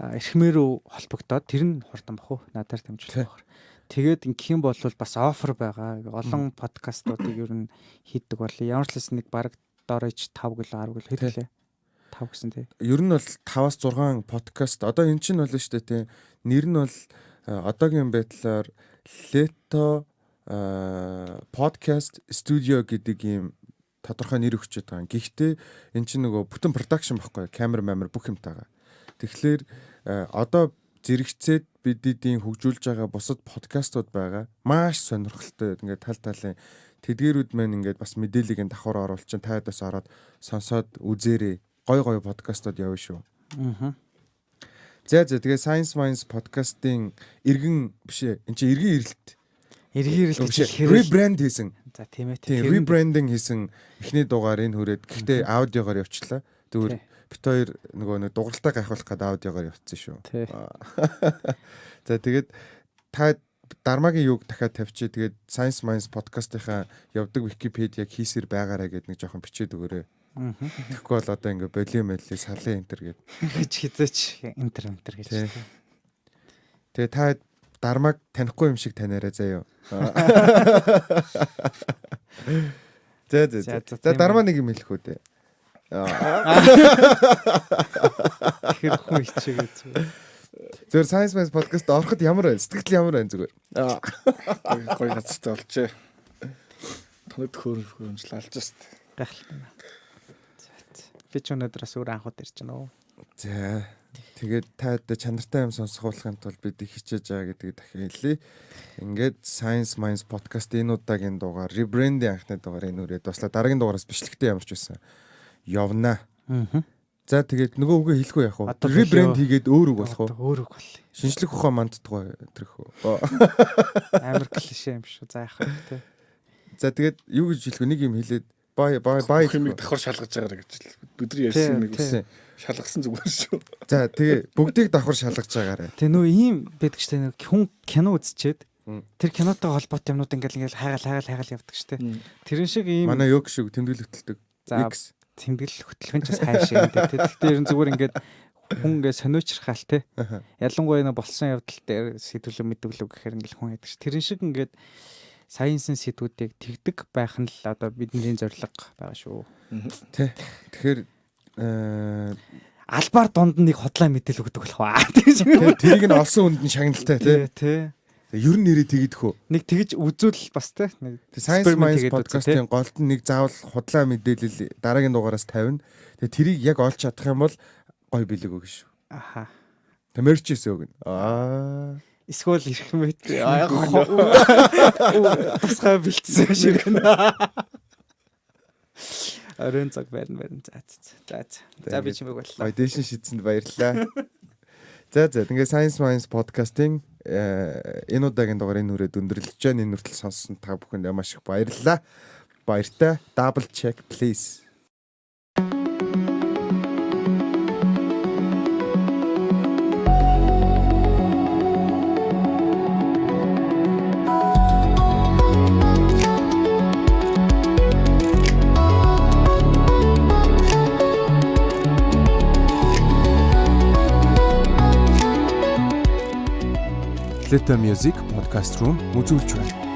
эрхмээрөө холбогдоод тэр нь хурдан бах уу надаар дамжуулах байна. Тэгээд ингэх юм бол бас офер байгаа. Олон подкастуудыг ер нь хийдэг бол ямар ч л нэг баг доорож 5 кг 10 кг хэлээ. 5 гэсэн тий. Ер нь бол 5-аас 6 подкаст. Одоо эн чинь бол шүү дээ тий. Нэр нь бол одоогийн байдлаар Leto podcast studio гэдэг ийм тодорхой нэр өгчөд байгаа. Гэхдээ эн чинь нөгөө бүтэн production баггүй. Камер бүх юмтайгаа. Тэгэхээр одоо зэрэгцээд бидний хөгжүүлж байгаа бусад подкастууд байгаа. Маш сонирхолтой. Ингээд тал талын тэдгэрүүд маань ингээд бас мэдээллийг давхар оруулчин тайдаас ороод сонсоод үзээрэй. Гой подкастууд явна шүү. За тэгээ Science Minds podcast-ийн иргэн бишээ. Энд чинь иргэн ирэлт. Иргэн ирэлт rebrand хийсэн. За тийм ээ. Тийм rebranding хийсэн эхний дугаар энэ хүрээд гэхдээ аудиогоор явчлаа. Тэгвэл бит хоёр нөгөө нэг дугартаа гайхуулах гээд аудиогоор явцсан шүү. За тэгээд та Дармагийн юг дахиад тавьчих. Тэгээд Science Minds podcast-ийнхаа явдаг Википедиаг хийсээр байгаарай гэд нэг жоохон бичээд өгөөрэй. Тэгэхгүй бол одоо ингээ волюм мэлээ сарлын энтер гэд. Гэж хизээч энтер гэж. Тэгээ та Дармаг танихгүй юм шиг танаарай заяа. За Дармаа нэг юм хэлэх үү дээ. Тэр хүн ичээгээ зүгээр. Зөв Science Minds podcast ороход ямар байна? Сэтгэл ямар байна зүгээр. Гой газартай болчээ. Тоног хөрөмжл алж шээ. Гайхалтай. Би ч өнөөдрөөс өөр анхуд ирж байна уу. За тэгээд та чанартай юм сонсохуулахын тулд бид хичээж байгаа гэдгийг дахин хэлье. Ингээд Science Minds podcast энэ удаагийн дугаар rebranding анхны дугаар энэ үрээд басла дараагийн дугаараас бичлэгтэй ямарч байсан. Явна. За тэгээд нөгөө үгээ хэлэхгүй яах вэ? Rebrand хийгээд өөр үг болох уу? Өөр үг болъё. Шинжлэх ухаан манддаггүй тэрх үү? Амар клишэ юм шүү. За яах вэ те. За тэгээд юу гэж хэлэх вэ? Нэг юм хэлээд бай хэмиг давхар шалгаж байгаарэ гэж бидний ярьсан нэг шалгасан зүгээр шүү. За тэгээ бүгдийг давхар шалгаж байгаарэ. Тэ нөө ийм байдаг штэ нэг хүн кино үзчихэд тэр кинотой холбоотой юмнууд ингээл хайгаал явдаг штэ. Тэрэн шиг ийм манай ёг шиг тэмдэглэл хөтэлдэг. X тэмдэглэл хөтлөх нь ч бас хайшаа юм дээ. Тэгэхээр ер нь зүгээр ингээд хүн ингээд сониучрахаал те. Ялангуяа энэ болсон явдал дээр сэдвлэг мэдвэлэг гэхээр ингээд хүн яадаг ш. Тэрэн шиг ингээд сайенсын сэдвүүдийг тэгдэг байх нь л одоо бидний зорилго байгаа шүү. Тэ. Тэгэхээр албаар дунд нэг хотлоо мэдээлэл өгдөг болох ба. Тэрийг нь олсон хүнд нь шагналтай тий. Ер нь нэрээ тэгдэх үү? Нэг тэгж үзүүл бас тий. Science Minds podcast-ийн голд нь нэг заавал худлаа мэдээлэл дараагийн дугаараас тавина. Тэгээ тэрийг яг олж чадах юм бол гой бэлэг өгнө шүү. Аха. Тэмэрчээс өгнө. Эсвэл ирэх мэт. Тусгай бэлдсэн ширхнэ. Орон цаг байна. За би чимэг боллоо. Audition шийдсэнд баярлалаа. За тэгээ Science Minds podcast-ийн энэ удаагийн дугаар энэ үрээд өндөрлөж байна. Энэ хүртэл сонссон та бүхэнд маш их баярлалаа. Баяртай. Double check please. Slate Music podcast room үзүүлж байна.